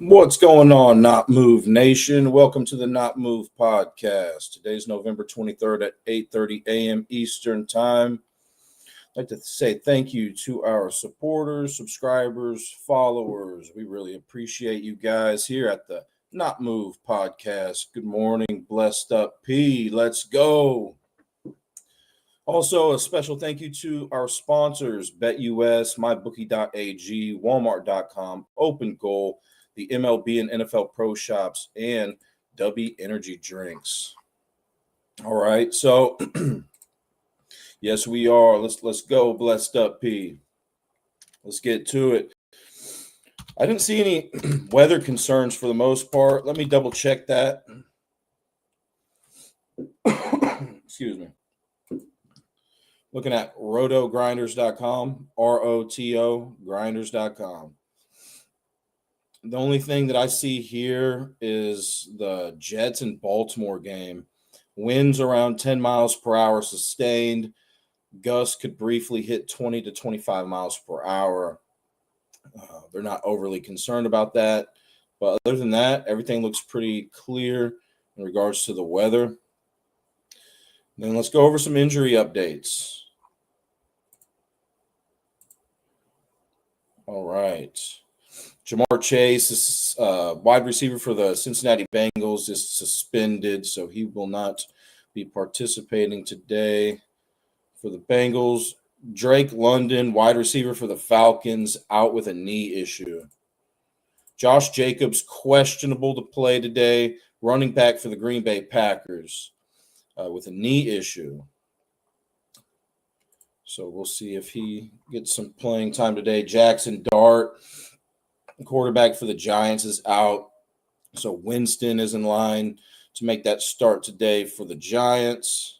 What's going on, Not Move Nation? Welcome to the Not Move podcast. Today's November 23rd at 8:30 a.m. Eastern Time. I'd like to say thank you to our supporters, subscribers, followers. We really appreciate you guys here at the Not Move podcast. Good morning, blessed up P. Let's go. Also, a special thank you to our sponsors, BetUS, MyBookie.ag, Walmart.com, Open Goal, the MLB and NFL Pro Shops, and W Energy Drinks. All right, so yes, we are. Let's go, blessed up P. Let's get to it. I didn't see any weather concerns for the most part. Let me double check that. Excuse me. Looking at rotogrinders.com, ROTO grinders.com. The only thing that I see here is the Jets and Baltimore game. Winds around 10 miles per hour sustained. Gusts could briefly hit 20 to 25 miles per hour. They're not overly concerned about that. But other than that, everything looks pretty clear in regards to the weather. Then let's go over some injury updates. All right. Jamar Chase, wide receiver for the Cincinnati Bengals, is suspended, so he will not be participating today for the Bengals. Drake London, wide receiver for the Falcons, out with a knee issue. Josh Jacobs, questionable to play today, running back for the Green Bay Packers, with a knee issue. So we'll see if he gets some playing time today. Jackson Dart, quarterback for the Giants, is out. So Winston is in line to make that start today for the Giants.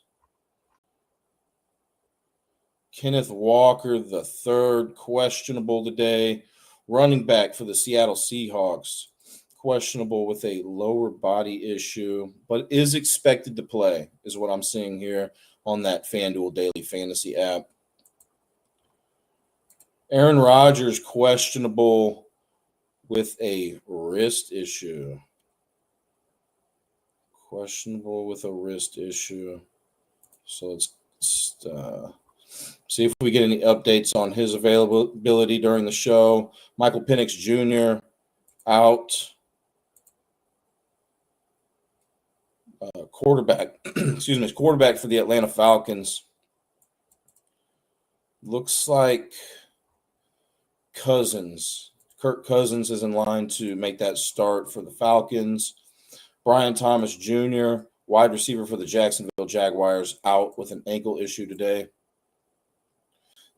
Kenneth Walker, the third, questionable today. Running back for the Seattle Seahawks, questionable with a lower body issue, but is expected to play, is what I'm seeing here on that FanDuel Daily Fantasy app. Aaron Rodgers, questionable with a wrist issue. Questionable with a wrist issue. So let's see if we get any updates on his availability during the show. Michael Penix Jr. out. Quarterback for the Atlanta Falcons. Looks like Kirk Cousins is in line to make that start for the Falcons. Brian Thomas Jr., wide receiver for the Jacksonville Jaguars, out with an ankle issue today.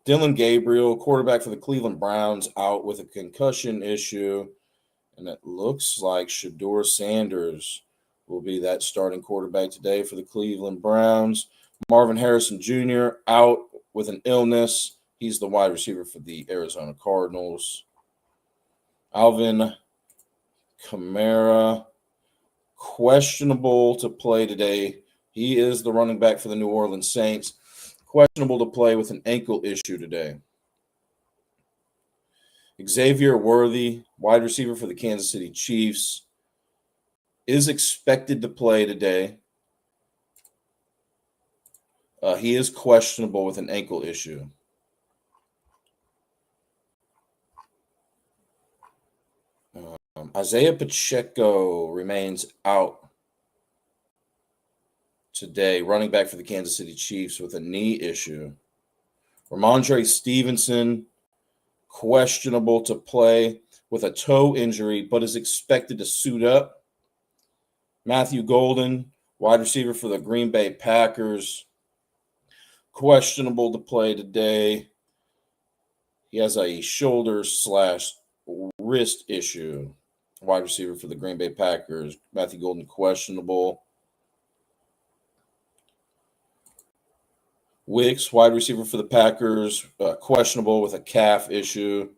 Dylan Gabriel, quarterback for the Cleveland Browns, out with a concussion issue. And it looks like Shedeur Sanders will be that starting quarterback today for the Cleveland Browns. Marvin Harrison Jr. out with an illness. He's the wide receiver for the Arizona Cardinals. Alvin Kamara, questionable to play today. He is the running back for the New Orleans Saints. Questionable to play with an ankle issue today. Xavier Worthy, wide receiver for the Kansas City Chiefs, is expected to play today. He is questionable with an ankle issue. Isaiah Pacheco remains out today, running back for the Kansas City Chiefs with a knee issue. Ramondre Stevenson, questionable to play with a toe injury, but is expected to suit up. Matthew Golden, wide receiver for the Green Bay Packers, questionable to play today. He has a shoulder/wrist issue. Wide receiver for the Green Bay Packers, Matthew Golden, questionable. Wicks, wide receiver for the Packers, questionable with a calf issue.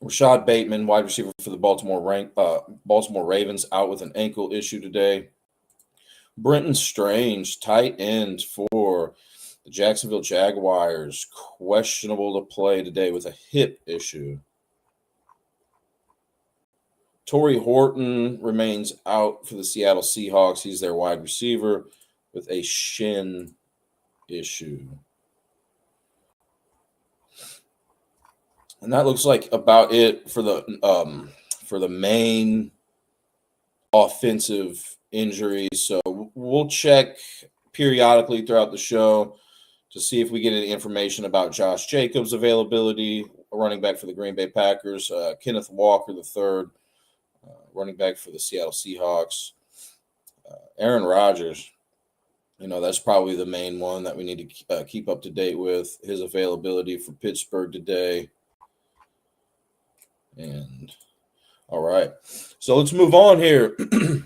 Rashad Bateman, wide receiver for the Baltimore Ravens, out with an ankle issue today. Brenton Strange, tight end for the Jacksonville Jaguars, questionable to play today with a hip issue. Torrey Horton remains out for the Seattle Seahawks. He's their wide receiver with a shin issue. And that looks like about it for the main offensive injuries. So we'll check periodically throughout the show to see if we get any information about Josh Jacobs' availability, a running back for the Green Bay Packers, Kenneth Walker III, running back for the Seattle Seahawks, Aaron Rodgers. That's probably the main one that we need to keep up to date with, his availability for Pittsburgh today. And all right, so let's move on here. If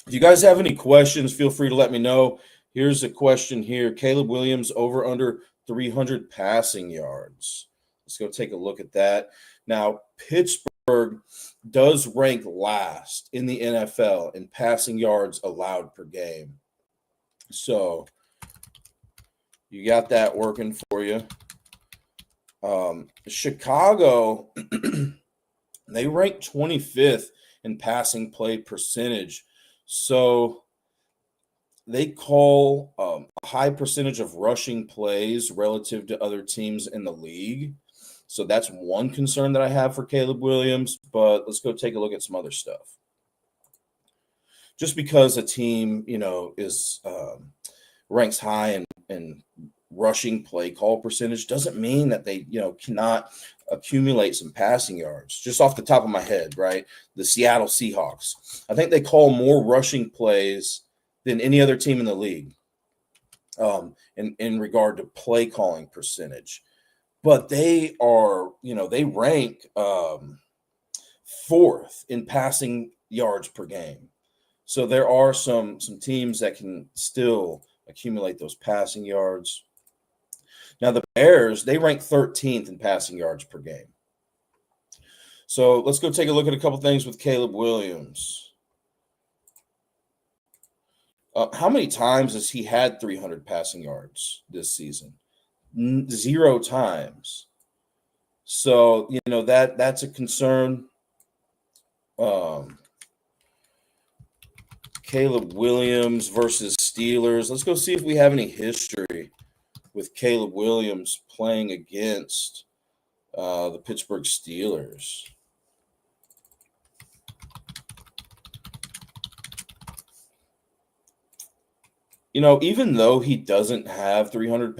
you guys have any questions, feel free to let me know. Here's a question here. Caleb Williams over under 300 passing yards. Let's go take a look at that. Now, Pittsburgh does rank last in the NFL in passing yards allowed per game. So you got that working for you. Chicago, they rank 25th in passing play percentage. So they call a high percentage of rushing plays relative to other teams in the league. So that's one concern that I have for Caleb Williams. But let's go take a look at some other stuff. Just because a team, is ranks high in rushing play call percentage doesn't mean that they, cannot accumulate some passing yards. Just off the top of my head, right? The Seattle Seahawks. I think they call more rushing plays than any other team in the league in regard to play calling percentage. But they are, they rank fourth in passing yards per game. So there are some teams that can still accumulate those passing yards. Now, the Bears, they rank 13th in passing yards per game. So let's go take a look at a couple things with Caleb Williams. How many times has he had 300 passing yards this season? 0 times. So, that's a concern. Caleb Williams versus Steelers. Let's go see if we have any history with Caleb Williams playing against the Pittsburgh Steelers. Even though he doesn't have 300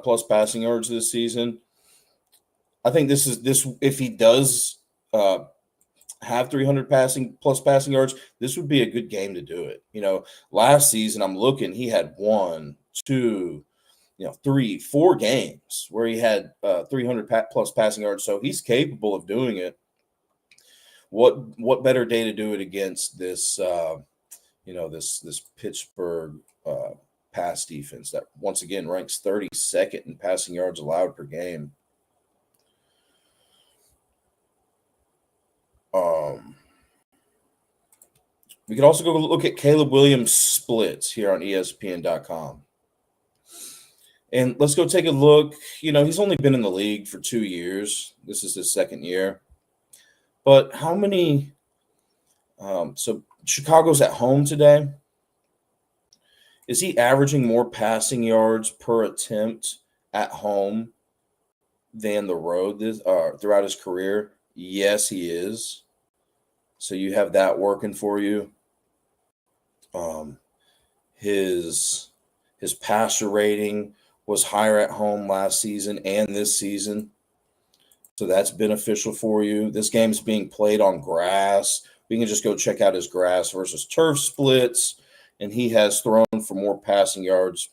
plus passing yards this season, I think this if he does have 300 plus passing yards, this would be a good game to do it. Last season I'm looking, he had 1, 2, 3, 4 games where he had 300 plus passing yards. So he's capable of doing it. What better day to do it against this, this Pittsburgh pass defense that once again ranks 32nd in passing yards allowed per game. We could also go look at Caleb Williams splits here on ESPN.com. And let's go take a look. He's only been in the league for 2 years. This is his second year. But how many so Chicago's at home today. Is he averaging more passing yards per attempt at home than the road throughout his career? Yes, he is. So you have that working for you. His passer rating was higher at home last season and this season. So that's beneficial for you. This game's being played on grass. We can just go check out his grass versus turf splits. And he has thrown for more passing yards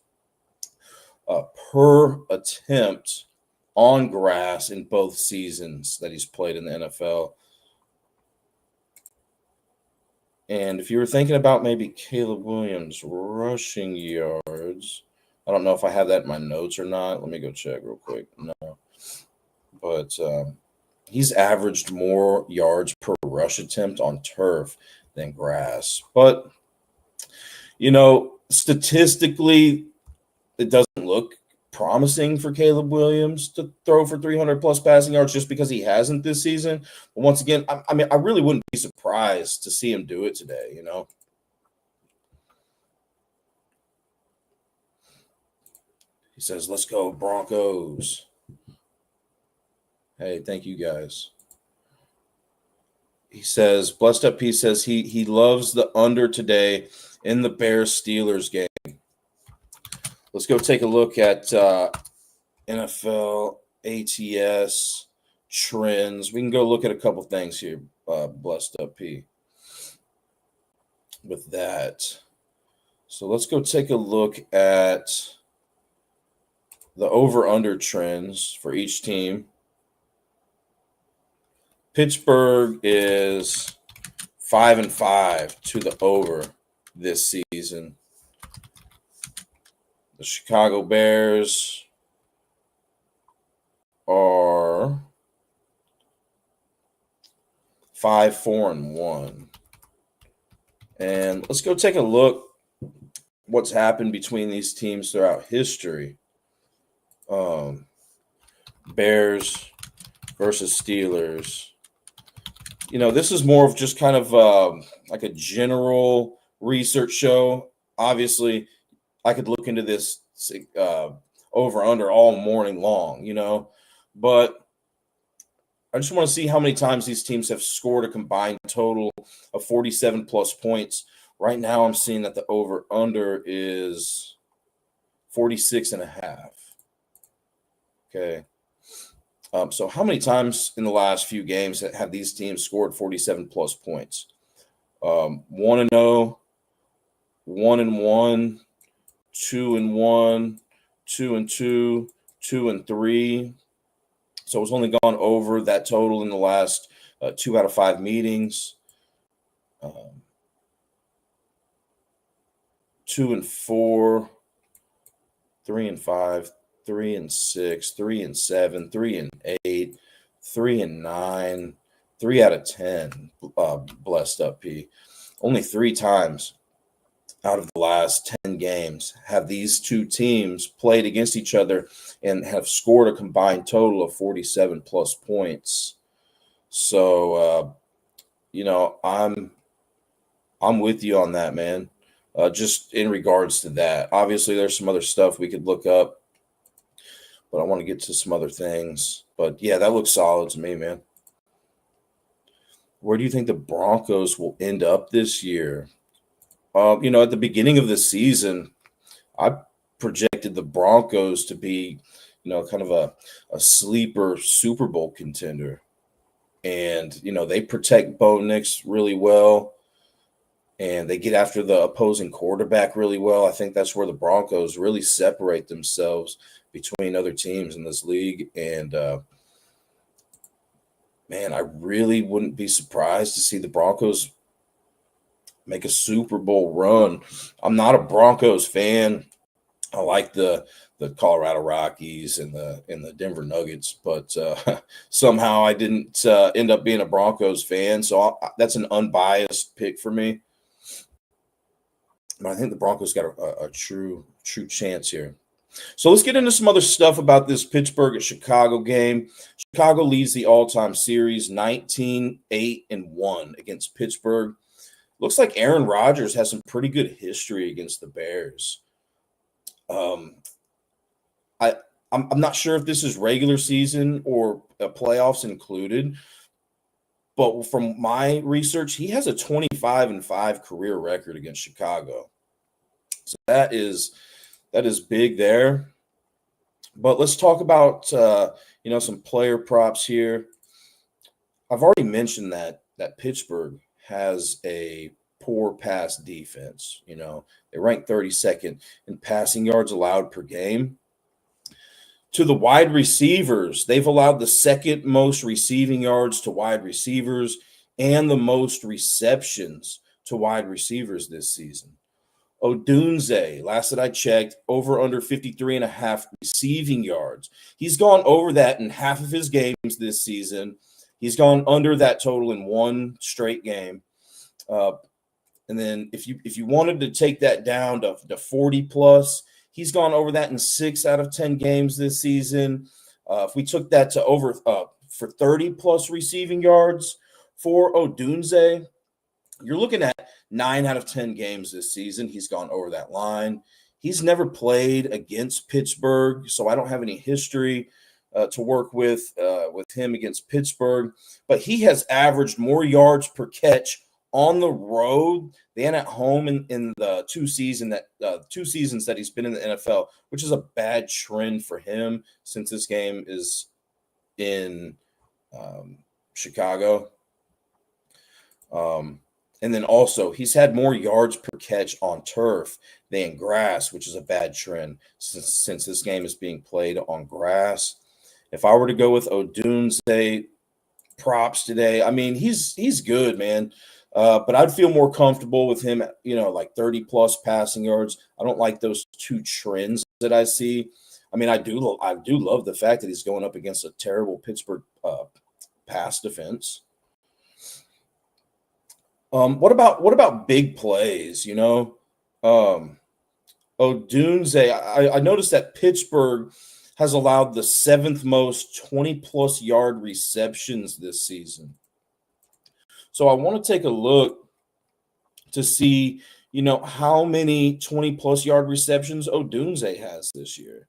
per attempt on grass in both seasons that he's played in the NFL. And if you were thinking about maybe Caleb Williams rushing yards, I don't know if I have that in my notes or not. Let me go check real quick. No. But he's averaged more yards per rush attempt on turf than grass. But, statistically, it doesn't look promising for Caleb Williams to throw for 300 plus passing yards just because he hasn't this season. But once again, I mean, I really wouldn't be surprised to see him do it today, you know. He says, let's go Broncos. Hey, thank you guys. He says, Blessed Up P says he loves the under today in the Bears-Steelers game. Let's go take a look at NFL ATS trends. We can go look at a couple things here, Blessed Up P, with that. So let's go take a look at the over-under trends for each team. Pittsburgh is 5-5 to the over this season. The Chicago Bears are 5-4-1. And let's go take a look what's happened between these teams throughout history. Bears versus Steelers. You know, this is more of just kind of like a general research show. Obviously, I could look into this over under all morning long, you know, but I just want to see how many times these teams have scored a combined total of 47 plus points. Right now, I'm seeing that the over under is 46.5. Okay. So how many times in the last few games have these teams scored 47 plus points? 1-0, 1-1, 2-1, 2-2, 2-3. So it's only gone over that total in the last 2 out of 5 meetings. 2-4, 3-5. 3-6, 3-7, 3-8, 3-9, 3 out of 10. Blessed Up P. Only 3 times out of the last 10 games have these two teams played against each other and have scored a combined total of 47 plus points. So, you know, I'm with you on that, man. Just in regards to that, obviously, there's some other stuff we could look up. But I want to get to some other things. But, yeah, that looks solid to me, man. Where do you think the Broncos will end up this year? You know, at the beginning of the season, I projected the Broncos to be, you know, kind of a sleeper Super Bowl contender. And, you know, they protect Bo Nix really well. And they get after the opposing quarterback really well. I think that's where the Broncos really separate themselves between other teams in this league. And, man, I really wouldn't be surprised to see the Broncos make a Super Bowl run. I'm not a Broncos fan. I like the Colorado Rockies and the Denver Nuggets, but somehow I didn't end up being a Broncos fan. So that's an unbiased pick for me. But I think the Broncos got a true chance here. So let's get into some other stuff about this Pittsburgh at Chicago game. Chicago leads the all-time series 19-8-1 against Pittsburgh. Looks like Aaron Rodgers has some pretty good history against the Bears. I'm not sure if this is regular season or playoffs included, but from my research, he has a 25-5 career record against Chicago. So that is big there. But let's talk about you know, some player props here. I've already mentioned that Pittsburgh has a poor pass defense. You know, they rank 32nd in passing yards allowed per game. To the wide receivers, they've allowed the second most receiving yards to wide receivers and the most receptions to wide receivers this season. Odunze, last that I checked, over under 53.5 receiving yards. He's gone over that in half of his games this season. He's gone under that total in one straight game. And then if you wanted to take that down to 40 plus, He's gone over that in 6 out of 10 games this season. If we took that to over for 30-plus receiving yards for Odunze, you're looking at 9 out of 10 games this season. He's gone over that line. He's never played against Pittsburgh, so I don't have any history to work with him against Pittsburgh. But he has averaged more yards per catch on the road than at home in the two seasons that he's been in the NFL, which is a bad trend for him since this game is in Chicago. And then also, he's had more yards per catch on turf than grass, which is a bad trend since this game is being played on grass. If I were to go with Odunze props today, I mean, he's good, man. But I'd feel more comfortable with him, like 30-plus passing yards. I don't like those two trends that I see. I mean, I do love the fact that he's going up against a terrible Pittsburgh pass defense. What about big plays? Odunze, I noticed that Pittsburgh has allowed the 7th most 20-plus yard receptions this season. So I want to take a look to see, how many 20-plus yard receptions Odunze has this year.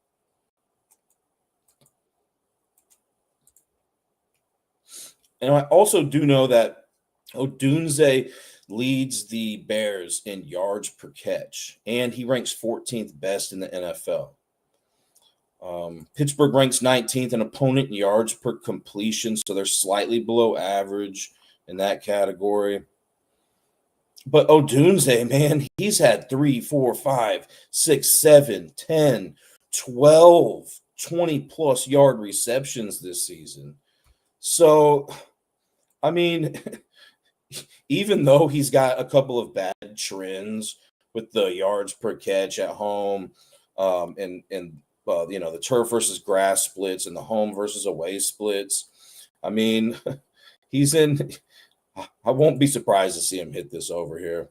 And I also do know that Odunze leads the Bears in yards per catch, and he ranks 14th best in the NFL. Pittsburgh ranks 19th in opponent yards per completion, so they're slightly below average in that category. But Odunze, man, he's had 3, 4, 5, 6, 7, 10, 12, 20-plus yard receptions this season. So, I mean, even though he's got a couple of bad trends with the yards per catch at home and the turf versus grass splits and the home versus away splits, I mean, I won't be surprised to see him hit this over here.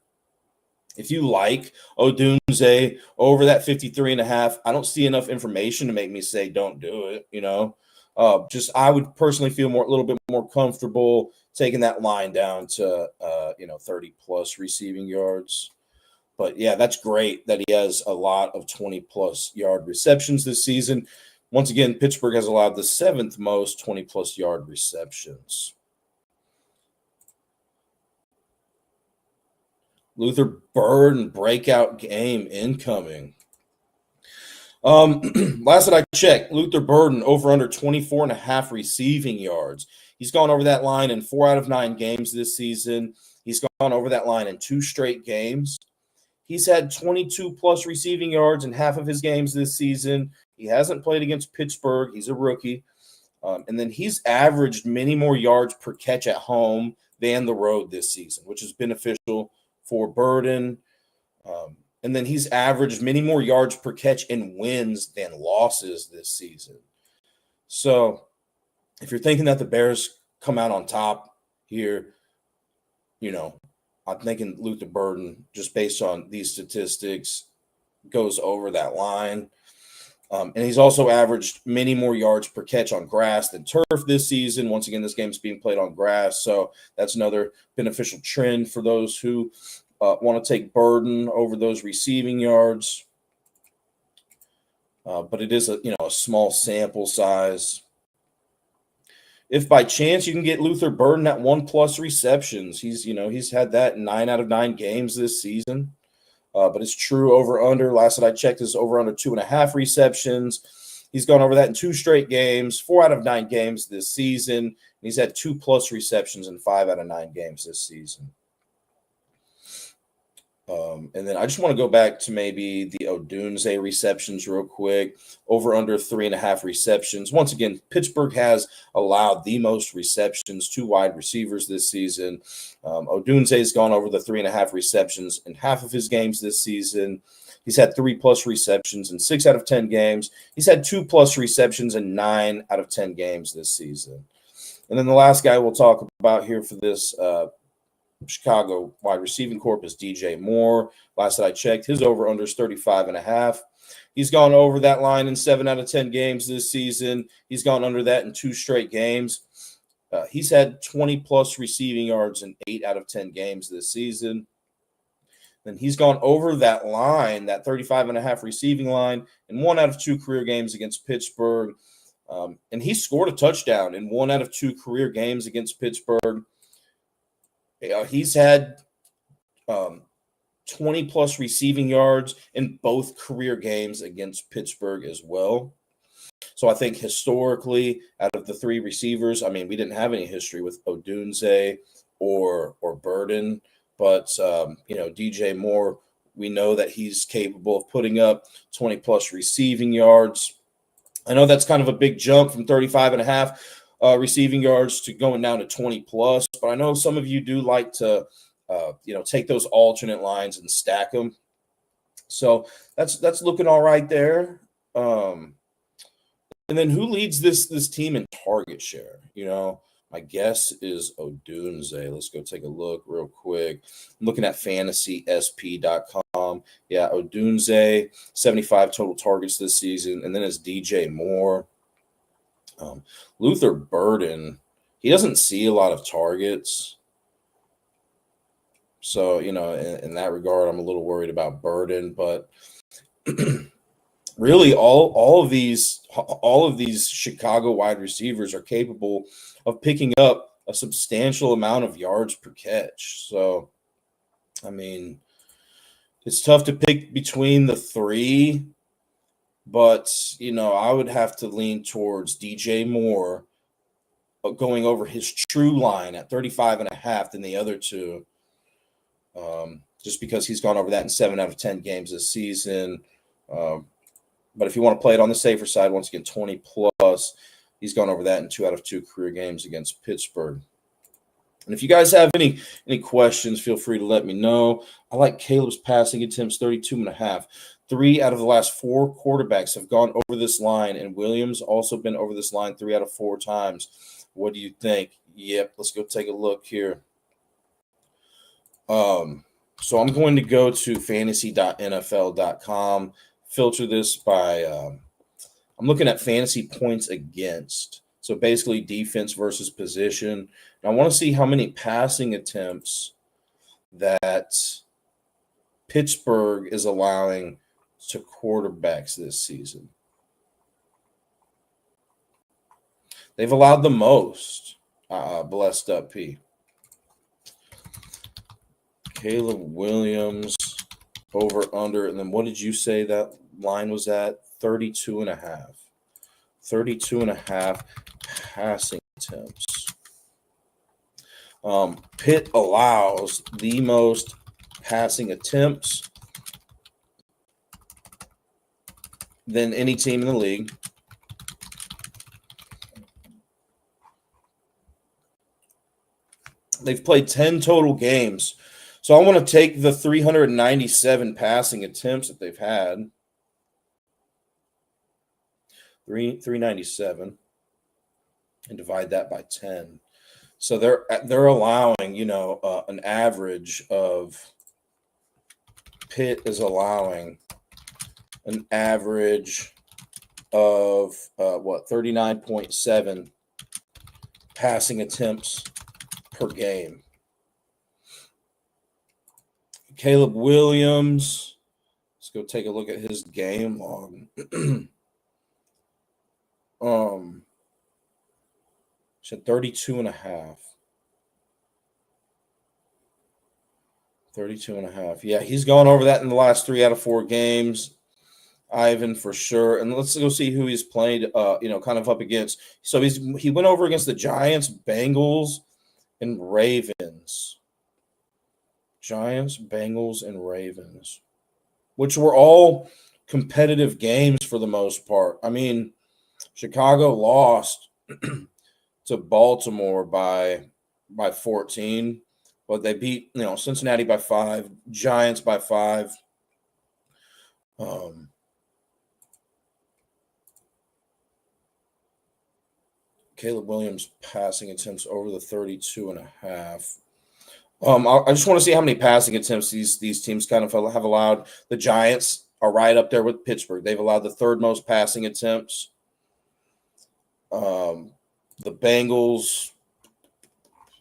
If you like Odunze over that 53.5, I don't see enough information to make me say don't do it, I would personally feel a little bit more comfortable taking that line down to 30-plus receiving yards. But yeah, that's great that he has a lot of 20-plus yard receptions this season. Once again, Pittsburgh has allowed the 7th most 20-plus yard receptions. Luther Burden breakout game incoming. Last that I checked, Luther Burden over under 24.5 receiving yards. He's gone over that line in 4 out of 9 games this season. He's gone over that line in 2 straight games. He's had 22-plus receiving yards in half of his games this season. He hasn't played against Pittsburgh. He's a rookie. And then he's averaged many more yards per catch at home than the road this season, which is beneficial for Burden. And then he's averaged many more yards per catch in wins than losses this season. So if you're thinking that the Bears come out on top here, I'm thinking Luther Burden, just based on these statistics, goes over that line. And he's also averaged many more yards per catch on grass than turf this season. Once again, this game's being played on grass, so that's another beneficial trend for those who want to take Burden over those receiving yards. But it is a small sample size. If by chance you can get Luther Burden at 1+ receptions, he's had that in 9 out of 9 games this season. But it's true over under. Last that I checked is over under 2.5 receptions. He's gone over that in 2 straight games, 4 out of 9 games this season. And he's had 2+ receptions in 5 out of 9 games this season. And then I just want to go back to maybe the Odunze receptions real quick. Over under 3.5 receptions. Once again, Pittsburgh has allowed the most receptions to wide receivers this season. Odunze has gone over the 3.5 receptions in half of his games this season. He's had 3+ receptions in 6 out of 10 games. He's had 2+ receptions in 9 out of 10 games this season. And then the last guy we'll talk about here for this Chicago wide receiving corp is DJ Moore. Last that I checked, his over-under is 35.5. He's gone over that line in 7 out of 10 games this season. He's gone under that in 2 straight games. He's had 20-plus receiving yards in 8 out of 10 games this season. Then he's gone over that line, that 35.5 receiving line, in 1 out of 2 career games against Pittsburgh. And he scored a touchdown in 1 out of 2 career games against Pittsburgh. He's had 20-plus receiving yards in both career games against Pittsburgh as well. So I think historically, out of the 3 receivers, I mean, we didn't have any history with Odunze or Burden, but DJ Moore, we know that he's capable of putting up 20-plus receiving yards. I know that's kind of a big jump from 35.5 receiving yards to going down to 20-plus, but I know some of you do like to take those alternate lines and stack them. So that's looking all right there. And then who leads this team in target share? My guess is Odunze. Let's go take a look real quick. I'm looking at fantasysp.com. Yeah, Odunze, 75 total targets this season. And then it's DJ Moore. Luther Burden, he doesn't see a lot of targets. So, in that regard, I'm a little worried about Burden. But really, all of these Chicago wide receivers are capable of picking up a substantial amount of yards per catch. So, I mean, it's tough to pick between the 3, but I would have to lean towards DJ Moore going over his true line at 35.5 than the other 2. Just because he's gone over that in 7 out of 10 games this season. But if you want to play it on the safer side, once again, 20-plus, he's gone over that in 2 out of 2 career games against Pittsburgh. And if you guys have any questions, feel free to let me know. I like Caleb's passing attempts, 32.5. 3 out of the last 4 quarterbacks have gone over this line, and Williams also been over this line 3 out of 4 times. What do you think? Yep, let's go take a look here. So I'm going to go to fantasy.nfl.com, filter this by I'm looking at fantasy points against. So basically defense versus position. And I want to see how many passing attempts that Pittsburgh is allowing to quarterbacks this season. They've allowed the most. Blessed up P. Caleb Williams over under, and then what did you say that line was at? 32.5. 32.5 passing attempts. Pitt allows the most passing attempts than any team in the league. They've played 10 total games. So I want to take the 397 passing attempts that they've had. 397 and divide that by 10. So they're allowing, an average of Pitt is allowing an average of 39.7 passing attempts per game. Caleb Williams, let's go take a look at his game log. Said 32.5. 32.5. Yeah, he's gone over that in the last 3 out of 4 games. Ivan for sure. And let's go see who he's played, kind of up against. So he went over against the Giants, Bengals, and Ravens. Giants, Bengals, and Ravens, which were all competitive games for the most part. I mean, Chicago lost to Baltimore by 14, but they beat, Cincinnati by 5, Giants by 5. Caleb Williams passing attempts over the 32.5. I just want to see how many passing attempts these teams kind of have allowed. The Giants are right up there with Pittsburgh. They've allowed the third most passing attempts. The Bengals,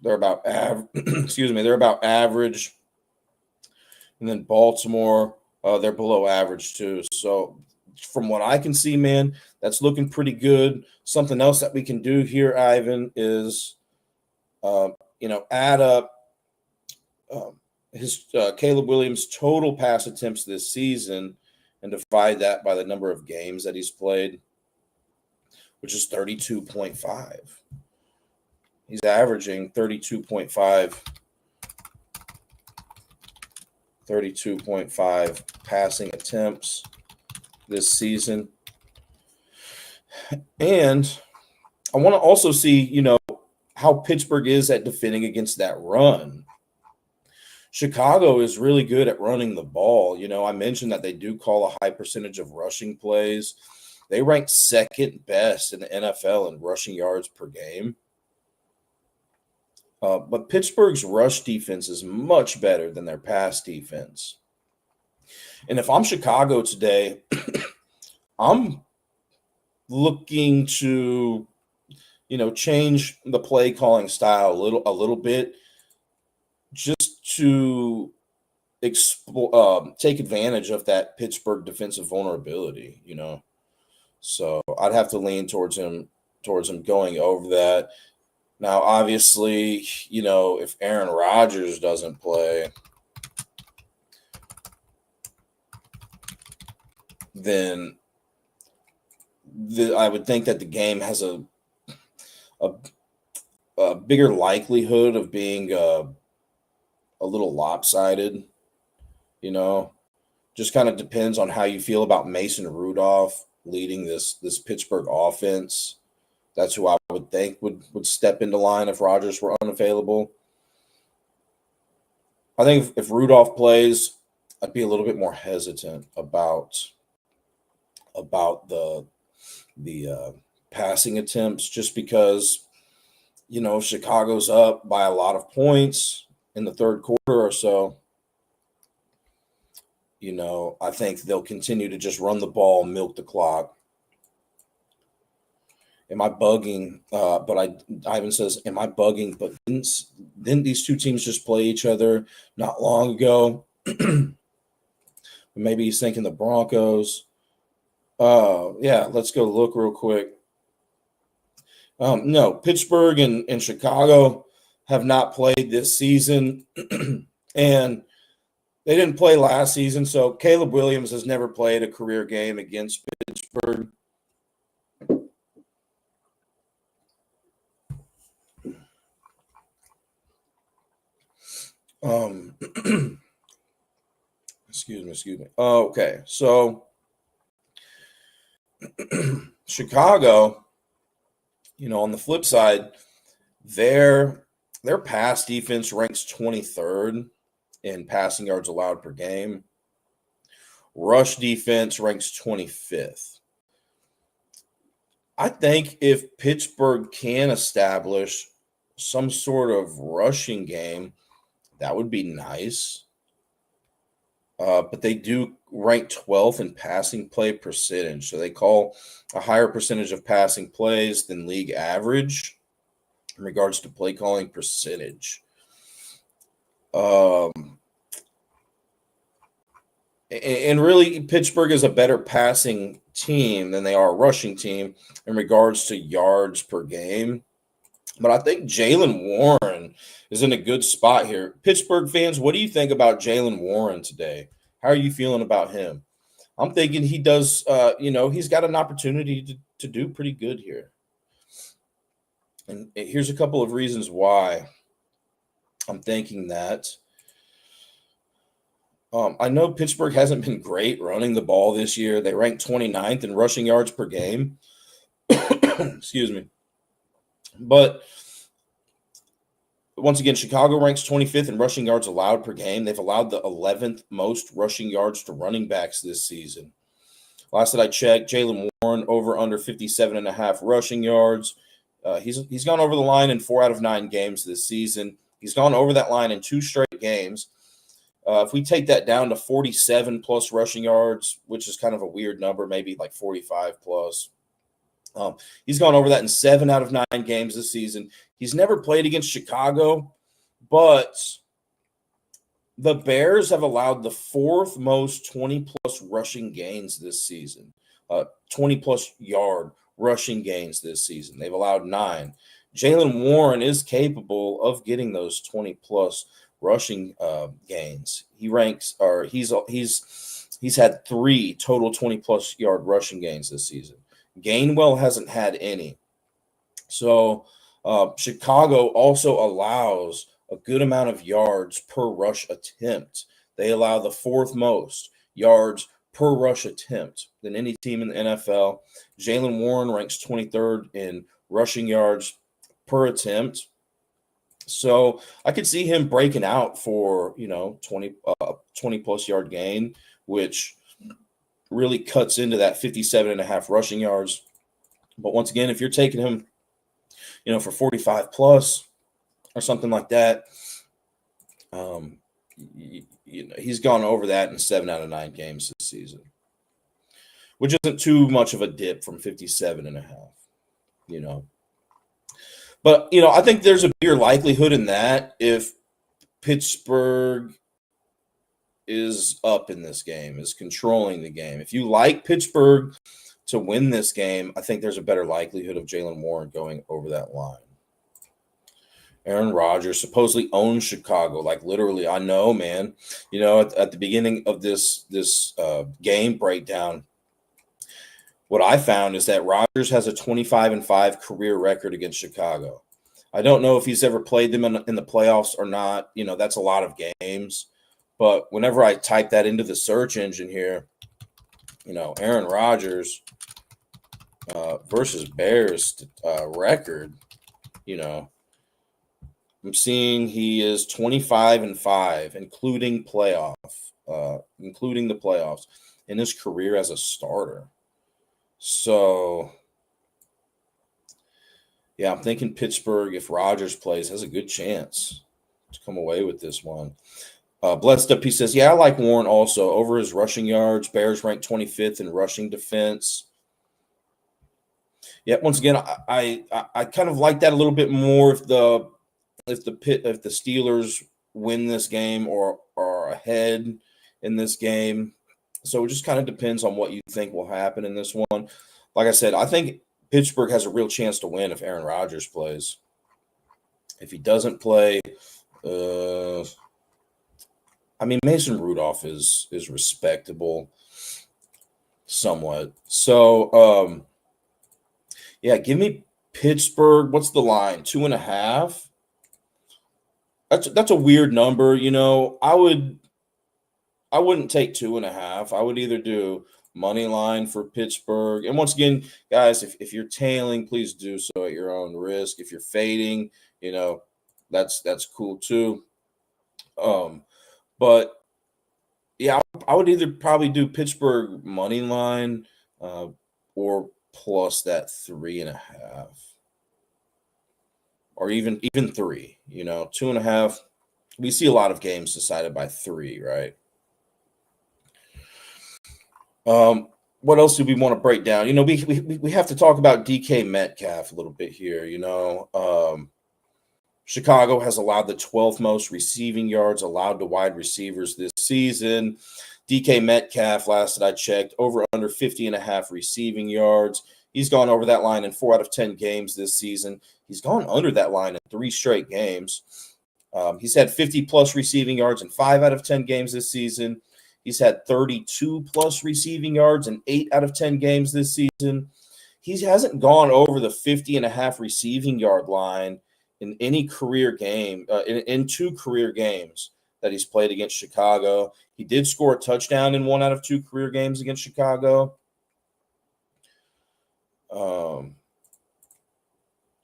they're about they're about average. And then Baltimore, they're below average too. So from what I can see, man, that's looking pretty good. Something else that we can do here, Ivan, is add up his Caleb Williams' total pass attempts this season and divide that by the number of games that he's played, which is 32.5. He's averaging 32.5 passing attempts this season. And I want to also see, how Pittsburgh is at defending against that run. Chicago is really good at running the ball. I mentioned that they do call a high percentage of rushing plays. They rank second best in the NFL in rushing yards per game. But Pittsburgh's rush defense is much better than their pass defense. And if I'm Chicago today, I'm looking to, change the play calling style a little bit, just to take advantage of that Pittsburgh defensive vulnerability. So I'd have to lean towards him going over that. Now, obviously, if Aaron Rodgers doesn't play, then I would think that the game has a bigger likelihood of being a little lopsided. Just kind of depends on how you feel about Mason Rudolph leading this Pittsburgh offense. That's who I would think would step into line if Rodgers were unavailable. I think if Rudolph plays, I'd be a little bit more hesitant about the passing attempts, just because Chicago's up by a lot of points in the third quarter or so. I think they'll continue to just run the ball, milk the clock. Am I bugging? Ivan says, am I bugging? But didn't these two teams just play each other not long ago? Maybe he's thinking the Broncos. Yeah, let's go look real quick. No, Pittsburgh and Chicago have not played this season, and they didn't play last season. So Caleb Williams has never played a career game against Pittsburgh. Excuse me. Okay, so Chicago, on the flip side, their pass defense ranks 23rd in passing yards allowed per game. Rush defense ranks 25th. I think if Pittsburgh can establish some sort of rushing game, that would be nice. But they do rank 12th in passing play percentage. So they call a higher percentage of passing plays than league average in regards to play calling percentage. And really, Pittsburgh is a better passing team than they are a rushing team in regards to yards per game. But I think Jaylen Warren is in a good spot here. Pittsburgh fans, what do you think about Jaylen Warren today? How are you feeling about him? I'm thinking he does, he's got an opportunity to do pretty good here. And here's a couple of reasons why I'm thinking that. I know Pittsburgh hasn't been great running the ball this year. They ranked 29th in rushing yards per game. Excuse me. But once again, Chicago ranks 25th in rushing yards allowed per game. They've allowed the 11th most rushing yards to running backs this season. Last that I checked, Jaylen Warren over under 57.5 rushing yards. He's gone over the line in 4 out of 9 games this season. He's gone over that line in 2 straight games. If we take that down to 47 plus rushing yards, which is kind of a weird number, maybe like 45 plus. He's gone over that in 7 out of 9 games this season. He's never played against Chicago, but the Bears have allowed the 4th most 20-plus rushing gains this season, 20-plus yard rushing gains this season. They've allowed 9. Jaylen Warren is capable of getting those 20-plus rushing gains. He's had 3 total 20-plus yard rushing gains this season. Gainwell hasn't had any. So Chicago also allows a good amount of yards per rush attempt. They allow the 4th most yards per rush attempt than any team in the NFL. Jaylen Warren ranks 23rd in rushing yards per attempt. So I could see him breaking out for, 20 plus yard gain, which really cuts into that 57.5 rushing yards. But once again, if you're taking him, for 45 plus or something like that, he's gone over that in 7 out of 9 games this season, which isn't too much of a dip from 57.5, But, I think there's a bigger likelihood in that if Pittsburgh is up in this game, is controlling the game. If you like Pittsburgh to win this game, I think there's a better likelihood of Jaylen Warren going over that line. Aaron Rodgers supposedly owns Chicago. Like, literally, I know, man. At the beginning of this game breakdown, what I found is that Rodgers has a 25-5 career record against Chicago. I don't know if he's ever played them in the playoffs or not. That's a lot of games. But whenever I type that into the search engine here, Aaron Rodgers versus Bears record, I'm seeing he is 25-5, including the playoffs in his career as a starter. So, yeah, I'm thinking Pittsburgh, if Rodgers plays, has a good chance to come away with this one. Blessed Up, he says, yeah, I like Warren also over his rushing yards. Bears ranked 25th in rushing defense. Yeah, once again, I kind of like that a little bit more if the Steelers win this game or are ahead in this game. So it just kind of depends on what you think will happen in this one. Like I said, I think Pittsburgh has a real chance to win if Aaron Rodgers plays. If he doesn't play, Mason Rudolph is respectable somewhat. So, yeah, give me Pittsburgh. What's the line? 2.5? That's a weird number. I wouldn't take 2.5. I would either do money line for Pittsburgh. And once again, guys, if you're tailing, please do so at your own risk. If you're fading, that's cool too. But yeah, I would either probably do Pittsburgh money line or plus that 3.5. Or even 3, 2.5. We see a lot of games decided by 3, right? What else do we want to break down? We have to talk about DK Metcalf a little bit here. Chicago has allowed the 12th most receiving yards allowed to wide receivers this season. DK Metcalf, last that I checked, over under 50.5 receiving yards. He's gone over that line in 4 out of 10 games this season. He's gone under that line in 3 straight games. He's had 50-plus receiving yards in 5 out of 10 games this season. He's had 32-plus receiving yards in 8 out of 10 games this season. He hasn't gone over the 50.5 receiving yard line in any career game, in 2 career games that he's played against Chicago. He did score a touchdown in 1 out of 2 career games against Chicago.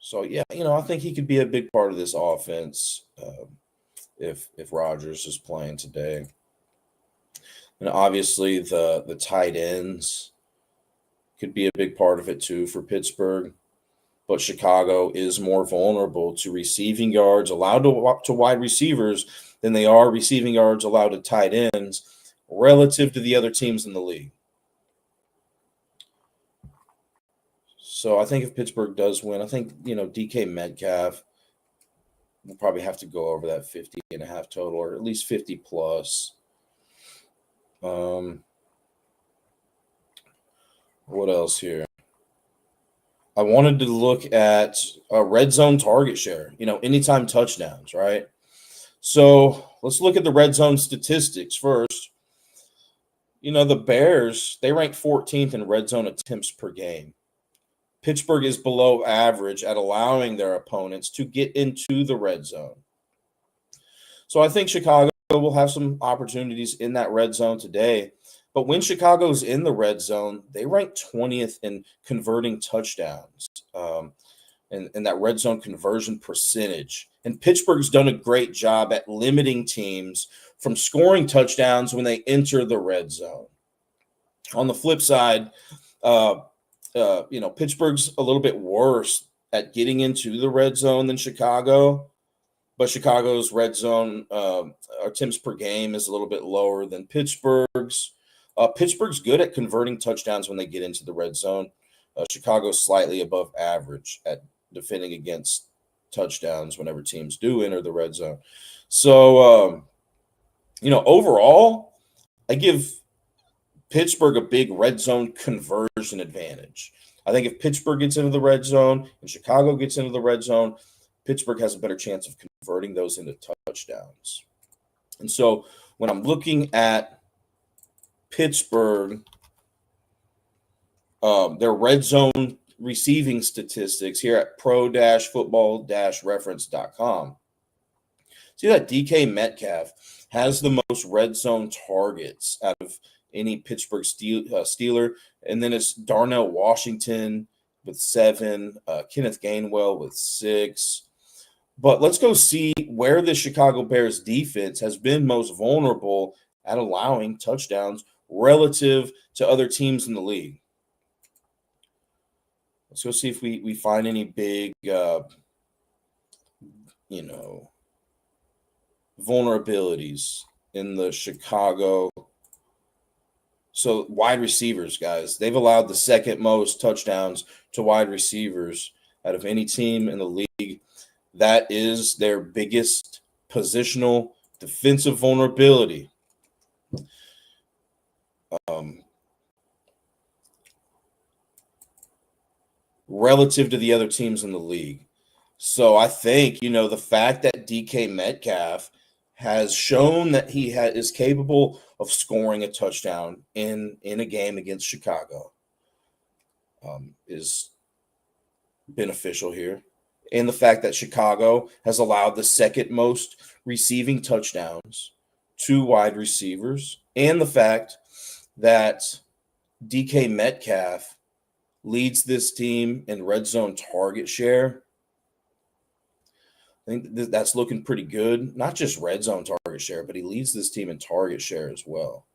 So, yeah, I think he could be a big part of this offense if Rodgers is playing today. And obviously the tight ends could be a big part of it too for Pittsburgh. but Chicago is more vulnerable to receiving yards allowed to wide receivers than they are receiving yards allowed to tight ends relative to the other teams in the league. So I think if Pittsburgh does win, I think, DK Metcalf will probably have to go over that 50.5 total, or at least 50 plus. What else here? I wanted to look at a red zone target share, anytime touchdowns, right? So let's look at the red zone statistics first. The Bears, they rank 14th in red zone attempts per game. Pittsburgh is below average at allowing their opponents to get into the red zone. So I think Chicago will have some opportunities in that red zone today. But when Chicago's in the red zone, they rank 20th in converting touchdowns and that red zone conversion percentage. And Pittsburgh's done a great job at limiting teams from scoring touchdowns when they enter the red zone. On the flip side, Pittsburgh's a little bit worse at getting into the red zone than Chicago, but Chicago's red zone attempts per game is a little bit lower than Pittsburgh's. Pittsburgh's good at converting touchdowns when they get into the red zone. Chicago's slightly above average at defending against touchdowns whenever teams do enter the red zone. So, overall, I give Pittsburgh a big red zone conversion advantage. I think if Pittsburgh gets into the red zone and Chicago gets into the red zone, Pittsburgh has a better chance of converting those into touchdowns. And so when I'm looking at Pittsburgh, their red zone receiving statistics here at pro-football-reference.com. See that DK Metcalf has the most red zone targets out of any Pittsburgh Steeler. And then it's Darnell Washington with 7, Kenneth Gainwell with 6. But let's go see where the Chicago Bears defense has been most vulnerable at allowing touchdowns relative to other teams in the league. Let's go see if we find any big, vulnerabilities in the Chicago. So wide receivers, guys, they've allowed the second most touchdowns to wide receivers out of any team in the league. That is their biggest positional defensive vulnerability. Relative to the other teams in the league. So I think, the fact that DK Metcalf has shown that he is capable of scoring a touchdown in a game against Chicago is beneficial here. And the fact that Chicago has allowed the second most receiving touchdowns to wide receivers, and the fact that DK Metcalf leads this team in red zone target share. I think that's looking pretty good. Not just red zone target share, but he leads this team in target share as well.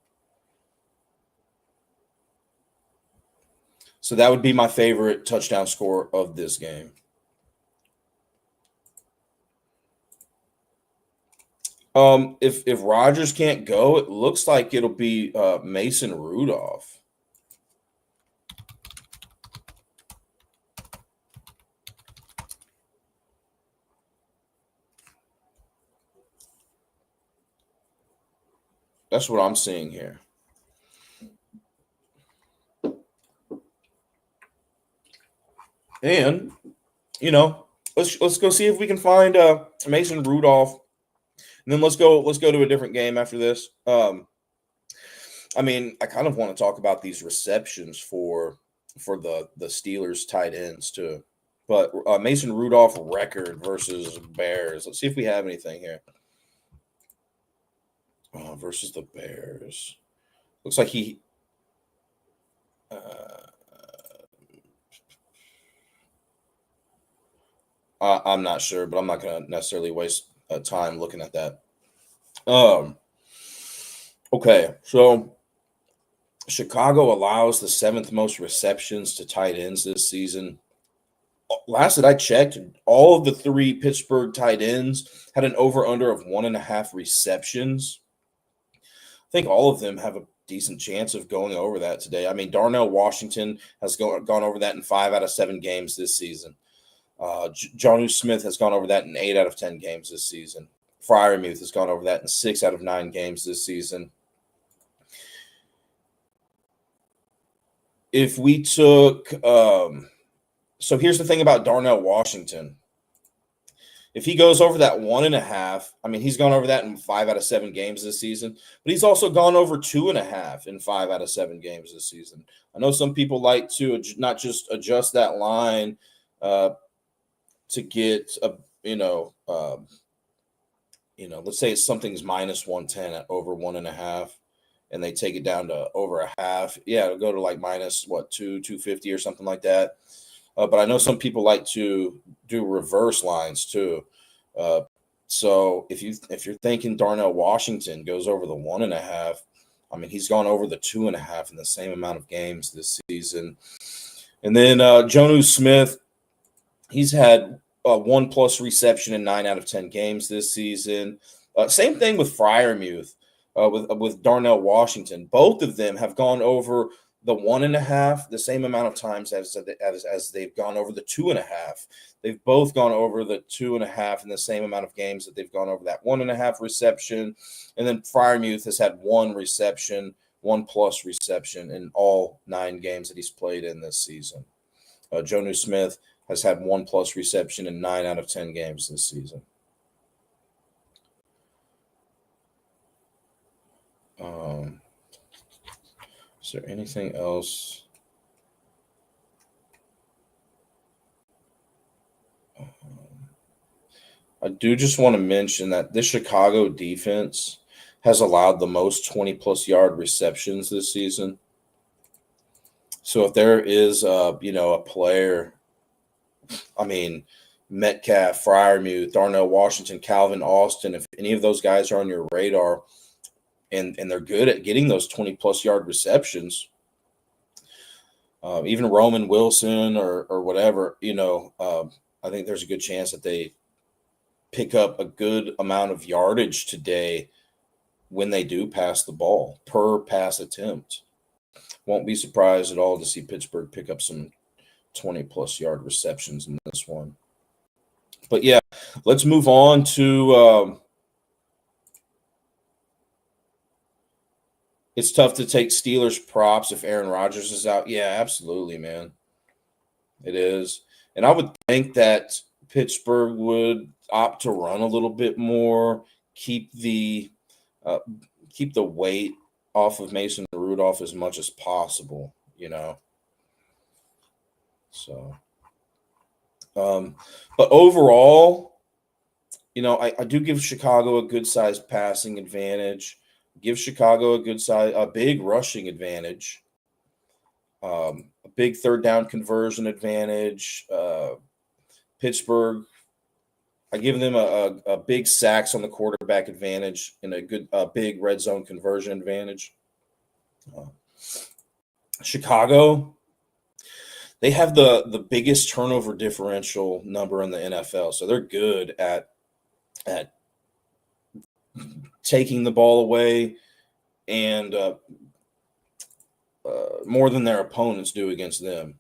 So that would be my favorite touchdown score of this game. If Rodgers can't go, it looks like it'll be Mason Rudolph. That's what I'm seeing here. And, let's go see if we can find Mason Rudolph. And then let's go to a different game after this. I kind of want to talk about these receptions for the Steelers tight ends too. But Mason Rudolph record versus Bears. Let's see if we have anything here. Versus the Bears. Looks like he I'm not sure, but I'm not going to necessarily waste time looking at that. Okay, so Chicago allows the 7th most receptions to tight ends this season. last that I checked, all of the 3 Pittsburgh tight ends had an over-under of 1.5 receptions. I think all of them have a decent chance of going over that today. I mean, Darnell Washington has gone over that in 5 out of 7 games this season. Jonnu Smith has gone over that in 8 out of 10 games this season. Freiermuth has gone over that in 6 out of 9 games this season. If we took so here's the thing about Darnell Washington. If he goes over that 1.5, I mean, he's gone over that in 5 out of 7 games this season, but he's also gone over 2.5 in 5 out of 7 games this season. I know some people like to not just adjust that line to get a, let's say it's something's minus 110 at over 1.5, and they take it down to over a half. Yeah, it'll go to like minus 250 or something like that. But I know some people like to do reverse lines too. So if you're thinking Darnell Washington goes over the 1.5, I mean, he's gone over the 2.5 in the same amount of games this season. And then Jonnu Smith, he's had 1+ reception in 9 out of 10 games this season. Same thing with Freiermuth, with Darnell Washington. Both of them have gone over the 1.5 the same amount of times as they've gone over the 2.5. They've both gone over the 2.5 in the same amount of games that they've gone over that 1.5 reception. And then Freiermuth has had 1 reception, 1+ reception in all 9 games that he's played in this season. Jonnu Smith has had 1+ reception in 9 out of 10 games this season. Is there anything else? I do just want to mention that this Chicago defense has allowed the most 20+ yard receptions this season. So if there is a player, I mean, Metcalf, Freiermuth, Darnell Washington, Calvin Austin, if any of those guys are on your radar and they're good at getting those 20+ yard receptions, even Roman Wilson or whatever, I think there's a good chance that they pick up a good amount of yardage today when they do pass the ball per pass attempt. Won't be surprised at all to see Pittsburgh pick up some 20+ yard receptions in this one. But yeah, let's move on to it's tough to take Steelers props if Aaron Rodgers is out. Yeah, absolutely, man. It is. And I would think that Pittsburgh would opt to run a little bit more, keep the weight off of Mason Rudolph as much as possible, So, but overall, I do give Chicago a good sized passing advantage. Give Chicago a big rushing advantage, a big third down conversion advantage. Pittsburgh, I give them a big sacks on the quarterback advantage and a big red zone conversion advantage. Chicago, they have the biggest turnover differential number in the NFL, so they're good at taking the ball away and more than their opponents do against them.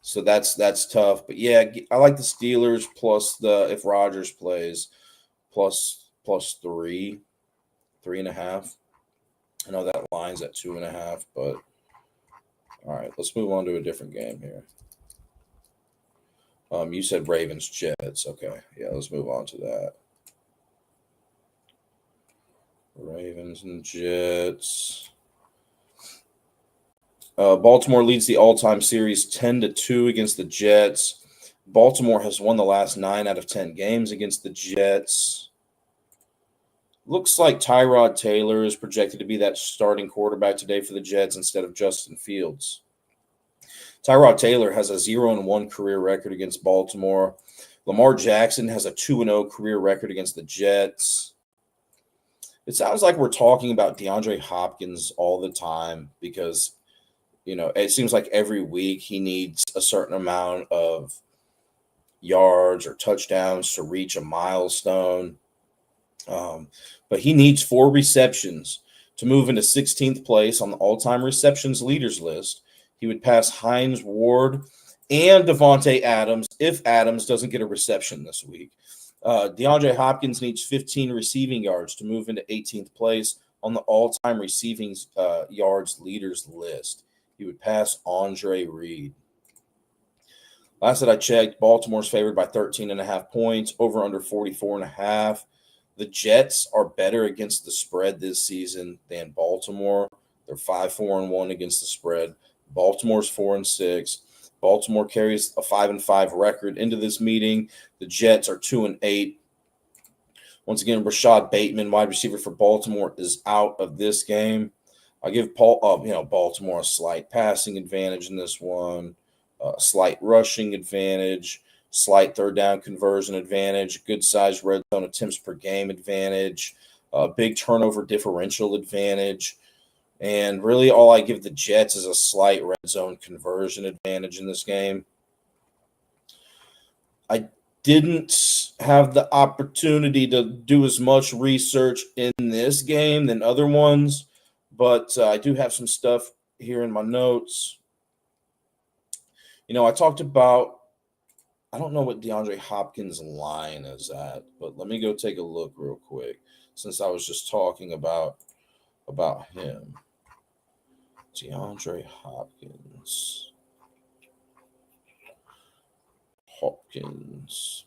So that's tough. But yeah, I like the Steelers plus if Rodgers plays plus 3.5. I know that line's at 2.5, but all right, let's move on to a different game here. You said Ravens Jets. Okay, yeah, let's move on to that. Ravens and Jets. Baltimore leads the all-time series 10-2 against the Jets. Baltimore has won the last 9 out of 10 games against the Jets. Looks like Tyrod Taylor is projected to be that starting quarterback today for the Jets instead of Justin Fields. Tyrod Taylor has a 0-1 career record against Baltimore. Lamar Jackson has a 2-0 career record against the Jets. It sounds like we're talking about DeAndre Hopkins all the time because, it seems like every week he needs a certain amount of yards or touchdowns to reach a milestone. But he needs 4 receptions to move into 16th place on the all-time receptions leaders list. He would pass Hines Ward and Devontae Adams if Adams doesn't get a reception this week. DeAndre Hopkins needs 15 receiving yards to move into 18th place on the all-time receiving yards leaders list. He would pass Andre Reed. Last that I checked, Baltimore's favored by 13.5 points, over under 44.5. The Jets are better against the spread this season than Baltimore. They're 5-4-1 against the spread. Baltimore's 4-6. Baltimore carries a 5-5 record into this meeting. The Jets are 2-8. Once again, Rashad Bateman, wide receiver for Baltimore, is out of this game. I give Baltimore a slight passing advantage in this one, a slight rushing advantage, slight third down conversion advantage, good size red zone attempts per game advantage, big turnover differential advantage. And really all I give the Jets is a slight red zone conversion advantage in this game. I didn't have the opportunity to do as much research in this game than other ones, but I do have some stuff here in my notes. I talked about, I don't know what DeAndre Hopkins' line is at, but let me go take a look real quick since I was just talking about him. DeAndre Hopkins,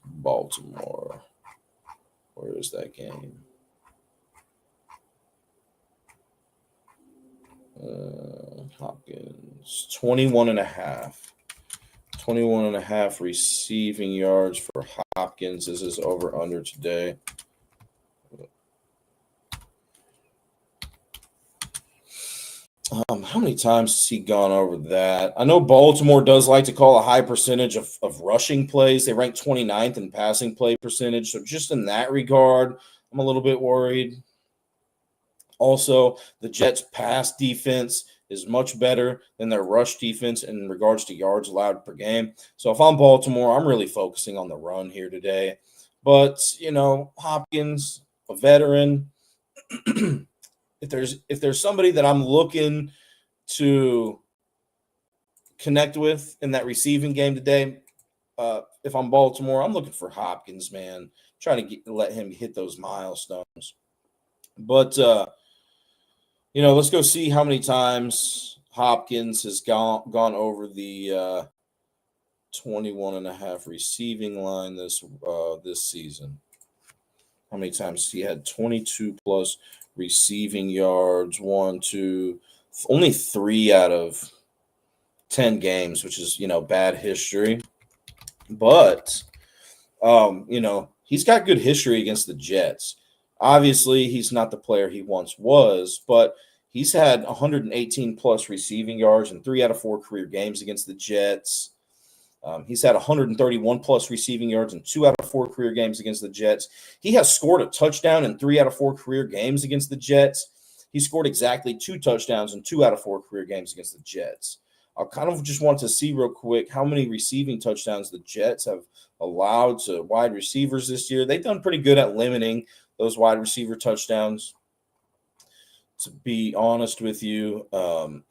Baltimore. Where is that game? Hopkins, 21.5. 21.5 receiving yards for Hopkins. This is over under today. How many times has he gone over that? I know Baltimore does like to call a high percentage of rushing plays. They rank 29th in passing play percentage. So just in that regard, I'm a little bit worried. Also, the Jets' pass defense is much better than their rush defense in regards to yards allowed per game. So if I'm Baltimore, I'm really focusing on the run here today. But, Hopkins, a veteran, if there's somebody that I'm looking to connect with in that receiving game today, if I'm Baltimore, I'm looking for Hopkins, man. Trying to let him hit those milestones. But, let's go see how many times Hopkins has gone over the 21.5 receiving line this season. How many times he had 22 plus receiving yards? 1, 2, only 3 out of 10 games, which is bad history. But he's got good history against the Jets. Obviously, he's not the player he once was, but he's had 118 plus receiving yards in 3 out of 4 career games against the Jets. He's had 131 plus receiving yards in 2 out of 4 career games against the Jets. He has scored a touchdown in 3 out of 4 career games against the Jets. He scored exactly 2 touchdowns in 2 out of 4 career games against the Jets. I kind of just want to see real quick how many receiving touchdowns the Jets have allowed to wide receivers this year. They've done pretty good at limiting those wide receiver touchdowns, to be honest with you. And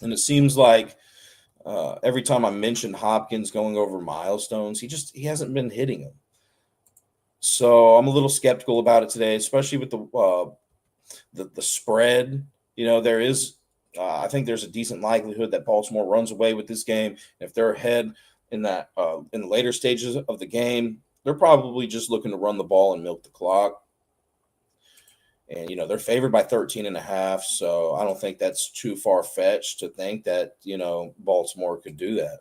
it seems like every time I mentioned Hopkins going over milestones, he hasn't been hitting them. So I'm a little skeptical about it today, especially with the spread. There is I think there's a decent likelihood that Baltimore runs away with this game. If they're ahead in the later stages of the game, they're probably just looking to run the ball and milk the clock. And, they're favored by 13.5. So I don't think that's too far-fetched to think that, Baltimore could do that.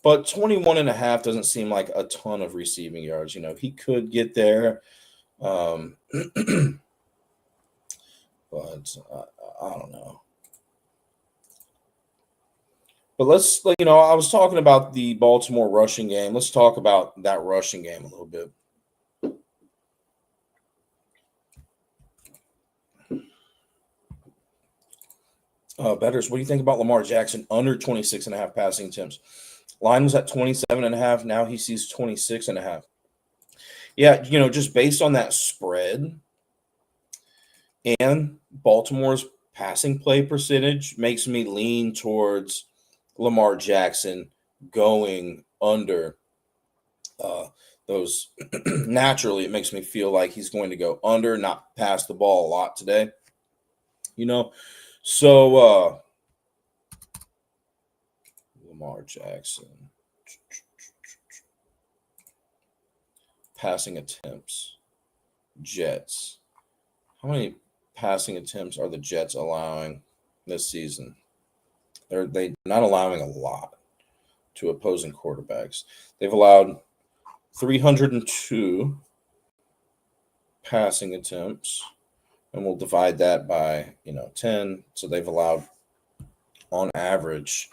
But 21.5 doesn't seem like a ton of receiving yards. He could get there. But I don't know. But let's, I was talking about the Baltimore rushing game. Let's talk about that rushing game a little bit. Bettors, what do you think about Lamar Jackson under 26.5 passing attempts? Line was at 27.5. Now he sees 26.5. Yeah, just based on that spread and Baltimore's passing play percentage makes me lean towards Lamar Jackson going under those. Naturally, it makes me feel like he's going to go under, not pass the ball a lot today. So Lamar Jackson passing attempts, Jets. How many passing attempts are the Jets allowing this season? They're not allowing a lot to opposing quarterbacks. They've allowed 302 passing attempts, and we'll divide that by 10. So they've allowed on average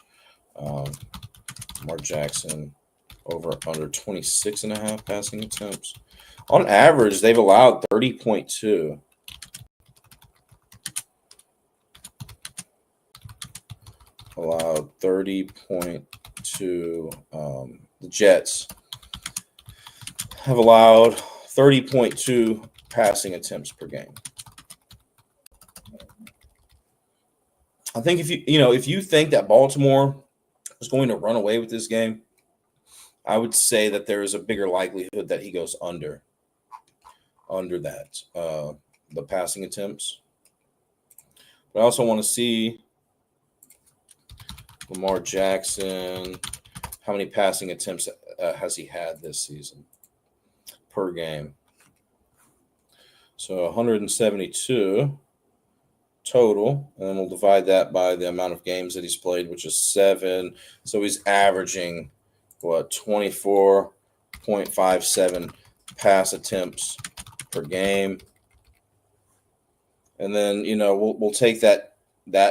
Lamar Jackson over under 26.5 passing attempts. On average, they've allowed 30.2. Allowed 30.2. The Jets have allowed 30.2 passing attempts per game. I think if you think that Baltimore is going to run away with this game, I would say that there is a bigger likelihood that he goes under that the passing attempts. But I also want to see Lamar Jackson. How many passing attempts has he had this season per game? So 172 total, and then we'll divide that by the amount of games that he's played, which is 7. So he's averaging 24.57 pass attempts per game. And then we'll take that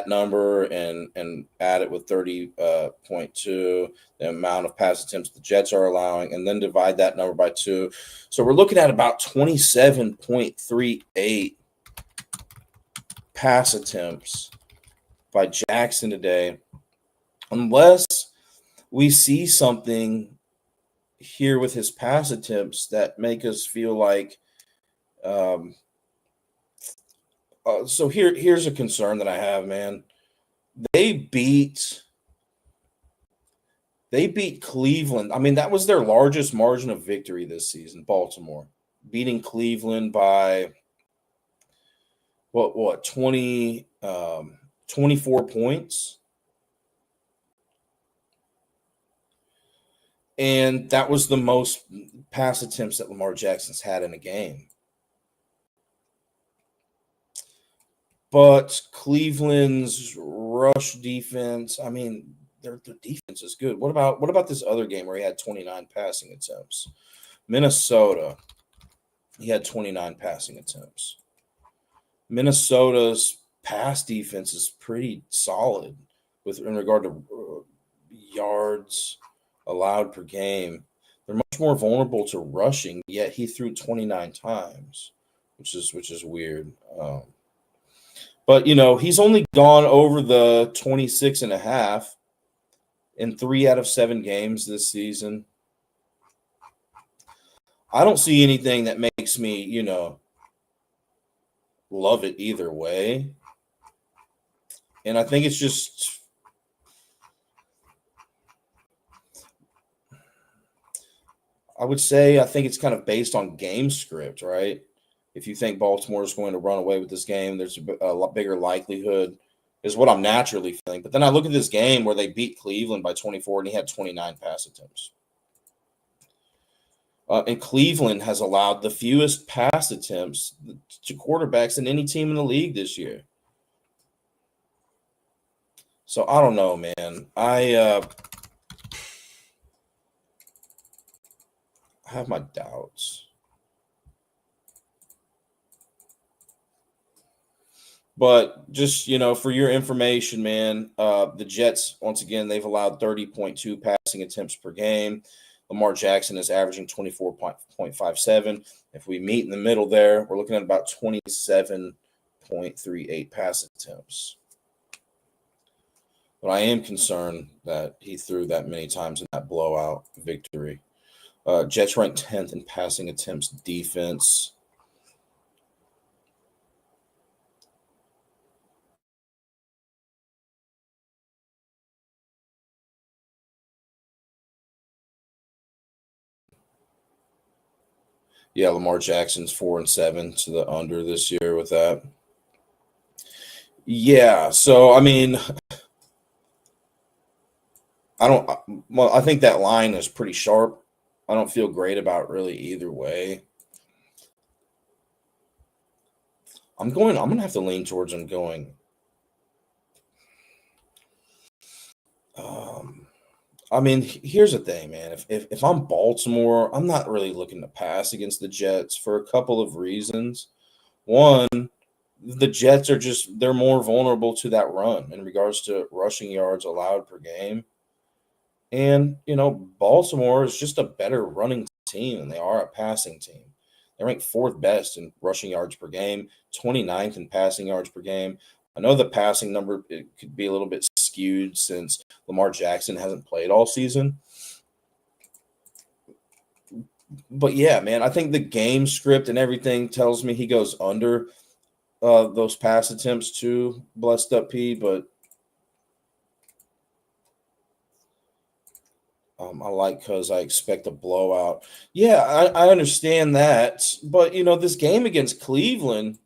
number and add it with 30.2, the amount of pass attempts the Jets are allowing, and then divide that number by 2. So we're looking at about 27.38 pass attempts by Jackson today, unless we see something here with his pass attempts that make us feel like so here's a concern that I have, man. They beat Cleveland. I mean, that was their largest margin of victory this season, Baltimore, beating Cleveland by 24 points. And that was the most pass attempts that Lamar Jackson's had in a game. But Cleveland's rush defense, I mean, their defense is good. What about this other game where he had 29 passing attempts? Minnesota, he had 29 passing attempts. Minnesota's pass defense is pretty solid in regard to yards allowed per game. They're much more vulnerable to rushing, yet he threw 29 times, which is weird. But he's only gone over the 26.5 in 3 out of 7 games this season. I don't see anything that makes me, love it either way. And I think it's just I think it's kind of based on game script, right? If you think Baltimore is going to run away with this game, there's a lot bigger likelihood, is what I'm naturally feeling. But then I look at this game where they beat Cleveland by 24, and he had 29 pass attempts. And Cleveland has allowed the fewest pass attempts to quarterbacks than any team in the league this year. So I don't know, man. I have my doubts. But just, for your information, man, the Jets, once again, they've allowed 30.2 passing attempts per game. Lamar Jackson is averaging 24.57. If we meet in the middle there, we're looking at about 27.38 pass attempts. But I am concerned that he threw that many times in that blowout victory. Jets ranked 10th in passing attempts defense. Yeah, Lamar Jackson's 4-7 to the under this year with that. Yeah, so I mean, I think that line is pretty sharp. I don't feel great about really either way. I'm gonna have to lean towards him going. Um, I mean, here's the thing, man. If I'm Baltimore, I'm not really looking to pass against the Jets for a couple of reasons. One, the Jets they're more vulnerable to that run in regards to rushing yards allowed per game. And, Baltimore is just a better running team than they are a passing team. They rank fourth best in rushing yards per game, 29th in passing yards per game. I know the passing number it could be a little bit skewed since Lamar Jackson hasn't played all season. But yeah, man, I think the game script and everything tells me he goes under those pass attempts too, blessed up P, but I like because I expect a blowout. Yeah, I understand that, but this game against Cleveland,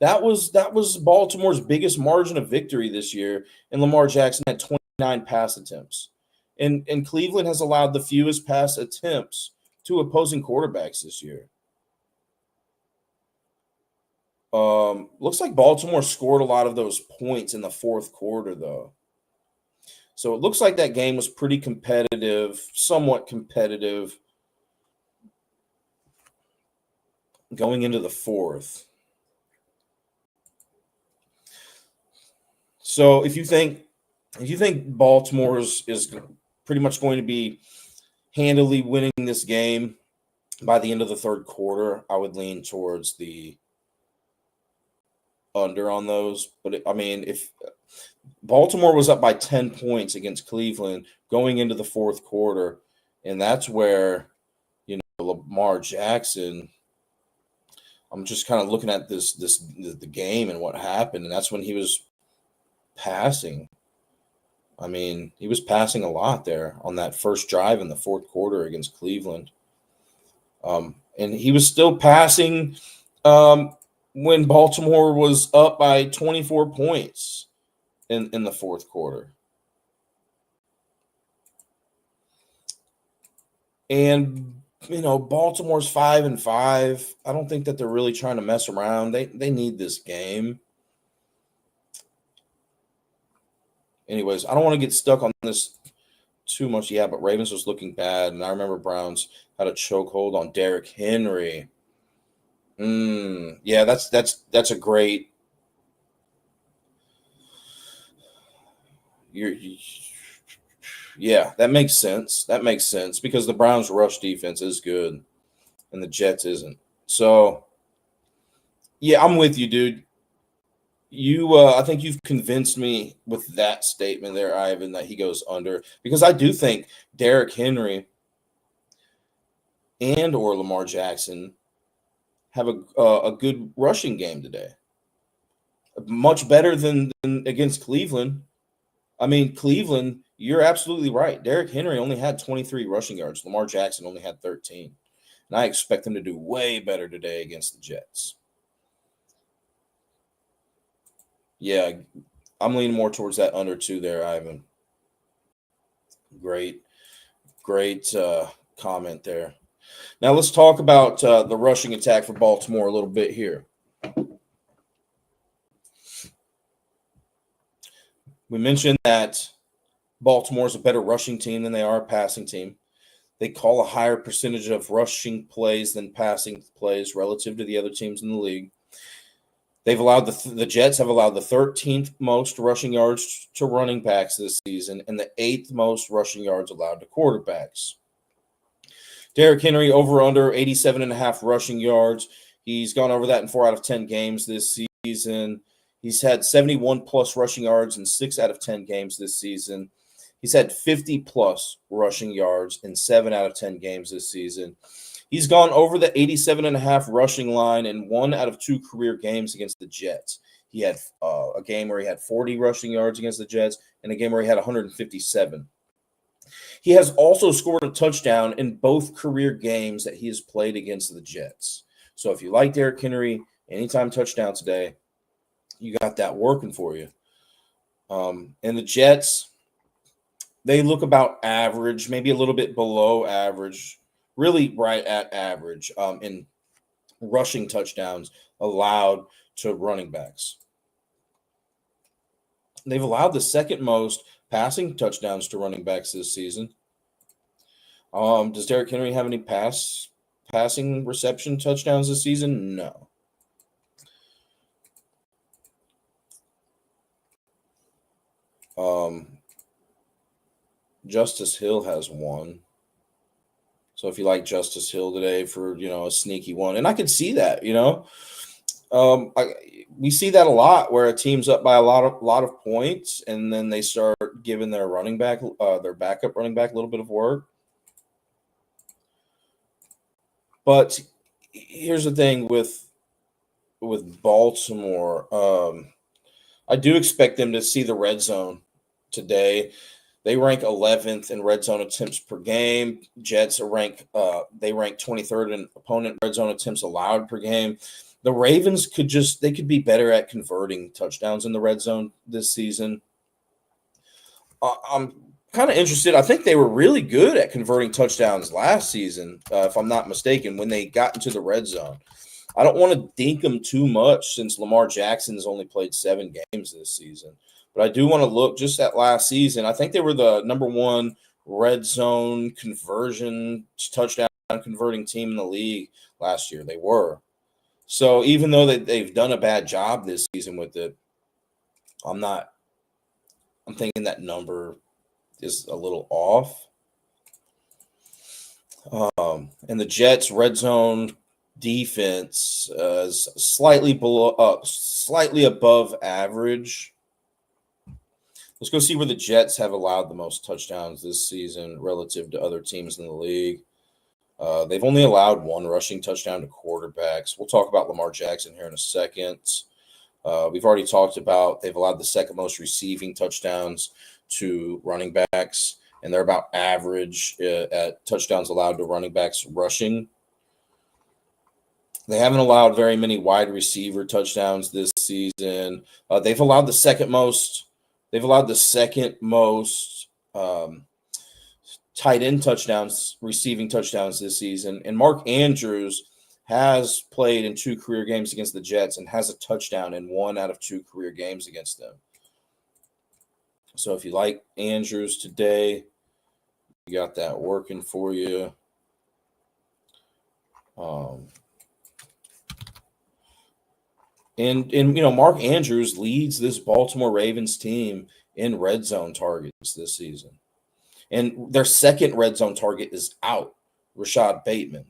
that was Baltimore's biggest margin of victory this year, and Lamar Jackson had 29 pass attempts, and Cleveland has allowed the fewest pass attempts to opposing quarterbacks this year. Looks like Baltimore scored a lot of those points in the fourth quarter, though. So it looks like that game was pretty competitive, somewhat competitive going into the fourth. So if you think Baltimore is pretty much going to be handily winning this game by the end of the third quarter, I would lean towards the under on those. But I mean, if Baltimore was up by 10 points against Cleveland going into the fourth quarter, and that's where Lamar Jackson. I'm just kind of looking at the game and what happened, and that's when he was passing. I mean, he was passing a lot there on that first drive in the fourth quarter against Cleveland. And he was still passing when Baltimore was up by 24 points in the fourth quarter. And Baltimore's 5-5. I don't think that they're really trying to mess around. They need this game. Anyways, I don't want to get stuck on this too much. Yeah, but Ravens was looking bad, and I remember Browns had a chokehold on Derrick Henry. Yeah, that's a great. Yeah, that makes sense. That makes sense because the Browns' rush defense is good, and the Jets isn't. So, yeah, I'm with you, dude. I think you've convinced me with that statement there, Ivan, that he goes under because I do think Derrick Henry and or Lamar Jackson have a good rushing game today, much better than against Cleveland. I mean, Cleveland, you're absolutely right. Derrick Henry only had 23 rushing yards. Lamar Jackson only had 13. And I expect them to do way better today against the Jets. Yeah, I'm leaning more towards that under two there, Ivan. Great, great comment there. Now let's talk about the rushing attack for Baltimore a little bit here. We mentioned that Baltimore is a better rushing team than they are a passing team. They call a higher percentage of rushing plays than passing plays relative to the other teams in the league. They've allowed the Jets have allowed the 13th most rushing yards to running backs this season and the 8th most rushing yards allowed to quarterbacks. Derrick Henry over under 87.5 rushing yards. He's gone over that in 4 out of 10 games this season. He's had 71 plus rushing yards in 6 out of 10 games this season. He's had 50 plus rushing yards in 7 out of 10 games this season. He's gone over the 87.5 rushing line in 1 out of 2 career games against the Jets. He had a game where he had 40 rushing yards against the Jets and a game where he had 157. He has also scored a touchdown in both career games that he has played against the Jets. So if you like Derrick Henry, anytime touchdown today, you got that working for you. And the Jets, they look about average, maybe a little bit below average, really right at average in rushing touchdowns allowed to running backs. They've allowed the second most passing touchdowns to running backs this season. Does Derrick Henry have any passing reception touchdowns this season? No. Justice Hill has one. So if you like Justice Hill today for, a sneaky one, and I could see that, we see that a lot where a team's up by a lot of points, and then they start giving their running back, their backup running back, a little bit of work. But here's the thing with Baltimore. I do expect them to see the red zone today. They rank 11th in red zone attempts per game. Jets rank 23rd in opponent red zone attempts allowed per game. The Ravens could be better at converting touchdowns in the red zone this season. I'm kind of interested. I think they were really good at converting touchdowns last season, if I'm not mistaken, when they got into the red zone. I don't want to dink them too much since Lamar Jackson has only played 7 games this season. But I do want to look just at last season. I think they were the number 1 red zone conversion touchdown converting team in the league last year. They were. So even though they've done a bad job this season with it, I'm thinking that number is a little off. And the Jets' red zone defense is slightly above average. Let's go see where the Jets have allowed the most touchdowns this season relative to other teams in the league. They've only allowed 1 rushing touchdown to quarterbacks. We'll talk about Lamar Jackson here in a second. We've already talked about they've allowed the second most receiving touchdowns to running backs, and they're about average at touchdowns allowed to running backs rushing. They haven't allowed very many wide receiver touchdowns this season. They've allowed the second most tight end touchdowns, receiving touchdowns this season. And Mark Andrews has played in 2 career games against the Jets and has a touchdown in 1 out of 2 career games against them. So if you like Andrews today, you got that working for you. And Mark Andrews leads this Baltimore Ravens team in red zone targets this season. And their second red zone target is out, Rashad Bateman.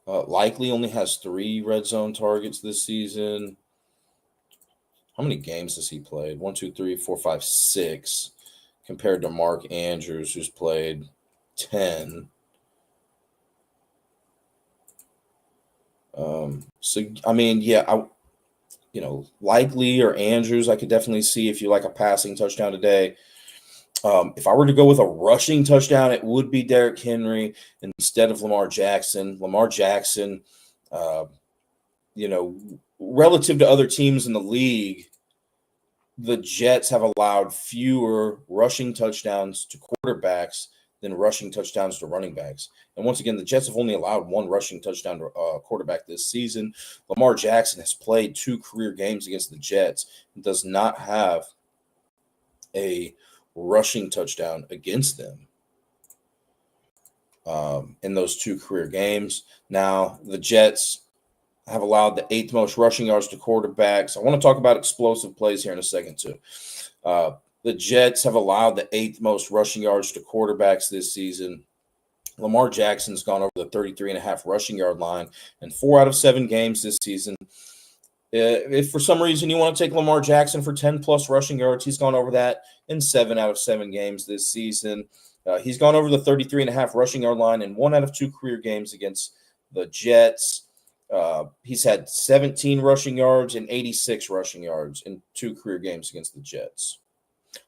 Likely only has 3 red zone targets this season. How many games has he played? 1, 2, 3, 4, 5, 6, compared to Mark Andrews, who's played 10. Likely or Andrews, I could definitely see if you like a passing touchdown today. If I were to go with a rushing touchdown, it would be Derrick Henry instead of Lamar Jackson. Lamar Jackson, relative to other teams in the league, the Jets have allowed fewer rushing touchdowns to quarterbacks than rushing touchdowns to running backs. And once again, the Jets have only allowed 1 rushing touchdown to quarterback this season. Lamar Jackson has played 2 career games against the Jets and does not have a rushing touchdown against them in those 2 career games. Now, the Jets have allowed the 8th most rushing yards to quarterbacks. I want to talk about explosive plays here in a second, too. The Jets have allowed the 8th most rushing yards to quarterbacks this season. Lamar Jackson's gone over the 33.5 rushing yard line in 4 out of 7 games this season. If for some reason you want to take Lamar Jackson for 10-plus rushing yards, he's gone over that in 7 out of 7 games this season. He's gone over the 33.5 rushing yard line in 1 out of 2 career games against the Jets. He's had 17 rushing yards and 86 rushing yards in 2 career games against the Jets.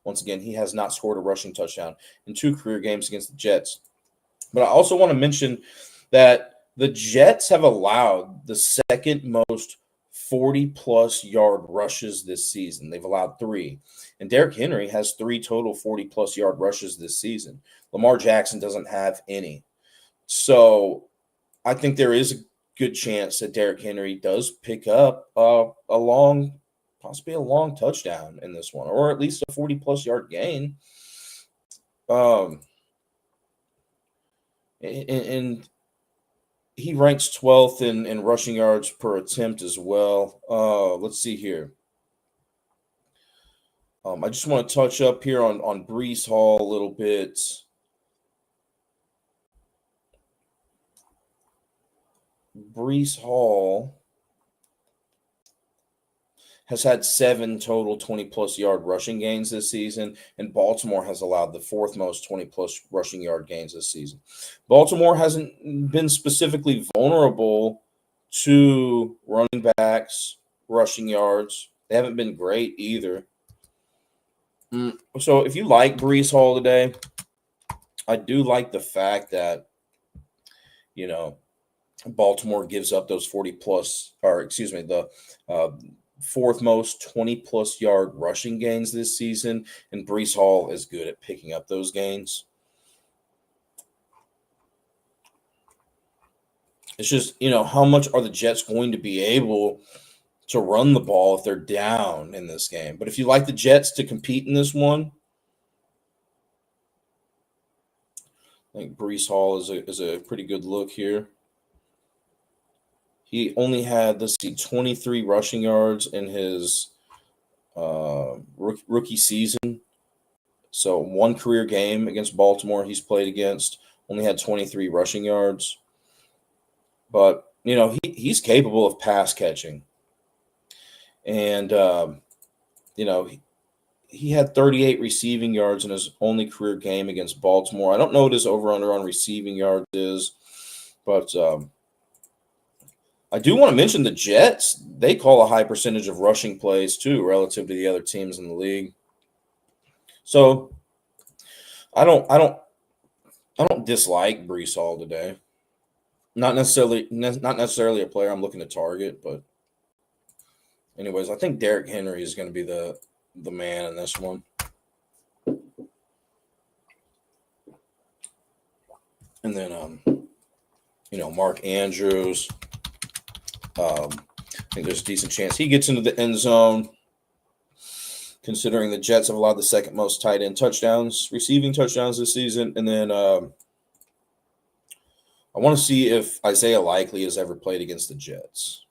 Once again, he has not scored a rushing touchdown in 2 career games against the Jets. But I also want to mention that the Jets have allowed the second most 40-plus yard rushes this season. They've allowed 3. And Derrick Henry has 3 total 40-plus yard rushes this season. Lamar Jackson doesn't have any. So I think there is a good chance that Derrick Henry does pick up possibly a long touchdown in this one, or at least a 40-plus yard gain. And he ranks 12th in rushing yards per attempt as well. Let's see here. I just want to touch up here on Breece Hall a little bit. Breece Hall has had 7 total 20-plus yard rushing gains this season, and Baltimore has allowed the 4th most 20-plus rushing yard gains this season. Baltimore hasn't been specifically vulnerable to running backs, rushing yards. They haven't been great either. So if you like Breece Hall today, I do like the fact that, Baltimore gives up those 40-plus, the 4th most 20-plus yard rushing gains this season, and Breece Hall is good at picking up those gains. It's just, how much are the Jets going to be able to run the ball if they're down in this game? But if you like the Jets to compete in this one, I think Breece Hall is a pretty good look here. He only had, 23 rushing yards in his rookie season. So 1 career game against Baltimore he's played against, only had 23 rushing yards. But, he's capable of pass catching. And, he had 38 receiving yards in his only career game against Baltimore. I don't know what his over-under on receiving yards is, but I do want to mention the Jets. They call a high percentage of rushing plays too, relative to the other teams in the league. So I don't dislike Breece Hall today. Not necessarily a player I'm looking to target, but anyways, I think Derrick Henry is going to be the man in this one. And then Mark Andrews. I think there's a decent chance he gets into the end zone, considering the Jets have allowed the 2nd most tight end receiving touchdowns this season. And then I want to see if Isaiah Likely has ever played against the Jets.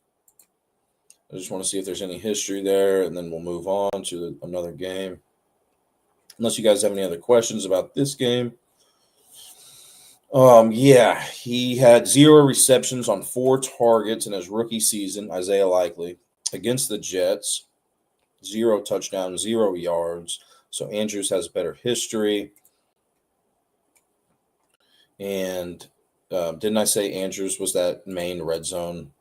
I just want to see if there's any history there, and then we'll move on to another game. Unless you guys have any other questions about this game. He had 0 receptions on 4 targets in his rookie season, Isaiah Likely, against the Jets. 0 touchdowns, 0 yards. So Andrews has better history. And didn't I say Andrews was that main red zone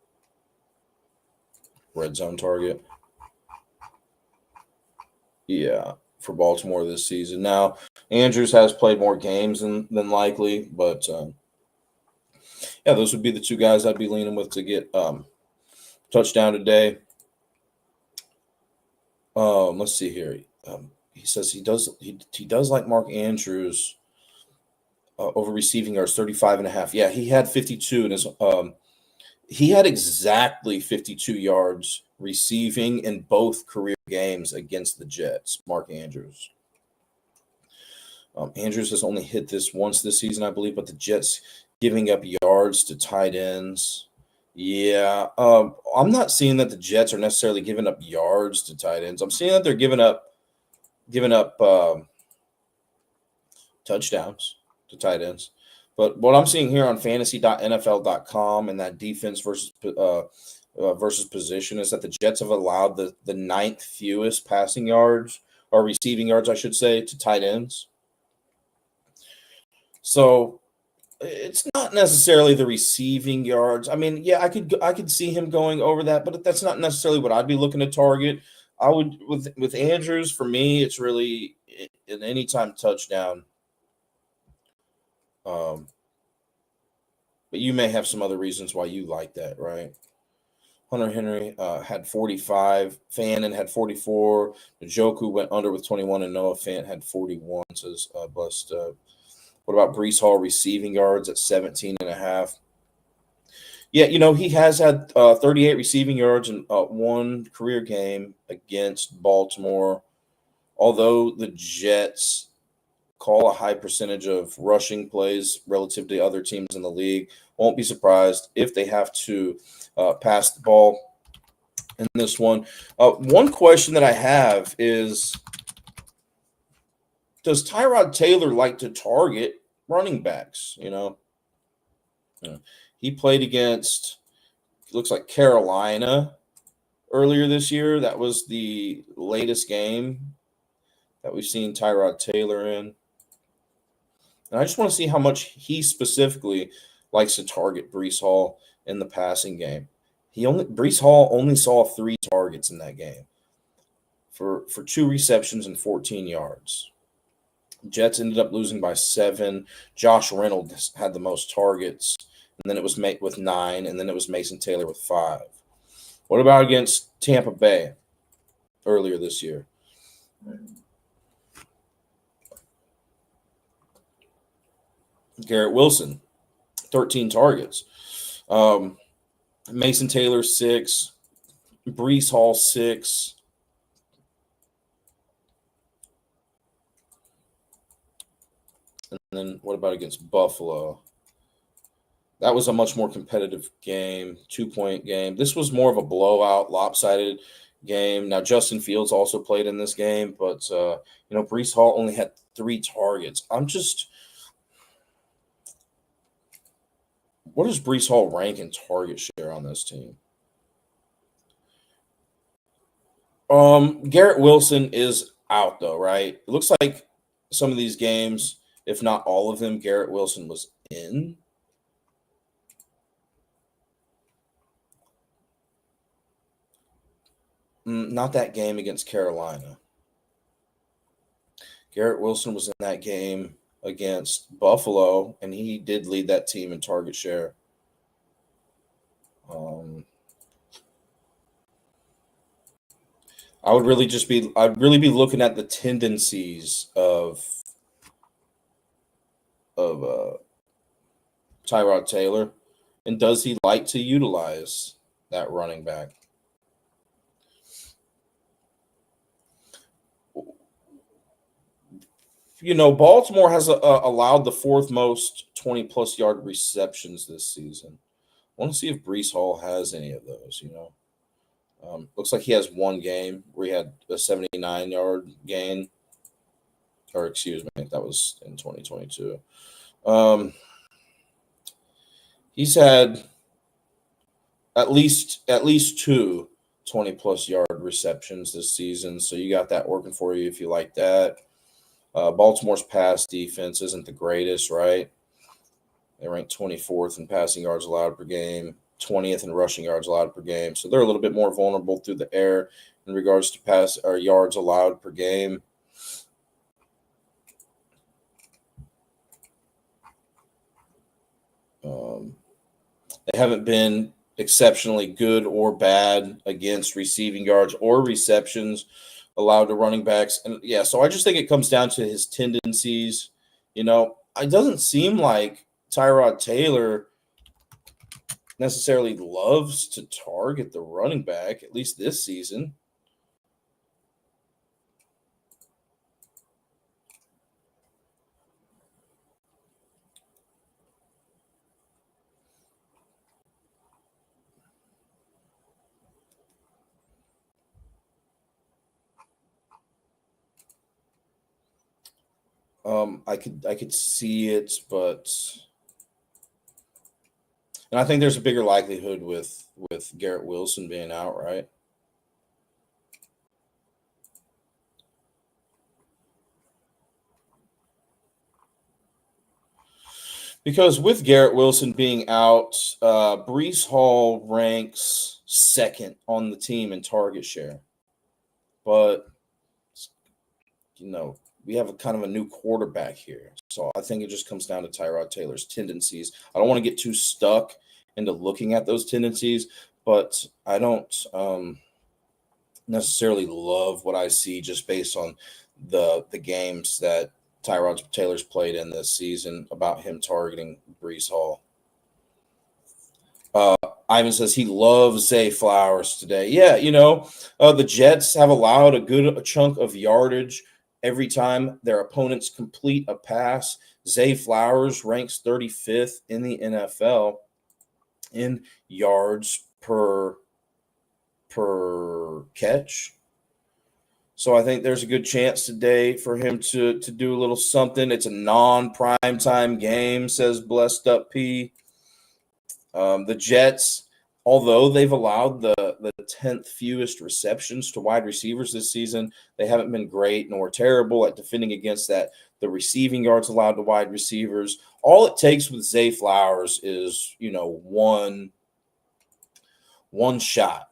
target? Yeah, for Baltimore this season. Now, Andrews has played more games than Likely, but those would be the 2 guys I'd be leaning with to get touchdown today. Let's see here. He says he does like Mark Andrews over receiving yards, 35.5. Yeah, he had 52 in his he had exactly 52 yards receiving in both career games against the Jets, Mark Andrews. Andrews has only hit this once this season, I believe, but the Jets giving up yards to tight ends. Yeah, I'm not seeing that the Jets are necessarily giving up yards to tight ends. I'm seeing that they're giving up touchdowns to tight ends. But what I'm seeing here on fantasy.nfl.com and that defense versus position is that the Jets have allowed the ninth fewest passing yards or receiving yards, I should say, to tight ends. So it's not necessarily the receiving yards. I mean, yeah, I could see him going over that, but that's not necessarily what I'd be looking to target. I would with Andrews, for me, it's really an anytime touchdown. Um, but you may have some other reasons why you like that, right? Hunter Henry had 45. Fannin had 44. Njoku went under with 21, and Noah Fant had 41. Says Bust. What about Brees Hall receiving yards at 17 and a half? Yeah, he has had 38 receiving yards in one career game against Baltimore. Although the Jets call a high percentage of rushing plays relative to other teams in the league, won't be surprised if they have to pass the ball in this one. One question that I have is, does Tyrod Taylor like to target running backs? Yeah. He played against, looks like, Carolina earlier this year. That was the latest game that we've seen Tyrod Taylor in. And I just want to see how much he specifically likes to target Brees Hall in the passing game. Brees Hall only saw 3 targets in that game for 2 receptions and 14 yards. Jets ended up losing by 7. Josh Reynolds had the most targets, and then it was Mate with 9, and then it was Mason Taylor with 5. What about against Tampa Bay earlier this year? Garrett Wilson, 13 targets. Mason Taylor, 6. Brees Hall, 6. And then what about against Buffalo? That was a much more competitive game, 2-point game. This was more of a blowout, lopsided game. Now, Justin Fields also played in this game, but, Brees Hall only had 3 targets. What does Brees Hall rank in target share on this team? Garrett Wilson is out, though, right? It looks like some of these games, if not all of them, Garrett Wilson was in. Not that game against Carolina. Garrett Wilson was in that game against Buffalo, and he did lead that team in target share. I'd really be looking at the tendencies of Tyrod Taylor, and does he like to utilize that running back? Baltimore has allowed the 4th most 20-plus yard receptions this season. I want to see if Brees Hall has any of those, looks like he has one game where he had a 79-yard gain. Or excuse me, that was in 2022. He's had at least 2 20-plus yard receptions this season. So you got that working for you if you like that. Baltimore's pass defense isn't the greatest, right? They rank 24th in passing yards allowed per game, 20th in rushing yards allowed per game. So they're a little bit more vulnerable through the air in regards to pass or yards allowed per game. They haven't been exceptionally good or bad against receiving yards or receptions allowed to running backs. And yeah, so I just think it comes down to his tendencies. It doesn't seem like Tyrod Taylor necessarily loves to target the running back, at least this season. I could see it, but And I think there's a bigger likelihood with Garrett Wilson being out, right? Because with Garrett Wilson being out, Brees Hall ranks second on the team in target share. But, we have a kind of a new quarterback here. So I think it just comes down to Tyrod Taylor's tendencies. I don't want to get too stuck into looking at those tendencies, but I don't necessarily love what I see just based on the games that Tyrod Taylor's played in this season about him targeting Brees Hall. Ivan says he loves Zay Flowers today. Yeah, the Jets have allowed a chunk of yardage every time their opponents complete a pass. Zay Flowers ranks 35th in the NFL in yards per catch. So I think there's a good chance today for him to do a little something. It's a non-primetime game, says Blessed Up P. The Jets, although they've allowed the 10th fewest receptions to wide receivers this season, they haven't been great nor terrible at defending against that. The receiving yards allowed to wide receivers. All it takes with Zay Flowers is, one shot,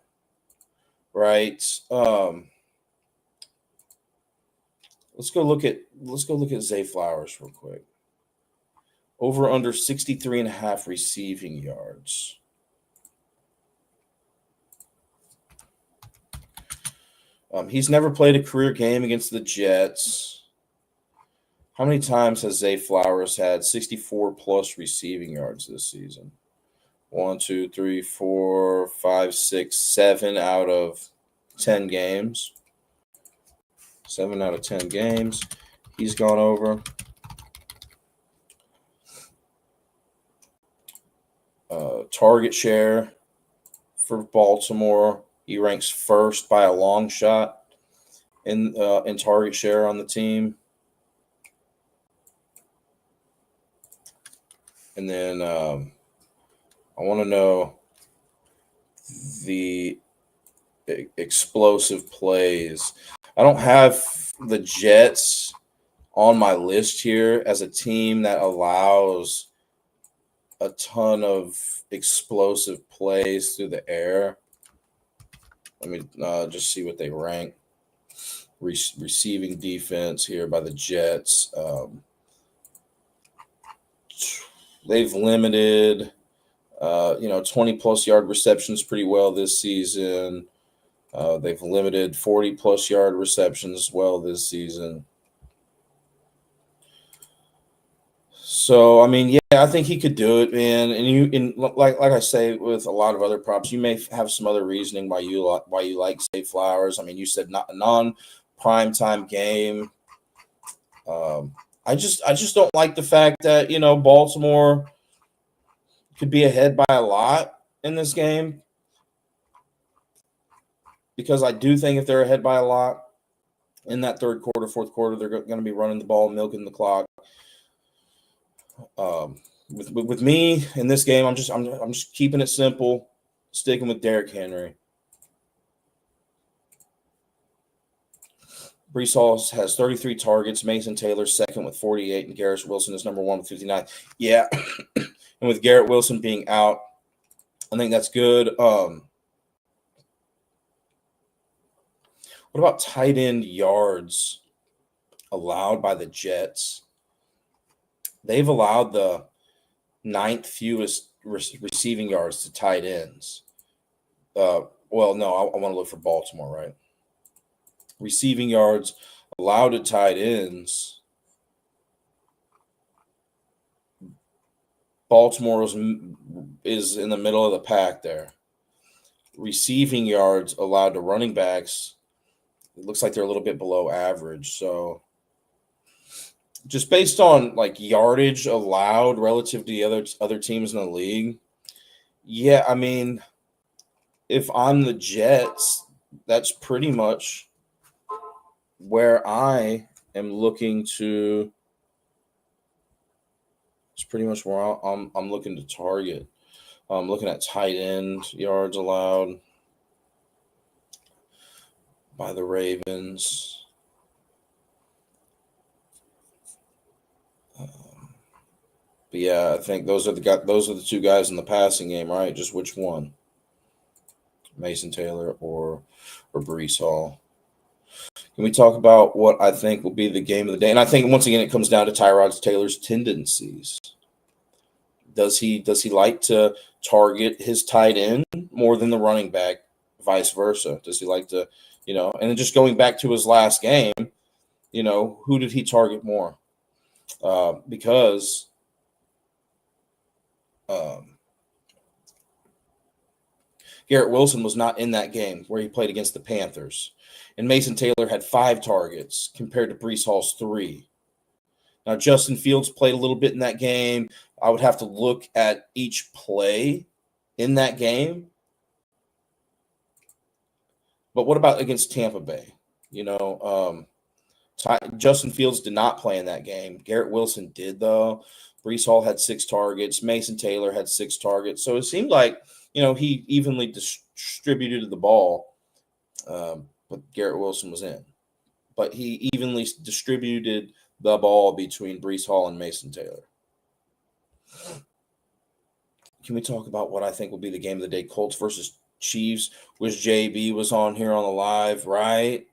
right? Let's go look at Zay Flowers real quick. Over under 63.5 receiving yards. He's never played a career game against the Jets. How many times has Zay Flowers had 64 plus receiving yards this season? 1, 2, 3, 4, 5, 6, 7 out of 10 games. 7 out of 10 games. He's gone over. Target share for Baltimore. He ranks first by a long shot in target share on the team. And then I want to know the explosive plays. I don't have the Jets on my list here as a team that allows a ton of explosive plays through the air. Let me just see what they rank. Receiving defense here by the Jets. They've limited, 20-plus yard receptions pretty well this season. They've limited 40-plus yard receptions as well this season. So, I think he could do it, man. And like I say with a lot of other props, you may have some other reasoning why you like Zay Flowers. You said not a non-primetime game. I just don't like the fact that Baltimore could be ahead by a lot in this game, because I do think if they're ahead by a lot in that third quarter, fourth quarter, they're going to be running the ball, milking the clock. With me in this game, I'm just keeping it simple, sticking with Derrick Henry. Brees Hall has 33 targets. Mason Taylor's second with 48, and Garrett Wilson is number one with 59. Yeah, and with Garrett Wilson being out, I think that's good. What about tight end yards allowed by the Jets? They've allowed the 9th fewest receiving yards to tight ends. I want to look for Baltimore, right? Receiving yards allowed to tight ends. Baltimore is in the middle of the pack there. Receiving yards allowed to running backs, it looks like they're a little bit below average. So just based on yardage allowed relative to the other teams in the league, yeah, if I'm the Jets, that's pretty much where I am looking to. It's pretty much where I'm looking to target. Looking at tight end yards allowed by the Ravens. But yeah, I think those are the two guys in the passing game, right? Just which one? Mason Taylor or Breece Hall. Can we talk about what I think will be the game of the day? And I think once again it comes down to Tyrod Taylor's tendencies. Does he like to target his tight end more than the running back, vice versa? Does he like to, and then just going back to his last game, who did he target more? Because Garrett Wilson was not in that game where he played against the Panthers. And Mason Taylor had 5 targets compared to Breece Hall's 3. Now, Justin Fields played a little bit in that game. I would have to look at each play in that game. But what about against Tampa Bay? Justin Fields did not play in that game. Garrett Wilson did, though. Breece Hall had 6 targets. Mason Taylor had 6 targets. So it seemed like, he evenly distributed the ball, but Garrett Wilson was in. But he evenly distributed the ball between Breece Hall and Mason Taylor. Can we talk about what I think will be the game of the day? Colts versus Chiefs, which JB was on here on the live, right?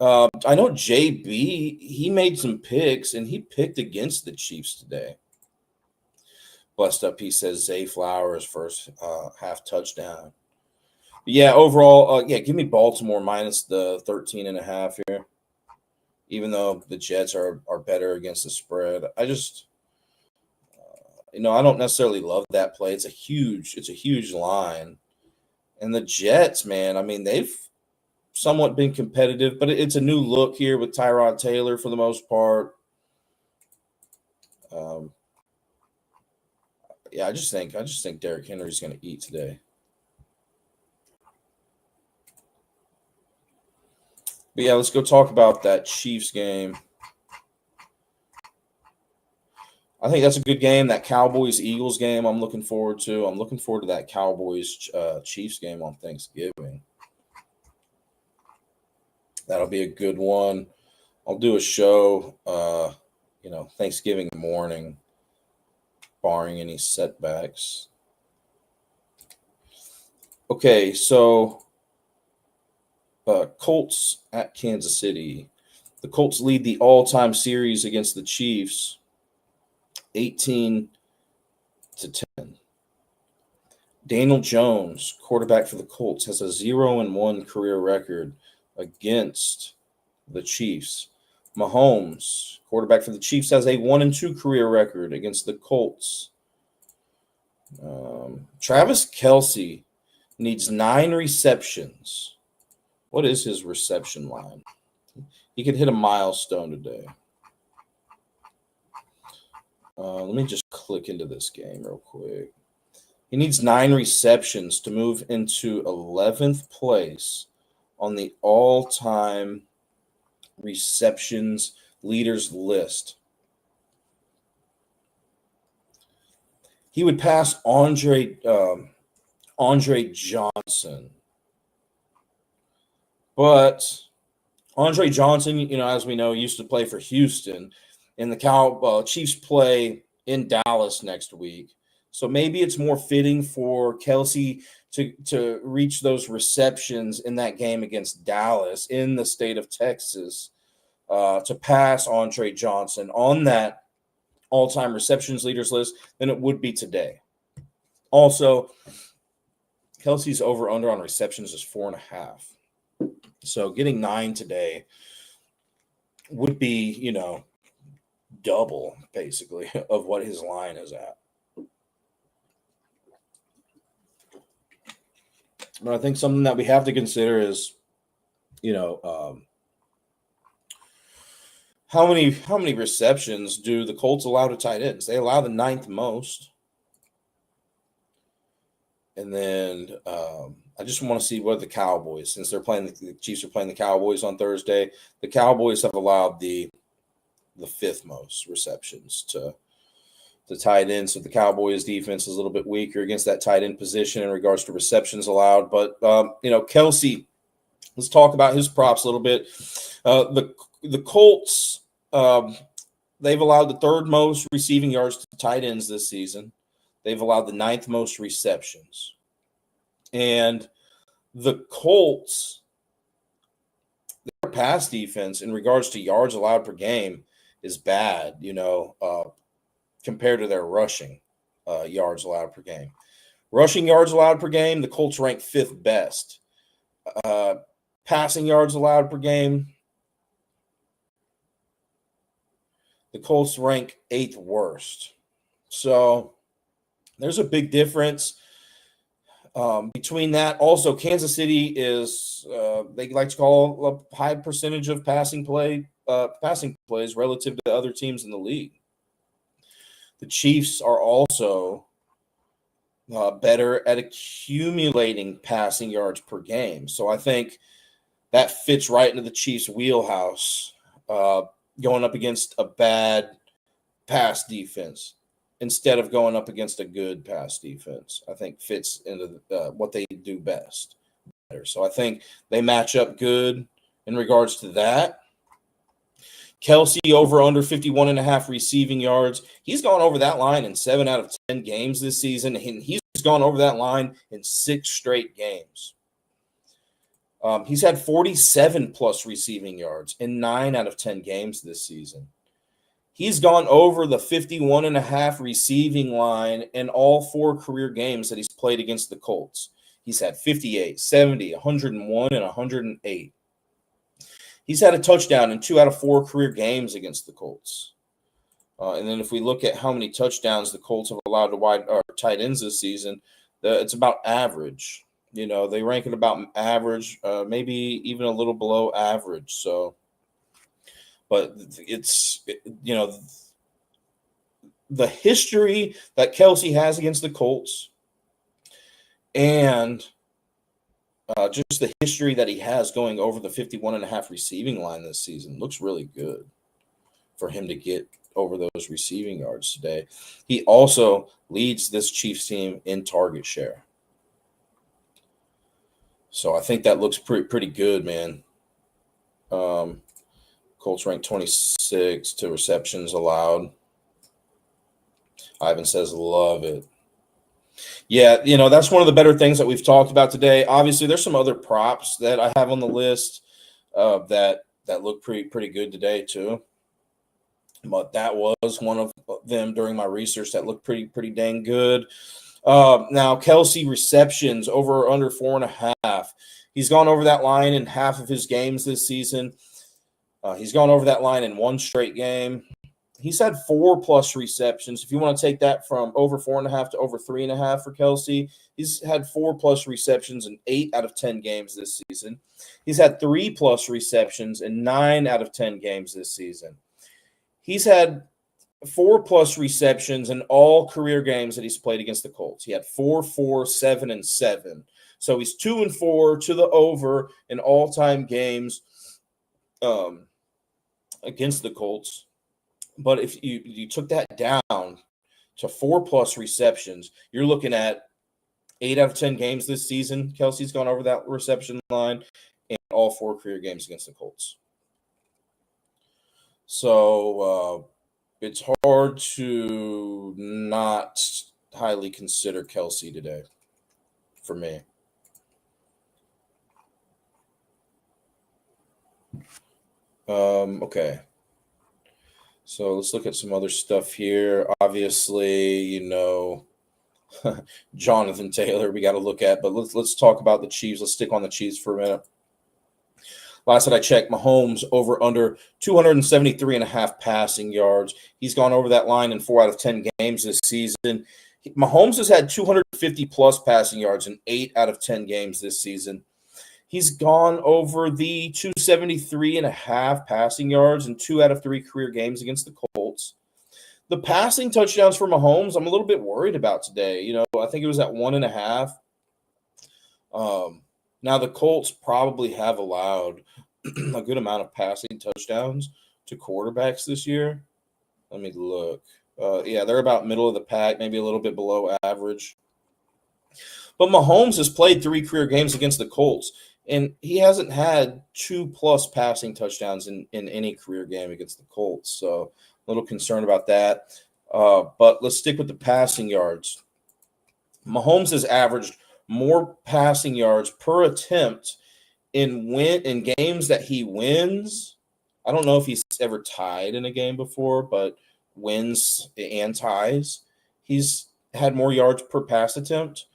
I know JB, he made some picks, and he picked against the Chiefs today. Blessed up, he says Zay Flowers first half touchdown. But yeah, overall, give me Baltimore minus the 13.5 here. Even though the Jets are better against the spread. I just, I don't necessarily love that play. It's a huge line. And the Jets, man, I mean, they've somewhat been competitive, but it's a new look here with Tyrod Taylor for the most part. I just think Derrick Henry's going to eat today. But yeah, let's go talk about that Chiefs game. I think that's a good game. That Cowboys-Eagles game I'm looking forward to. I'm looking forward to that Cowboys-Chiefs game on Thanksgiving. That'll be a good one. I'll do a show, Thanksgiving morning, barring any setbacks. Okay, so Colts at Kansas City. The Colts lead the all-time series against the Chiefs 18-10. Daniel Jones, quarterback for the Colts, has a 0-1 career record against the Chiefs. Mahomes, quarterback for the Chiefs, has a 1-2 career record against the Colts. Travis Kelce needs 9 receptions. What is his reception line? He could hit a milestone today. Let me just click into this game real quick. He needs 9 receptions to move into 11th place on the all-time receptions leaders list. He would pass Andre Johnson. But Andre Johnson, as we know, used to play for Houston, and the Chiefs play in Dallas next week. So maybe it's more fitting for Kelce to reach those receptions in that game against Dallas in the state of Texas to pass Andre Johnson on that all-time receptions leaders list than it would be today. Also, Kelce's over-under on receptions is 4.5. So getting 9 today would be, double, basically, of what his line is at. But I think something that we have to consider is, how many receptions do the Colts allow to tight ends? They allow the 9th most. And then I just want to see what the Cowboys, since the Chiefs are playing the Cowboys on Thursday, the Cowboys have allowed the 5th most receptions to the tight end. So the Cowboys defense is a little bit weaker against that tight end position in regards to receptions allowed. But, Kelsey, let's talk about his props a little bit. The Colts, they've allowed the third most receiving yards to tight ends this season. They've allowed the ninth most receptions. And the Colts, their pass defense in regards to yards allowed per game is bad, compared to their rushing yards allowed per game. Rushing yards allowed per game, the Colts rank fifth best. Passing yards allowed per game, the Colts rank eighth worst. So there's a big difference between that. Also, Kansas City is they like to call a high percentage of passing plays relative to other teams in the league. The Chiefs are also better at accumulating passing yards per game. So I think that fits right into the Chiefs' wheelhouse, going up against a bad pass defense instead of going up against a good pass defense. I think fits into what they do best. So I think they match up good in regards to that. Kelsey over under 51.5 receiving yards. He's gone over that line in 7 out of 10 games this season, and he's gone over that line in 6 straight games. He's had 47 plus receiving yards in 9 out of 10 games this season. He's gone over the 51.5 receiving line in all 4 career games that he's played against the Colts. He's had 58, 70, 101, and 108. He's had a touchdown in 2 out of 4 career games against the Colts. And then if we look at how many touchdowns the Colts have allowed to tight ends this season, it's about average. They rank it about average, maybe even a little below average. So, but it's the history that Kelsey has against the Colts and just the history that he has going over the 51.5 receiving line this season looks really good for him to get over those receiving yards today. He also leads this Chiefs team in target share. So I think that looks pretty good, man. Colts ranked 26 to receptions allowed. Ivan says, love it. Yeah, that's one of the better things that we've talked about today. Obviously, there's some other props that I have on the list that look pretty good today too. But that was one of them during my research that looked pretty dang good. Now, Kelsey receptions over or under 4.5. He's gone over that line in half of his games this season. He's gone over that line in 1 straight game. He's had 4 plus receptions. If you want to take that from over 4.5 to over 3.5 for Kelsey, he's had 4 plus receptions in 8 out of 10 games this season. He's had 3 plus receptions in 9 out of 10 games this season. He's had 4 plus receptions in all career games that he's played against the Colts. He had 4, 4, 7, and 7. So he's 2-4 to the over in all-time games against the Colts. But if you took that down to 4 plus receptions, you're looking at 8 out of 10 games this season. Kelsey's gone over that reception line in all 4 career games against the Colts. So it's hard to not highly consider Kelsey today for me. Okay. So let's look at some other stuff here. Obviously, Jonathan Taylor we got to look at, but let's talk about the Chiefs. Let's stick on the Chiefs for a minute. Last time I checked, Mahomes over under 273.5 passing yards. He's gone over that line in 4 out of 10 games this season. Mahomes has had 250 plus passing yards in 8 out of 10 games this season. He's gone over the 273.5 passing yards in 2 out of 3 career games against the Colts. The passing touchdowns for Mahomes, I'm a little bit worried about today. I think it was at 1.5. Now, the Colts probably have allowed a good amount of passing touchdowns to quarterbacks this year. Let me look. Yeah, they're about middle of the pack, maybe a little bit below average. But Mahomes has played 3 career games against the Colts, and he hasn't had 2+ passing touchdowns in any career game against the Colts. So a little concerned about that. But let's stick with the passing yards. Mahomes has averaged more passing yards per attempt in games that he wins. I don't know if he's ever tied in a game before, but wins and ties. He's had more yards per pass attempt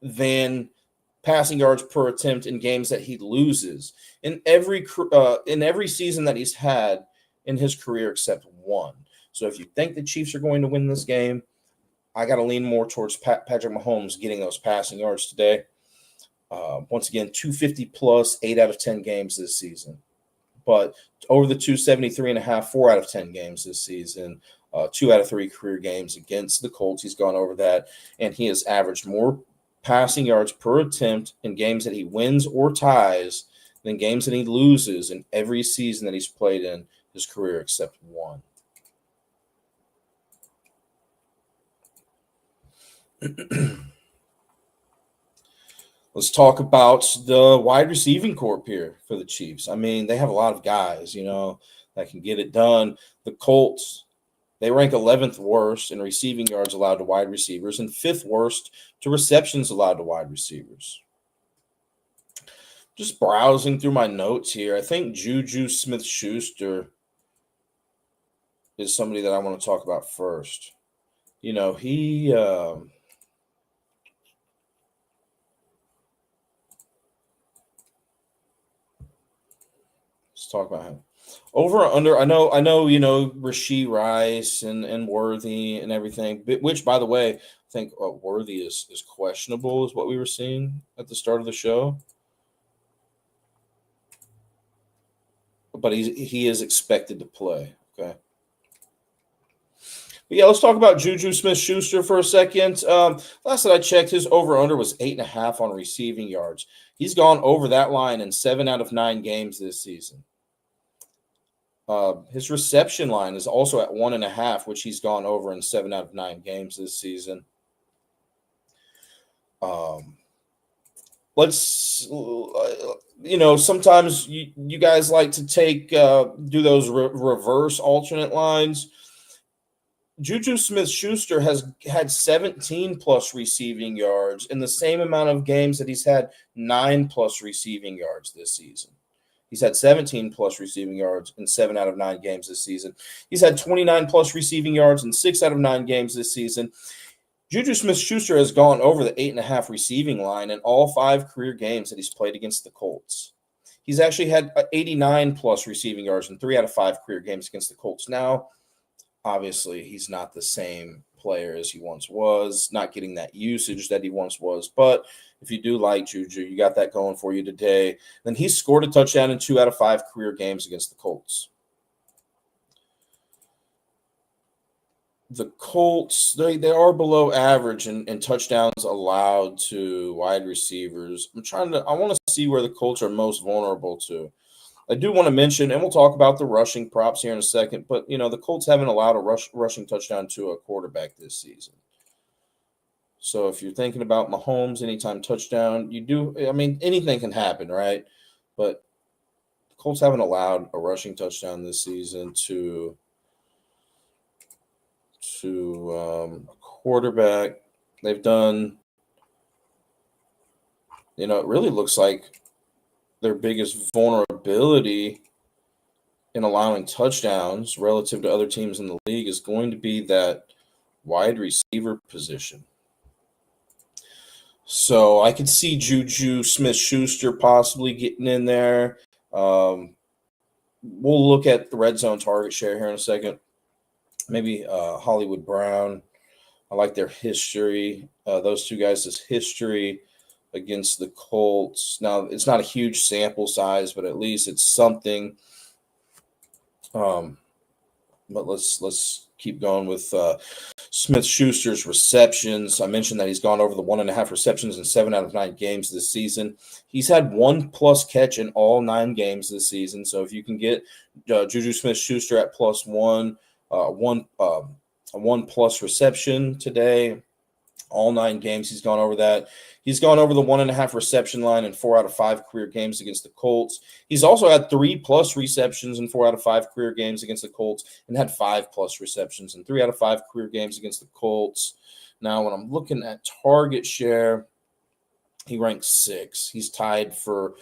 than passing yards per attempt in games that he loses in every season that he's had in his career except one. So if you think the Chiefs are going to win this game, I got to lean more towards Patrick Mahomes getting those passing yards today. Once again, 250 plus, 8 out of 10 games this season. But over the 273.5, 4 out of 10 games this season, 2 out of 3 career games against the Colts. He's gone over that, and he has averaged more passing yards per attempt in games that he wins or ties than games that he loses in every season that he's played in his career except one. Let's talk about the wide receiving corp here for the Chiefs. I mean, they have a lot of guys, that can get it done. The Colts, they rank 11th worst in receiving yards allowed to wide receivers and 5th worst to receptions allowed to wide receivers. Just browsing through my notes here, I think Juju Smith-Schuster is somebody that I want to talk about first. He let's talk about him. Over or under, I know, Rashee Rice and Worthy and everything, which, by the way, I think Worthy is questionable, is what we were seeing at the start of the show. But he is expected to play, okay? But yeah, let's talk about Juju Smith-Schuster for a second. Last that I checked, his over-under was 8.5 on receiving yards. He's gone over that line in 7 out of 9 games this season. His reception line is also at 1.5, which he's gone over in 7 out of 9 games this season. Sometimes you guys like to do those reverse alternate lines. Juju Smith-Schuster has had 17 plus receiving yards in the same amount of games that he's had 9 plus receiving yards this season. He's had 17 plus receiving yards in 7 out of 9 games this season. He's had 29 plus receiving yards in 6 out of 9 games this season. Juju Smith-Schuster has gone over the 8.5 receiving line in all 5 career games that he's played against the Colts. He's actually had 89 plus receiving yards in 3 out of 5 career games against the Colts. Now, obviously, he's not the same player as he once was, not getting that usage that he once was. But if you do like Juju, you got that going for you today. Then he's scored a touchdown in 2 out of 5 career games against the Colts. The Colts, they are below average in touchdowns allowed to wide receivers. I want to see where the Colts are most vulnerable to. I do want to mention, and we'll talk about the rushing props here in a second, but, the Colts haven't allowed a rushing touchdown to a quarterback this season. So if you're thinking about Mahomes, anytime touchdown, anything can happen, right? But the Colts haven't allowed a rushing touchdown this season to a quarterback. They've done, it really looks like their biggest vulnerability in allowing touchdowns relative to other teams in the league is going to be that wide receiver position. So I could see Juju Smith-Schuster possibly getting in there. We'll look at the red zone target share here in a second. Maybe Hollywood Brown. I like their history. Those two guys' history against the Colts. Now, it's not a huge sample size, but at least it's something. But let's keep going with Smith-Schuster's receptions. I mentioned that he's gone over the 1.5 receptions in 7 out of 9 games this season. He's had 1+ catch in all 9 games this season. So if you can get Juju Smith-Schuster at +1, a one plus reception today. All 9 games, he's gone over that. He's gone over the 1.5 reception line in 4 out of 5 career games against the Colts. He's also had 3+ receptions in 4 out of 5 career games against the Colts, and had 5+ receptions in 3 out of 5 career games against the Colts. Now, when I'm looking at target share, he ranks 6. He's tied for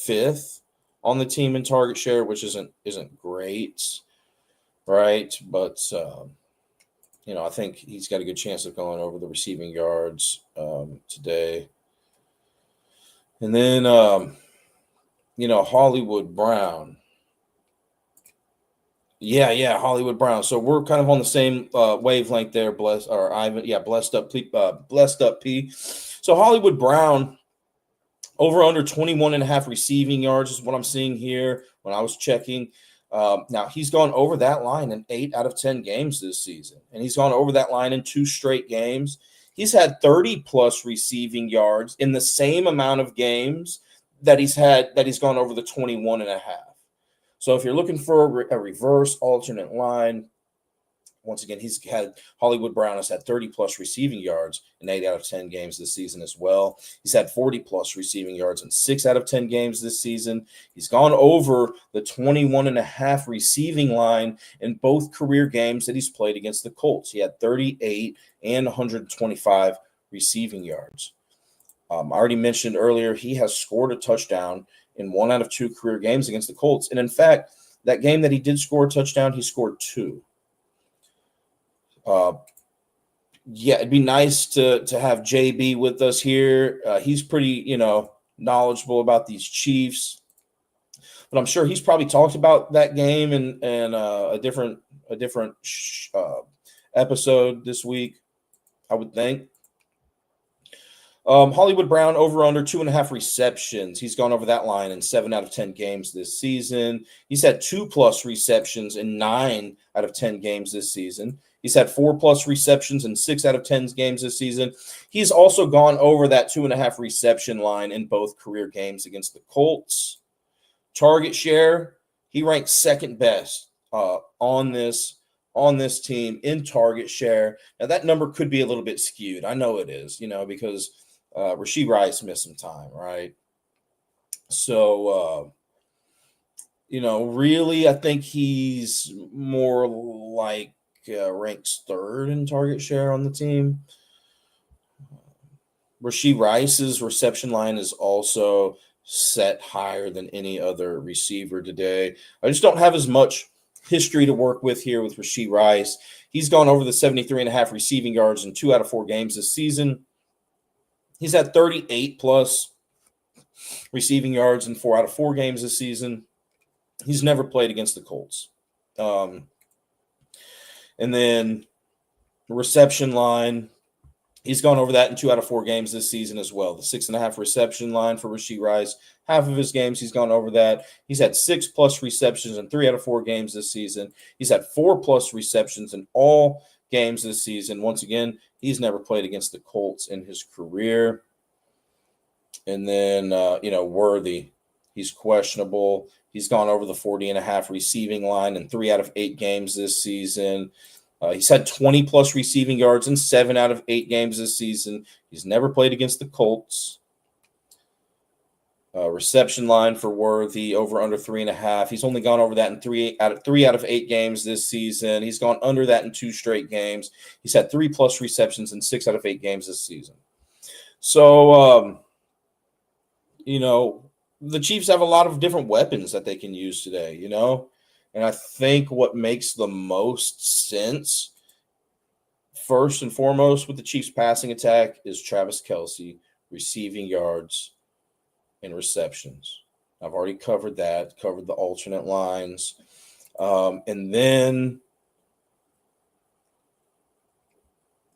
5th on the team in target share, which isn't great, right? But I think he's got a good chance of going over the receiving yards today. And then, Hollywood Brown. Yeah, Hollywood Brown. So we're kind of on the same wavelength there. Blessed up P. So Hollywood Brown, over under 21.5 receiving yards is what I'm seeing here when I was checking. Now, he's gone over that line in 8 out of 10 games this season, and he's gone over that line in 2 straight games. He's had 30+ receiving yards in the same amount of games that he's gone over the 21.5. So if you're looking for a reverse alternate line, once again, Hollywood Brown has had 30+ receiving yards in 8 out of 10 games this season as well. He's had 40+ receiving yards in 6 out of 10 games this season. He's gone over the 21.5 receiving line in both career games that he's played against the Colts. He had 38 and 125 receiving yards. I already mentioned earlier, he has scored a touchdown in 1 out of 2 career games against the Colts. And in fact, that game that he did score a touchdown, he scored 2. It'd be nice to have JB with us here. He's pretty, knowledgeable about these Chiefs, but I'm sure he's probably talked about that game in a different episode this week, I would think. Hollywood Brown, over under 2.5 receptions. He's gone over that line in 7 out of 10 games this season. He's had 2+ receptions in 9 out of 10 games this season. He's had 4+ receptions in 6 out of 10 games this season. He's also gone over that 2.5 reception line in both career games against the Colts. Target share, he ranks second best on this team in target share. Now, that number could be a little bit skewed. I know it is, because Rashee Rice missed some time, right? So, really, I think he's more like ranks 3rd in target share on the team. Rashee Rice's reception line is also set higher than any other receiver today. I just don't have as much history to work with here with Rashee Rice. He's gone over the 73.5 receiving yards in 2 out of 4 games this season. He's had 38+ receiving yards in 4 out of 4 games this season. He's never played against the Colts. And then the reception line, he's gone over that in 2 out of 4 games this season as well. The 6.5 reception line for Rashee Rice, half of his games he's gone over that. He's had 6+ receptions in 3 out of 4 games this season. He's had 4+ receptions in all games this season. Once again, he's never played against the Colts in his career. And then, Worthy, he's questionable. He's gone over the 40.5 receiving line in 3 out of 8 games this season. He's had 20+ receiving yards in 7 out of 8 games this season. He's never played against the Colts. Reception line for Worthy, over under 3.5. He's only gone over that in 3 out of 8 games this season. He's gone under that in 2 straight games. He's had 3+ receptions in 6 out of 8 games this season. So, the Chiefs have a lot of different weapons that they can use today, And I think what makes the most sense, first and foremost, with the Chiefs passing attack is Travis Kelce, receiving yards and receptions. I've already covered that, covered the alternate lines. And then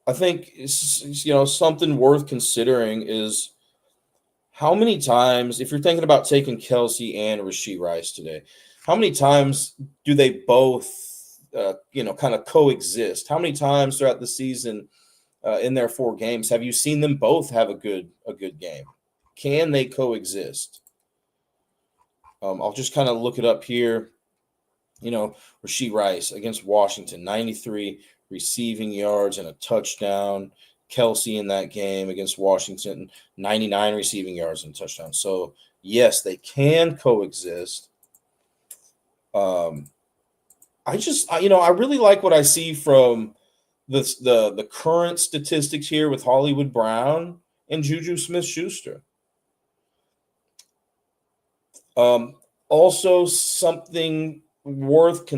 I think, something worth considering is how many times, if you're thinking about taking Kelce and Rashee Rice today, how many times do they both, kind of coexist? How many times throughout the season in their 4 games have you seen them both have a good game? Can they coexist? I'll just kind of look it up here. Rashee Rice against Washington, 93 receiving yards and a touchdown. Kelsey in that game against Washington, 99 receiving yards and a touchdown. So, yes, they can coexist. I really like what I see from the current statistics here with Hollywood Brown and Juju Smith-Schuster. Also, something worth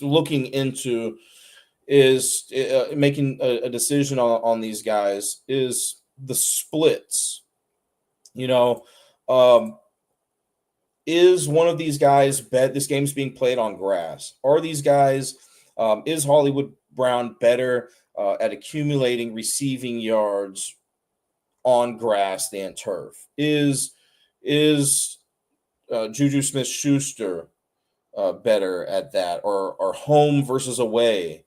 looking into is making a decision on these guys is the splits. Is one of these guys this game's being played on grass? Are these guys, is Hollywood Brown better at accumulating receiving yards on grass than turf? Is Juju Smith-Schuster better at that, or home versus away?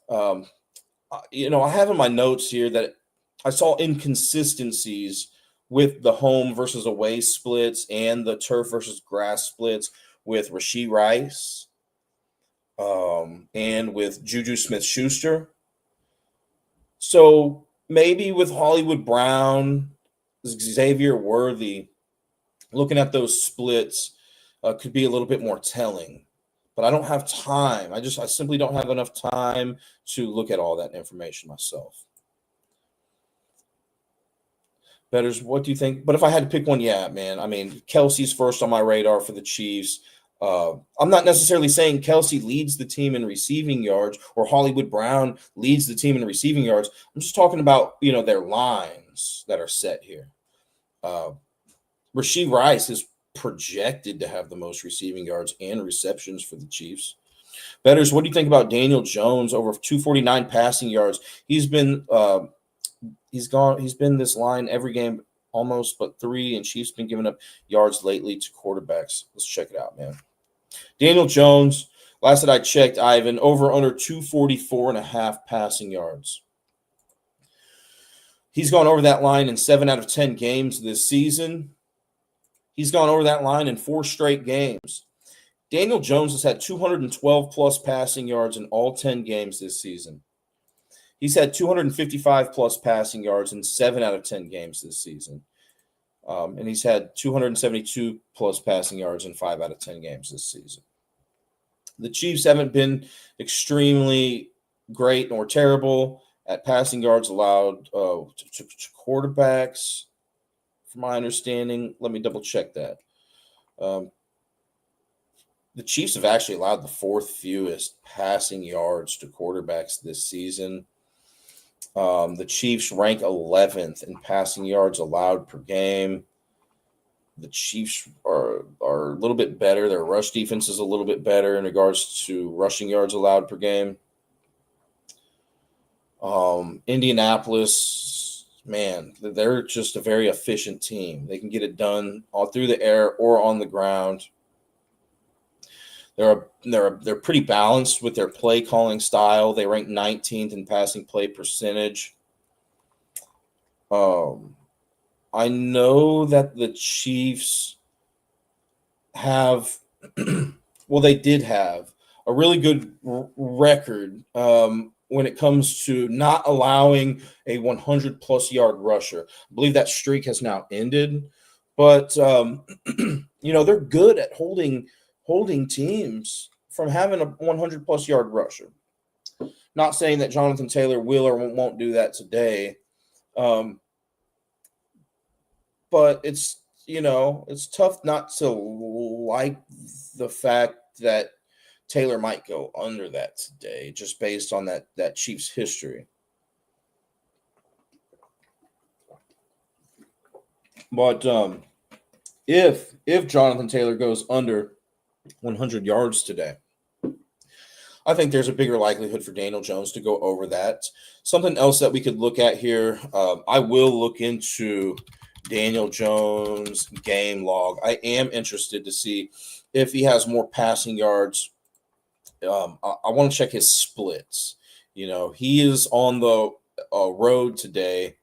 I have in my notes here that I saw inconsistencies with the home versus away splits and the turf versus grass splits with Rashee Rice and with Juju Smith-Schuster. So maybe with Hollywood Brown, Xavier Worthy, looking at those splits could be a little bit more telling. But I don't have time. I simply don't have enough time to look at all that information myself. Bettors, what do you think? But if I had to pick one, yeah, man. I mean, Kelsey's first on my radar for the Chiefs. I'm not necessarily saying Kelsey leads the team in receiving yards or Hollywood Brown leads the team in receiving yards. I'm just talking about, their lines that are set here. Rashee Rice is projected to have the most receiving yards and receptions for the Chiefs. Bettors, what do you think about Daniel Jones over 249 passing yards? He's been this line every game almost, but 3, and Chiefs been giving up yards lately to quarterbacks. Let's check it out, man. Daniel Jones, last that I checked, Ivan, over under 244.5 passing yards. He's gone over that line in 7 out of 10 games this season. He's gone over that line in 4 straight games. Daniel Jones has had 212-plus passing yards in all 10 games this season. He's had 255-plus passing yards in 7 out of 10 games this season. And he's had 272-plus passing yards in 5 out of 10 games this season. The Chiefs haven't been extremely great nor terrible at passing yards allowed to quarterbacks, from my understanding. Let me double-check that. The Chiefs have actually allowed the 4th fewest passing yards to quarterbacks this season. The Chiefs rank 11th in passing yards allowed per game. The Chiefs are a little bit better. Their rush defense is a little bit better in regards to rushing yards allowed per game. Indianapolis, man, they're just a very efficient team. They can get it done all through the air or on the ground. They're pretty balanced with their play calling style. They rank 19th in passing play percentage. I know that the Chiefs have, well, they did have a really good record when it comes to not allowing a 100-plus yard rusher. I believe that streak has now ended, but they're good at holding teams from having a 100-plus yard rusher. Not saying that Jonathan Taylor will or won't do that today, but it's tough not to like the fact that Taylor might go under that today, just based on that Chiefs history. But if Jonathan Taylor goes under 100 yards today, I think there's a bigger likelihood for Daniel Jones to go over that. Something else that we could look at here, I will look into Daniel Jones' game log. I am interested to see if he has more passing yards. I want to check his splits. He is on the road today,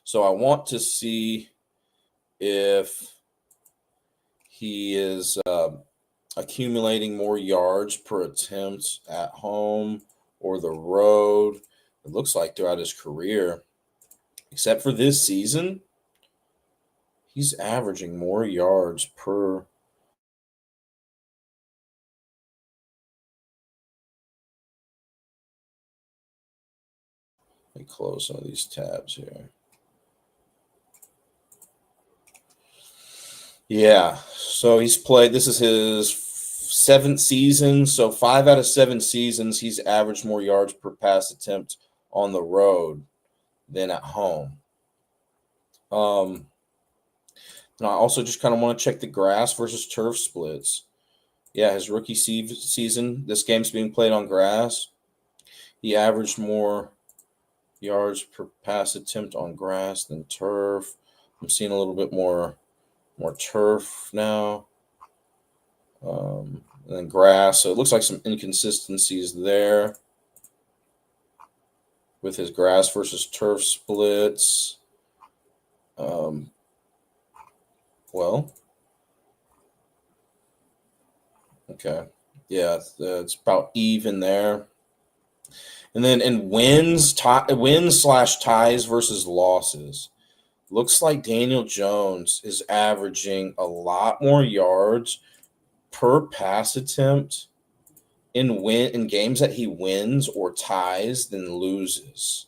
so I want to see if he is accumulating more yards per attempt at home or the road. It looks like throughout his career, except for this season, he's averaging more yards per. Let me close some of these tabs here. Yeah, so he's played. This is his 7th season. So 5 out of 7 seasons, he's averaged more yards per pass attempt on the road than at home. And I also just kind of want to check the grass versus turf splits. Yeah, his rookie season, this game's being played on grass. He averaged more yards per pass attempt on grass than turf. I'm seeing a little bit more turf now. And then grass. So it looks like some inconsistencies there with his grass versus turf splits. Well, okay. Yeah, it's about even there. And then in wins slash ties versus losses. Looks like Daniel Jones is averaging a lot more yards per pass attempt in games that he wins or ties than loses.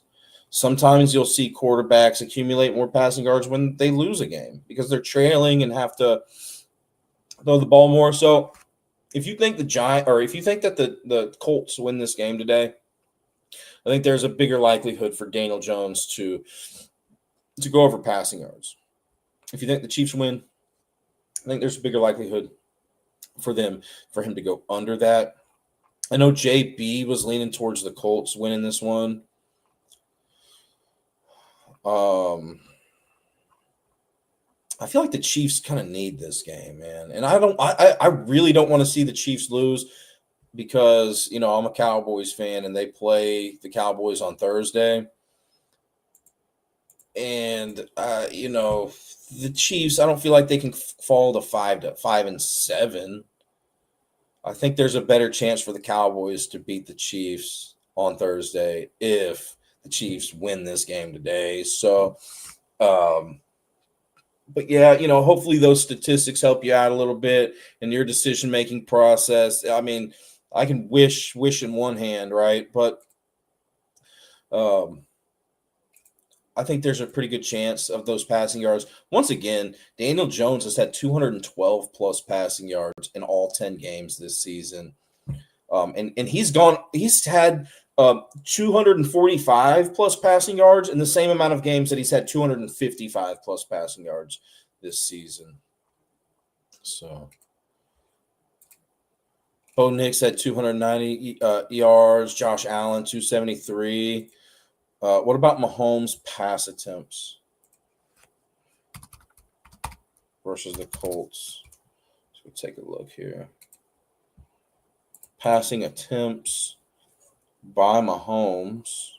Sometimes you'll see quarterbacks accumulate more passing yards when they lose a game because they're trailing and have to throw the ball more. So if you think if you think that the Colts win this game today, I think there's a bigger likelihood for Daniel Jones to go over passing yards. If you think the Chiefs win, I think there's a bigger likelihood for him to go under that. I know JB was leaning towards the Colts winning this one. I feel like the Chiefs kind of need this game, man. And I really don't want to see the Chiefs lose because, I'm a Cowboys fan and they play the Cowboys on Thursday. And, the Chiefs, I don't feel like they can fall to 5-7. I think there's a better chance for the Cowboys to beat the Chiefs on Thursday if the Chiefs win this game today. So, but yeah, hopefully those statistics help you out a little bit in your decision-making process. I mean, I can wish in one hand, right? But I think there's a pretty good chance of those passing yards. Once again, Daniel Jones has had 212 plus passing yards in all 10 games this season. And he's had 245 plus passing yards in the same amount of games that he's had 255 plus passing yards this season. So Bo Nix had 290 yards, Josh Allen 273. What about Mahomes' pass attempts versus the Colts? Let's take a look here. Passing attempts by Mahomes.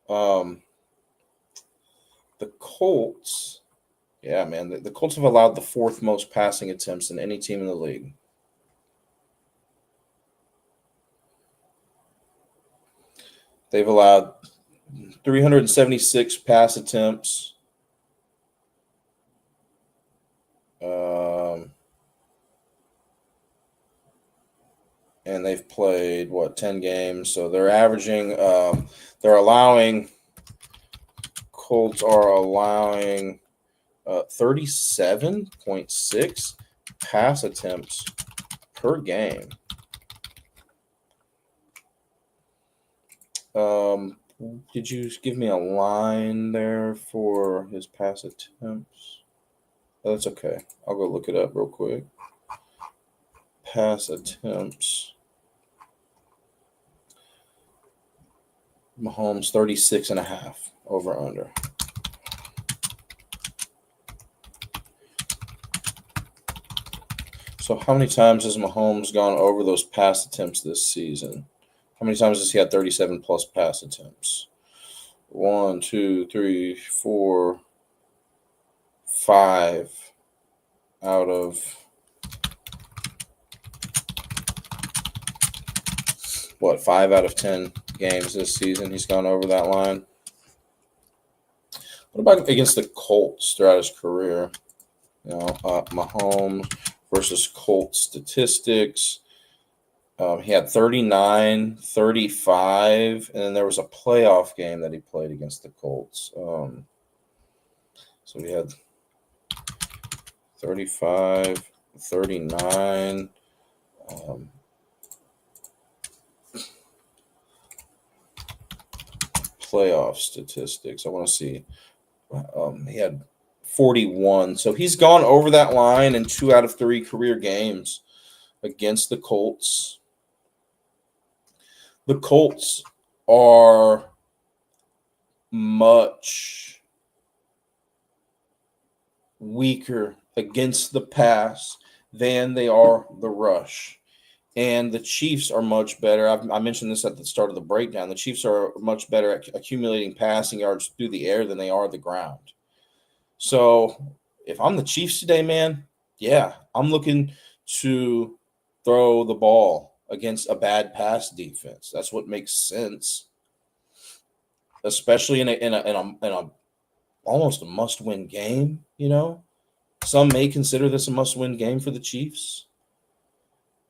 The Colts, yeah, man, the Colts have allowed the 4th most passing attempts than any team in the league. They've allowed 376 pass attempts. And they've played 10 games, so they're averaging. Colts are allowing 37.6 pass attempts per game. Did you give me a line there for his pass attempts? Oh, that's okay. I'll go look it up real quick. Pass attempts. Mahomes 36.5 over under. So how many times has Mahomes gone over those pass attempts this season? How many times has he had 37 plus pass attempts? 1, 2, 3, 4, 5 out of 5 out of 10 games this season he's gone over that line. What about against the Colts throughout his career? Mahomes versus Colts statistics. He had 39, 35, and then there was a playoff game that he played against the Colts. So he had 35, 39. Playoff statistics. I want to see. He had 41. So he's gone over that line in 2 out of 3 career games against the Colts. The Colts are much weaker against the pass than they are the rush. And the Chiefs are much better. I mentioned this at the start of the breakdown. The Chiefs are much better at accumulating passing yards through the air than they are the ground. So if I'm the Chiefs today, man, yeah, I'm looking to throw the ball against a bad pass defense. That's what makes sense, especially in a almost a must-win game. Some may consider this a must-win game for the Chiefs.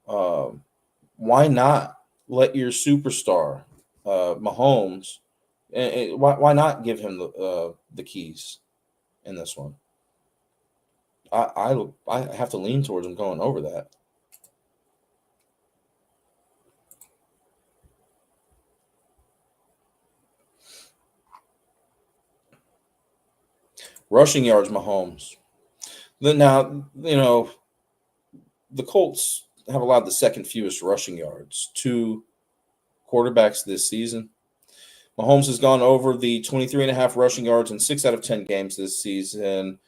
Why not let your superstar, Mahomes, why not give him the keys in this one? I have to lean towards him going over that. Rushing yards, Mahomes. Now, the Colts have allowed the second fewest rushing yards to quarterbacks this season. Mahomes has gone over the 23.5 rushing yards in 6 out of 10 games this season.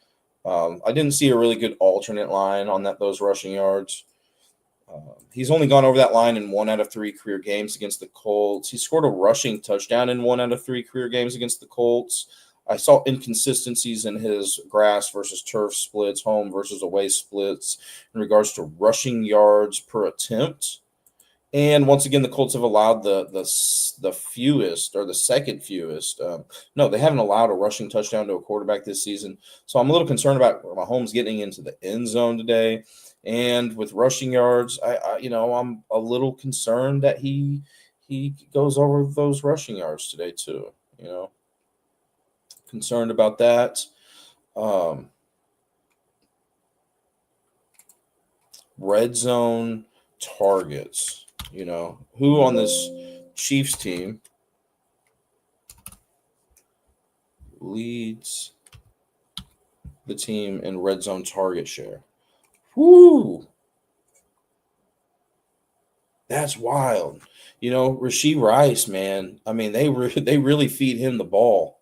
I didn't see a really good alternate line on those rushing yards. He's only gone over that line in 1 out of 3 career games against the Colts. He scored a rushing touchdown in 1 out of 3 career games against the Colts. I saw inconsistencies in his grass versus turf splits, home versus away splits in regards to rushing yards per attempt. And once again, the Colts have allowed the fewest or the second fewest. No, they haven't allowed a rushing touchdown to a quarterback this season. So I'm a little concerned about Mahomes getting into the end zone today. And with rushing yards, I'm a little concerned that he goes over those rushing yards today too. Concerned about that. Red zone targets. Who on this Chiefs team leads the team in red zone target share? Woo! That's wild. Rashee Rice, man. I mean, they really feed him the ball.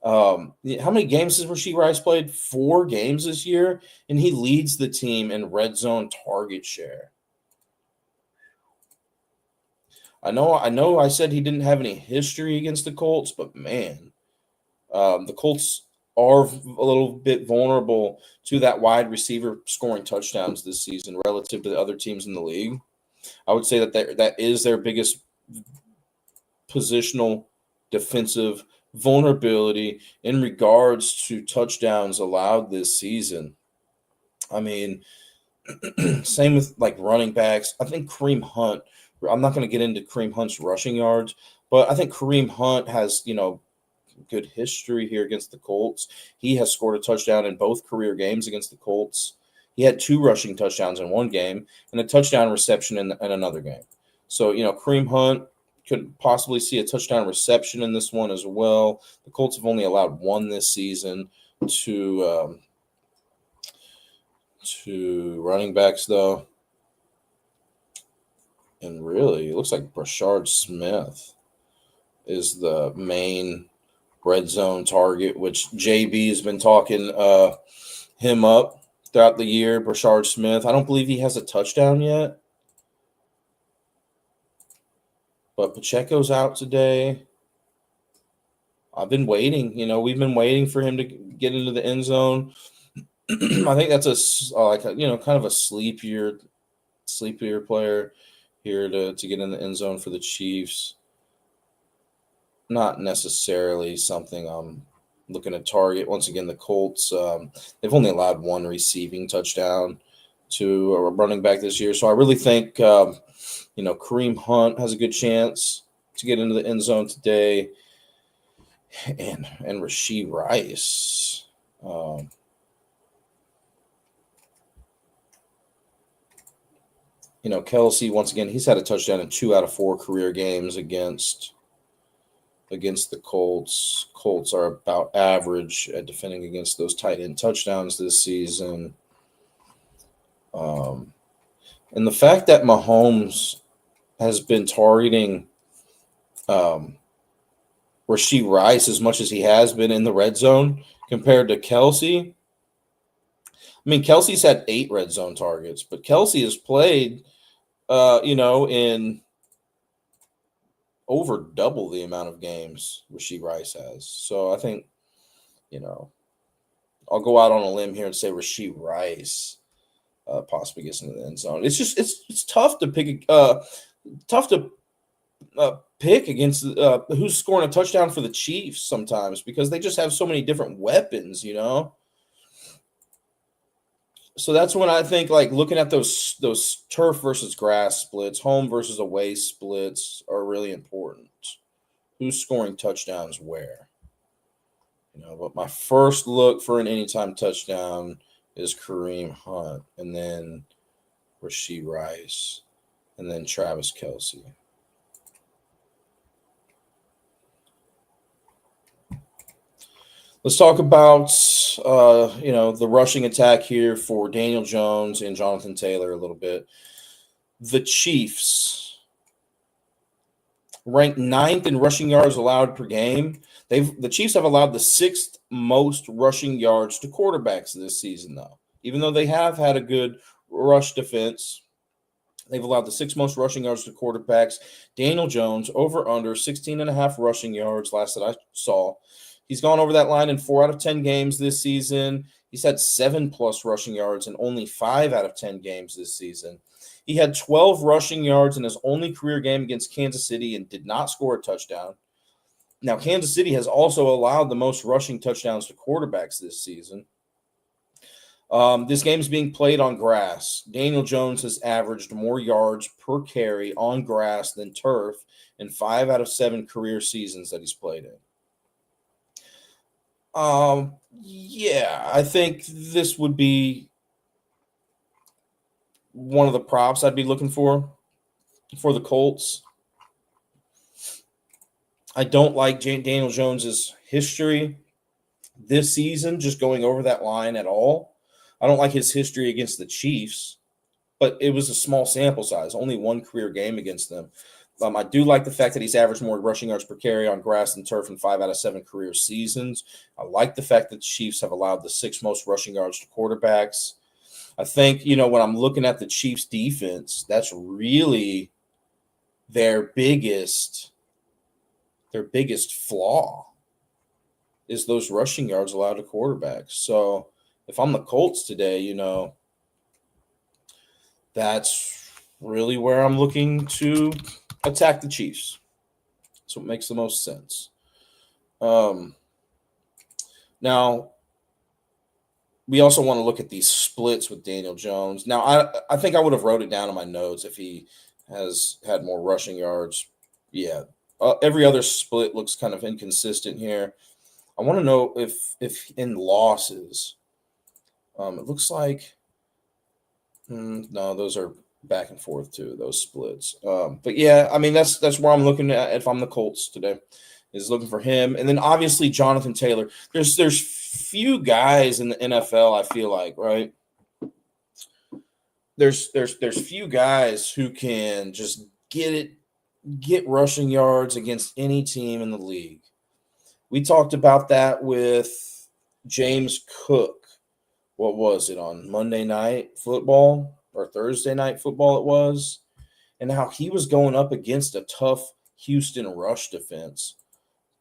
How many games has Rashee Rice played? 4 games this year, and he leads the team in red zone target share. I know I said he didn't have any history against the Colts, but man, the Colts are a little bit vulnerable to that wide receiver scoring touchdowns this season relative to the other teams in the league. I would say that is their biggest positional defensive vulnerability in regards to touchdowns allowed this season. I mean, same with like running backs. I think Kareem Hunt, I'm not going to get into Kareem Hunt's rushing yards, but I think Kareem Hunt has, good history here against the Colts. He has scored a touchdown in both career games against the Colts. He had 2 rushing touchdowns in one game and a touchdown reception in another game. So, Kareem Hunt could possibly see a touchdown reception in this one as well. The Colts have only allowed 1 this season to running backs, though. And really, it looks like Brashard Smith is the main red zone target, which JB has been talking him up throughout the year. Brashard Smith. I don't believe he has a touchdown yet. But Pacheco's out today. I've been waiting. We've been waiting for him to get into the end zone. I think that's kind of a sleepier player. here to get in the end zone for the Chiefs. Not necessarily something I'm looking to target. Once again, the Colts, they've only allowed one receiving touchdown to a running back this year. So I really think, Kareem Hunt has a good chance to get into the end zone today. And Rashee Rice. Kelsey, once again, he's had a touchdown in 2 out of 4 career games against the Colts. Colts are about average at defending against those tight end touchdowns this season. And the fact that Mahomes has been targeting Rashee Rice as much as he has been in the red zone compared to Kelsey. I mean, Kelsey's had 8 red zone targets, but Kelsey has played, in over double the amount of games Rashee Rice has. So I think, I'll go out on a limb here and say Rashee Rice possibly gets into the end zone. It's just it's tough to pick pick against who's scoring a touchdown for the Chiefs sometimes because they just have so many different weapons, So that's when I think looking at those turf versus grass splits, home versus away splits are really important. Who's scoring touchdowns where? But my first look for an anytime touchdown is Kareem Hunt, and then Rashee Rice, and then Travis Kelce. Let's talk about, the rushing attack here for Daniel Jones and Jonathan Taylor a little bit. The Chiefs ranked 9th in rushing yards allowed per game. The Chiefs have allowed the 6th most rushing yards to quarterbacks this season, though. Even though they have had a good rush defense, they've allowed the 6th most rushing yards to quarterbacks. Daniel Jones, over under 16.5 rushing yards last that I saw. He's gone over that line in 4 out of 10 games this season. He's had 7+ rushing yards in only 5 out of 10 games this season. He had 12 rushing yards in his only career game against Kansas City and did not score a touchdown. Now, Kansas City has also allowed the most rushing touchdowns to quarterbacks this season. This game is being played on grass. Daniel Jones has averaged more yards per carry on grass than turf in 5 out of 7 career seasons that he's played in. I think this would be one of the props I'd be looking for the Colts. I don't like Daniel Jones's history this season, just going over that line at all. I don't like his history against the Chiefs, but it was a small sample size, only 1 career game against them. I do like the fact that he's averaged more rushing yards per carry on grass than turf in 5 out of 7 career seasons. I like the fact that the Chiefs have allowed the 6th most rushing yards to quarterbacks. I think, when I'm looking at the Chiefs defense, that's really their biggest flaw is those rushing yards allowed to quarterbacks. So if I'm the Colts today, that's really where I'm looking to attack the Chiefs. So it makes the most sense. Now, we also want to look at these splits with Daniel Jones. Now, I think I would have wrote it down in my notes if he has had more rushing yards. Yeah. Every other split looks kind of inconsistent here. I want to know if in losses, it looks like no, those are back and forth too, those splits. But yeah, I mean that's where I'm looking at if I'm the Colts today, is looking for him. And then obviously Jonathan Taylor. There's few guys in the NFL, I feel like, right? There's few guys who can just get rushing yards against any team in the league. We talked about that with James Cook. What was it, on Monday Night Football or Thursday Night Football it was, and how he was going up against a tough Houston rush defense.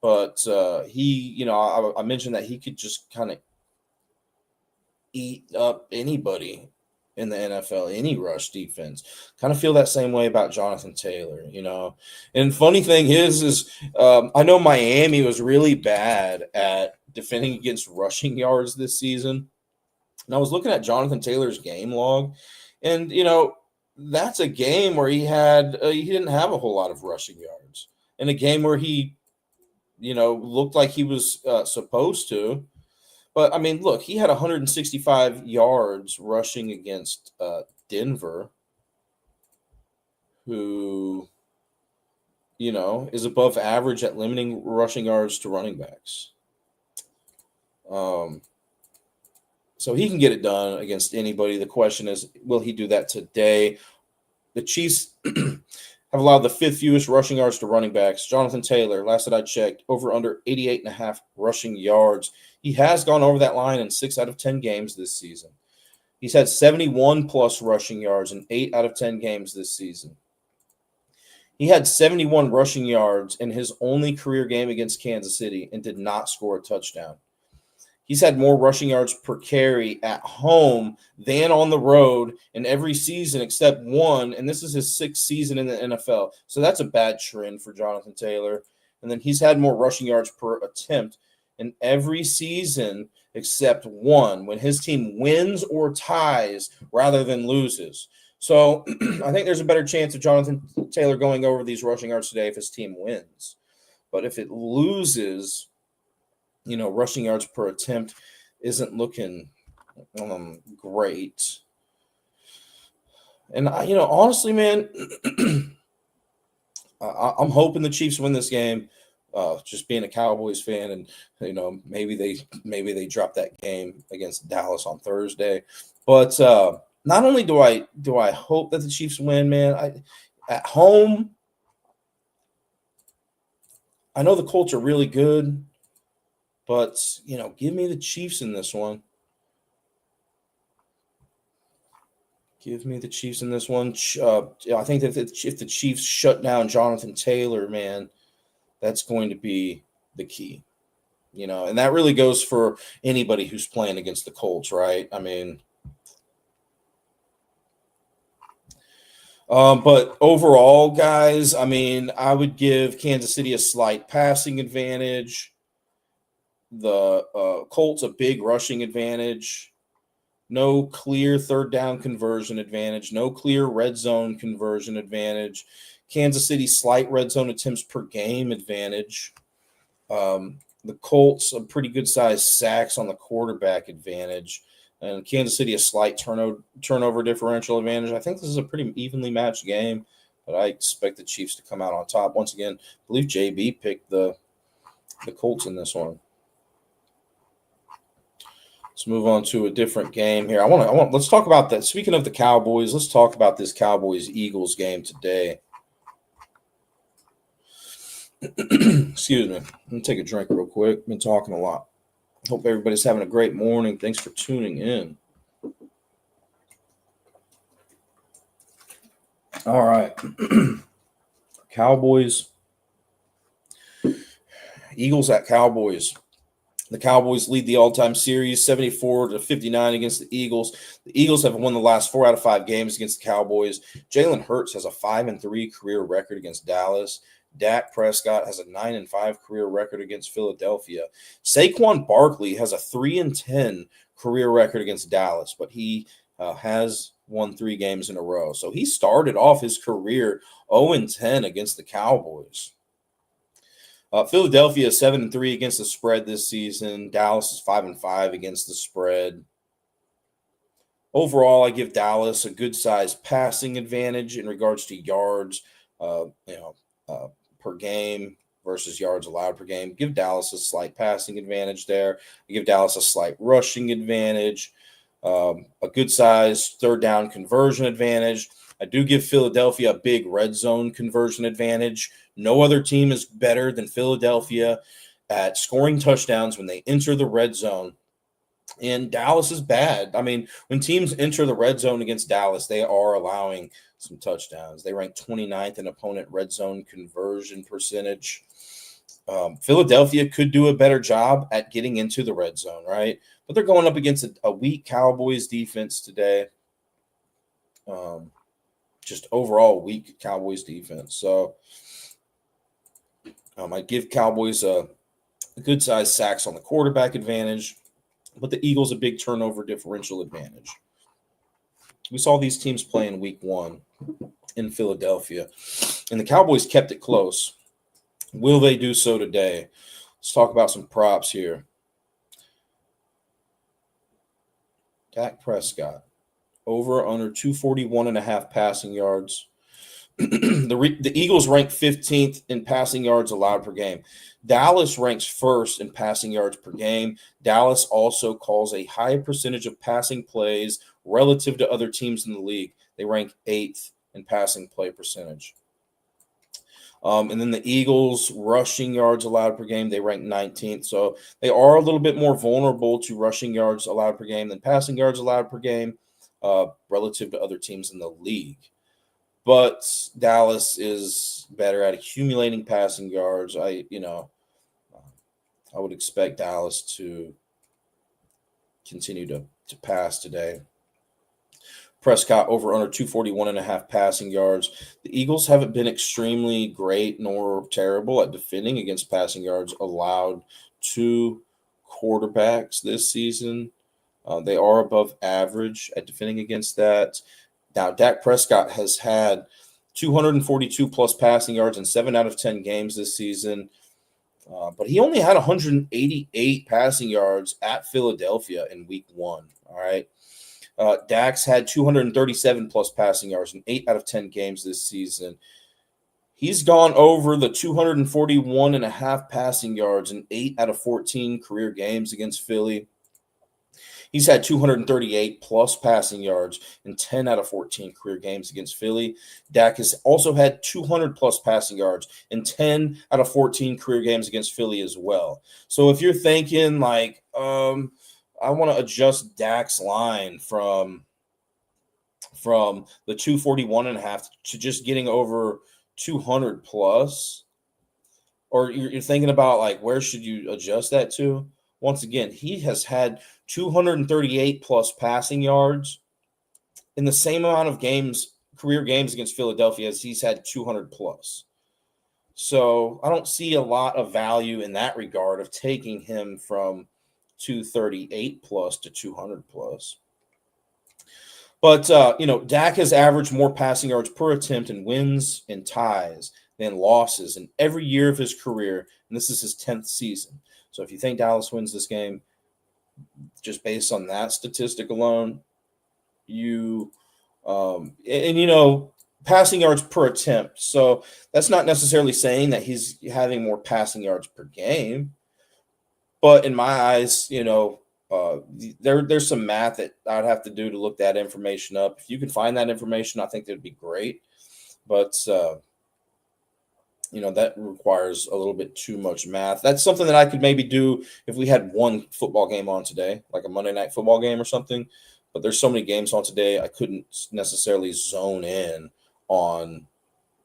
But I mentioned that he could just kind of eat up anybody in the NFL, any rush defense. Kind of feel that same way about Jonathan Taylor, you know. And funny thing is I know Miami was really bad at defending against rushing yards this season. And I was looking at Jonathan Taylor's game log, and you know that's a game where he didn't have a whole lot of rushing yards, in a game where he, you know, looked like he was supposed to. But I mean, look, he had 165 yards rushing against Denver, who, you know, is above average at limiting rushing yards to running backs. So he can get it done against anybody. The question is, will he do that today? The Chiefs have allowed the fifth fewest rushing yards to running backs. Jonathan Taylor, last that I checked, over under 88.5 rushing yards. He has gone over that line in 6 out of 10 games this season. He's had 71-plus rushing yards in 8 out of 10 games this season. He had 71 rushing yards in his only career game against Kansas City and did not score a touchdown. He's had more rushing yards per carry at home than on the road in every season except one, and this is his 6th season in the NFL. So that's a bad trend for Jonathan Taylor. And then he's had more rushing yards per attempt in every season except one, when his team wins or ties rather than loses. So I think there's a better chance of Jonathan Taylor going over these rushing yards today if his team wins. But if it loses, you know, rushing yards per attempt isn't looking great. And, you know, honestly, man, I'm hoping the Chiefs win this game. Just being a Cowboys fan, and you know, maybe they drop that game against Dallas on Thursday. But not only do I hope that the Chiefs win, man, at home, I know the Colts are really good, but you know, give me the Chiefs in this one. Give me the Chiefs in this one. I think that if the Chiefs shut down Jonathan Taylor, man, that's going to be the key, you know, and that really goes for anybody who's playing against the Colts, right? I mean, but overall, guys, I mean, I would give Kansas City a slight passing advantage. The Colts a big rushing advantage. No clear third down conversion advantage. No clear red zone conversion advantage. Kansas City slight red zone attempts per game advantage. The Colts a pretty good size sacks on the quarterback advantage. And Kansas City a slight turnover differential advantage. I think this is a pretty evenly matched game, but I expect the Chiefs to come out on top. Once again, I believe JB picked the Colts in this one. Let's move on to a different game here. Let's talk about that. Speaking of the Cowboys, let's talk about this Cowboys-Eagles game today. Excuse me. Let me take a drink real quick. I've been talking a lot. Hope everybody's having a great morning. Thanks for tuning in. All right. Cowboys. Eagles at Cowboys. The Cowboys lead the all-time series 74-59 against the Eagles. The Eagles have won the last 4 out of 5 games against the Cowboys. Jalen Hurts has a 5-3 career record against Dallas. Dak Prescott has a 9-5 career record against Philadelphia. Saquon Barkley has a 3-10 career record against Dallas, but he has won 3 games in a row. So he started off his career 0-10 against the Cowboys. Philadelphia is 7-3 against the spread this season. Dallas is 5-5 against the spread. Overall, I give Dallas a good-sized passing advantage in regards to yards, per game versus yards allowed per game. Give Dallas a slight passing advantage there. I give Dallas a slight rushing advantage, a good-sized third down conversion advantage. I do give Philadelphia a big red zone conversion advantage. No other team is better than Philadelphia at scoring touchdowns when they enter the red zone. And Dallas is bad. I mean, when teams enter the red zone against Dallas, they are allowing some touchdowns. They rank 29th in opponent red zone conversion percentage. Philadelphia could do a better job at getting into the red zone, right? But they're going up against a weak Cowboys defense today. Just overall weak Cowboys defense. So I give Cowboys a good size sacks on the quarterback advantage, but the Eagles a big turnover differential advantage. We saw these teams play in week 1 in Philadelphia, and the Cowboys kept it close. Will they do so today? Let's talk about some props here. Dak Prescott, over under 241.5 passing yards. The Eagles rank 15th in passing yards allowed per game. Dallas ranks first in passing yards per game. Dallas also calls a high percentage of passing plays relative to other teams in the league. They rank 8th in passing play percentage. And then the Eagles rushing yards allowed per game, they rank 19th. So they are a little bit more vulnerable to rushing yards allowed per game than passing yards allowed per game relative to other teams in the league. But Dallas is better at accumulating passing yards. I would expect Dallas to continue to pass today. Prescott over under 241.5 passing yards. The Eagles haven't been extremely great nor terrible at defending against passing yards allowed to quarterbacks this season. They are above average at defending against that. Now, Dak Prescott has had 242 plus passing yards in 7 out of 10 games this season. But he only had 188 passing yards at Philadelphia in week 1. All right. Dak's had 237 plus passing yards in 8 out of 10 games this season. He's gone over the 241.5 passing yards in 8 out of 14 career games against Philly. He's had 238 plus passing yards in 10 out of 14 career games against Philly. Dak has also had 200 plus passing yards in 10 out of 14 career games against Philly as well. So if you're thinking like, I want to adjust Dak's line from the 241.5 to just getting over 200 plus, or you're thinking about like, where should you adjust that to? Once again, he has had 238 plus passing yards in the same amount of games, career games against Philadelphia, as he's had 200 plus. So I don't see a lot of value in that regard of taking him from 238 plus to 200 plus. But, Dak has averaged more passing yards per attempt in wins and ties than losses in every year of his career, and this is his 10th season. So if you think Dallas wins this game, just based on that statistic alone, passing yards per attempt. So that's not necessarily saying that he's having more passing yards per game. But in my eyes, there's some math that I'd have to do to look that information up. If you can find that information, I think that'd be great. But that requires a little bit too much math. That's something that I could maybe do if we had one football game on today, like a Monday night football game or something. But there's so many games on today, I couldn't necessarily zone in on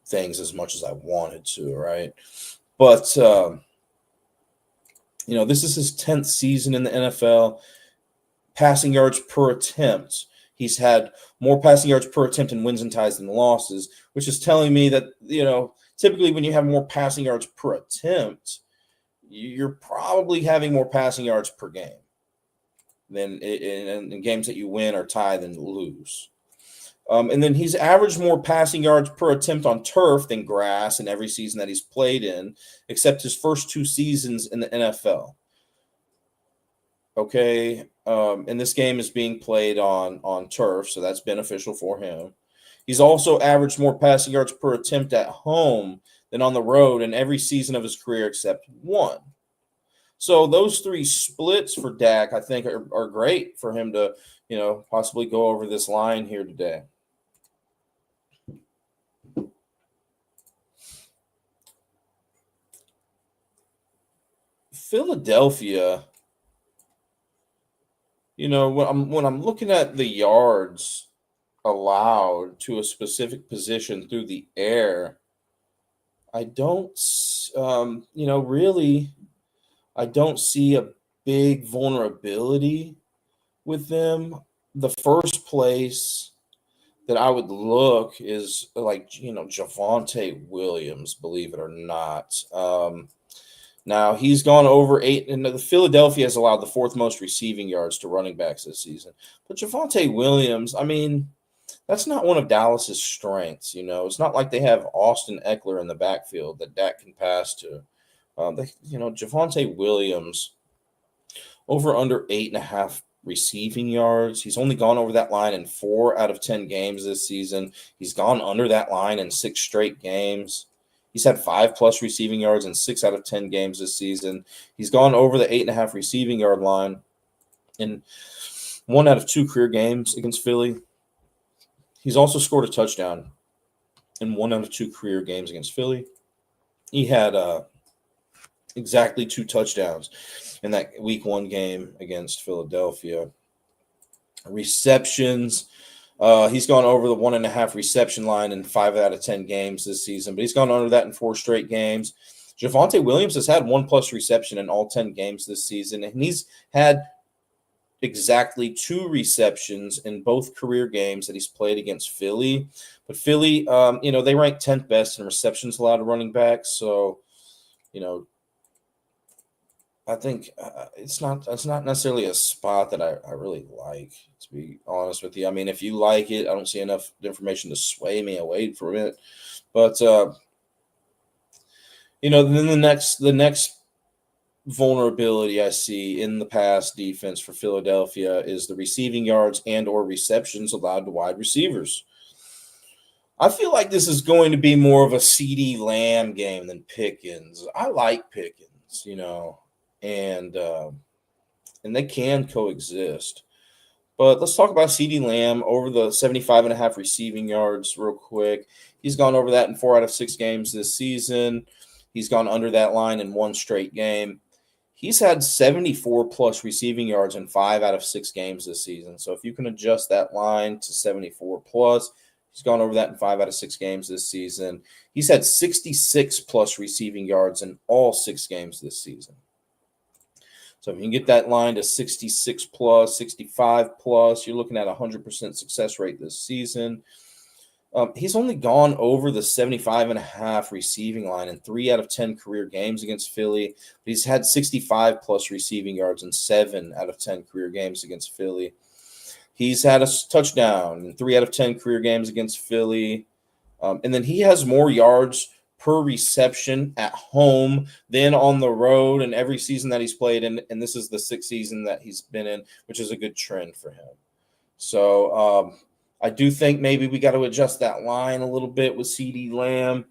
things as much as I wanted to, right? But, this is his 10th season in the NFL. Passing yards per attempt. He's had more passing yards per attempt in wins and ties than losses, which is telling me that, typically when you have more passing yards per attempt, you're probably having more passing yards per game than in games that you win or tie than lose. And then he's averaged more passing yards per attempt on turf than grass in every season that he's played in, except his first 2 seasons in the NFL. Okay, and this game is being played on turf, so that's beneficial for him. He's also averaged more passing yards per attempt at home than on the road in every season of his career except one. So those 3 splits for Dak, I think, are great for him to, possibly go over this line here today. Philadelphia, when I'm looking at the yards allowed to a specific position through the air, I don't, really, I don't see a big vulnerability with them. The first place that I would look is like, Javonte Williams, believe it or not. Now he's gone over 8, and the Philadelphia has allowed the fourth most receiving yards to running backs this season. But Javonte Williams, I mean, that's not one of Dallas's strengths. It's not like they have Austin Eckler in the backfield that Dak can pass to. Javonte Williams over under 8.5 receiving yards. He's only gone over that line in 4 out of 10 games this season. He's gone under that line in 6 straight games. He's had 5+ receiving yards in 6 out of 10 games this season. He's gone over the 8.5 receiving yard line in 1 out of 2 career games against Philly. He's also scored a touchdown in 1 out of 2 career games against Philly. He had exactly 2 touchdowns in that week 1 game against Philadelphia. Receptions, he's gone over the 1.5 reception line in 5 out of 10 games this season, but he's gone under that in 4 straight games. Javonte Williams has had 1+ reception in all 10 games this season, and he's had exactly 2 receptions in both career games that he's played against Philly. But Philly, they rank 10th best in receptions allowed to running backs. So, I think it's not necessarily a spot that I really like, to be honest with you. I mean, if you like it, I don't see enough information to sway me away from it. But, then the next vulnerability I see in the pass defense for Philadelphia is the receiving yards and or receptions allowed to wide receivers. I feel like this is going to be more of a CeeDee Lamb game than Pickens. I like Pickens, and they can coexist. But let's talk about CeeDee Lamb over the 75.5 receiving yards real quick. He's gone over that in 4 out of 6 games this season. He's gone under that line in 1 straight game. He's had 74+ receiving yards in 5 out of 6 games this season. So if you can adjust that line to 74+, he's gone over that in 5 out of 6 games this season. He's had 66+ receiving yards in all 6 games this season. So if you can get that line to 66+, 65+, you're looking at a 100% success rate this season. He's only gone over the 75.5 receiving line in 3 out of 10 career games against Philly. But he's had 65+ receiving yards in 7 out of 10 career games against Philly. He's had a touchdown in 3 out of 10 career games against Philly. And then he has more yards per reception at home than on the road in every season that he's played in. And this is the 6th season that he's been in, which is a good trend for him. So I do think maybe we got to adjust that line a little bit with CeeDee Lamb.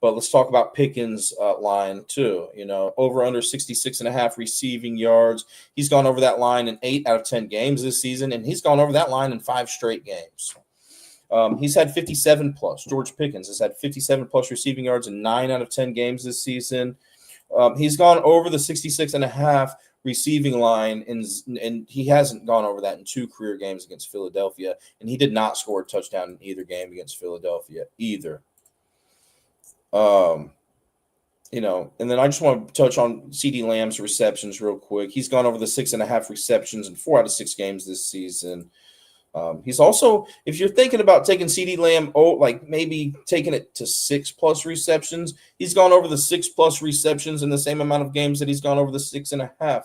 But let's talk about Pickens' line too. Over under 66.5 receiving yards. He's gone over that line in 8 out of 10 games this season, and he's gone over that line in 5 straight games. He's had 57+. George Pickens has had 57+ receiving yards in 9 out of 10 games this season. He's gone over the 66.5 receiving line, and he hasn't gone over that in 2 career games against Philadelphia, and he did not score a touchdown in either game against Philadelphia either. And then I just want to touch on CeeDee Lamb's receptions real quick. He's gone over the 6.5 receptions in 4 out of 6 games this season. He's also, if you're thinking about taking CeeDee Lamb, like maybe taking it to 6+ receptions, he's gone over the 6+ receptions in the same amount of games that he's gone over the 6.5+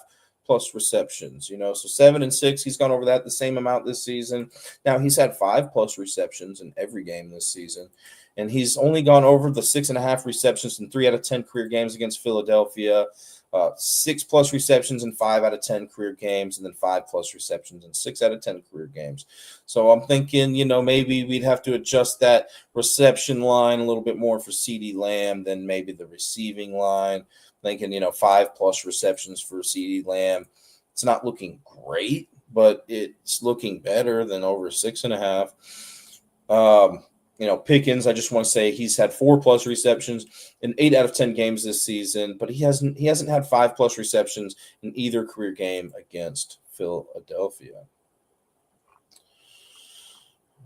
receptions. So 7 and 6, he's gone over that the same amount this season. Now he's had 5+ receptions in every game this season. And he's only gone over the 6.5 receptions in 3 out of 10 career games against Philadelphia, 6+ receptions in 5 out of 10 career games, and then 5+ receptions in 6 out of 10 career games. So I'm thinking, maybe we'd have to adjust that reception line a little bit more for CeeDee Lamb than maybe the receiving line. Thinking, 5+ receptions for CeeDee Lamb. It's not looking great, but it's looking better than over 6.5. Pickens, I just want to say he's had 4+ receptions in 8 out of 10 games this season, but he hasn't had 5+ receptions in either career game against Philadelphia.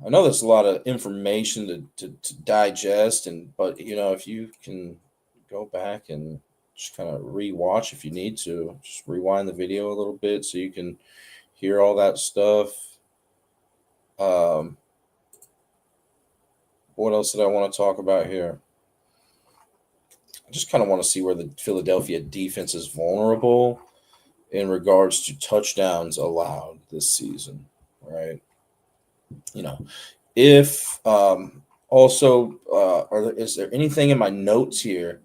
I know there's a lot of information to digest, but if you can go back and just kind of rewatch if you need to, just rewind the video a little bit so you can hear all that stuff. What else did I want to talk about here? I just kind of want to see where the Philadelphia defense is vulnerable in regards to touchdowns allowed this season, right? If also, is there anything in my notes here?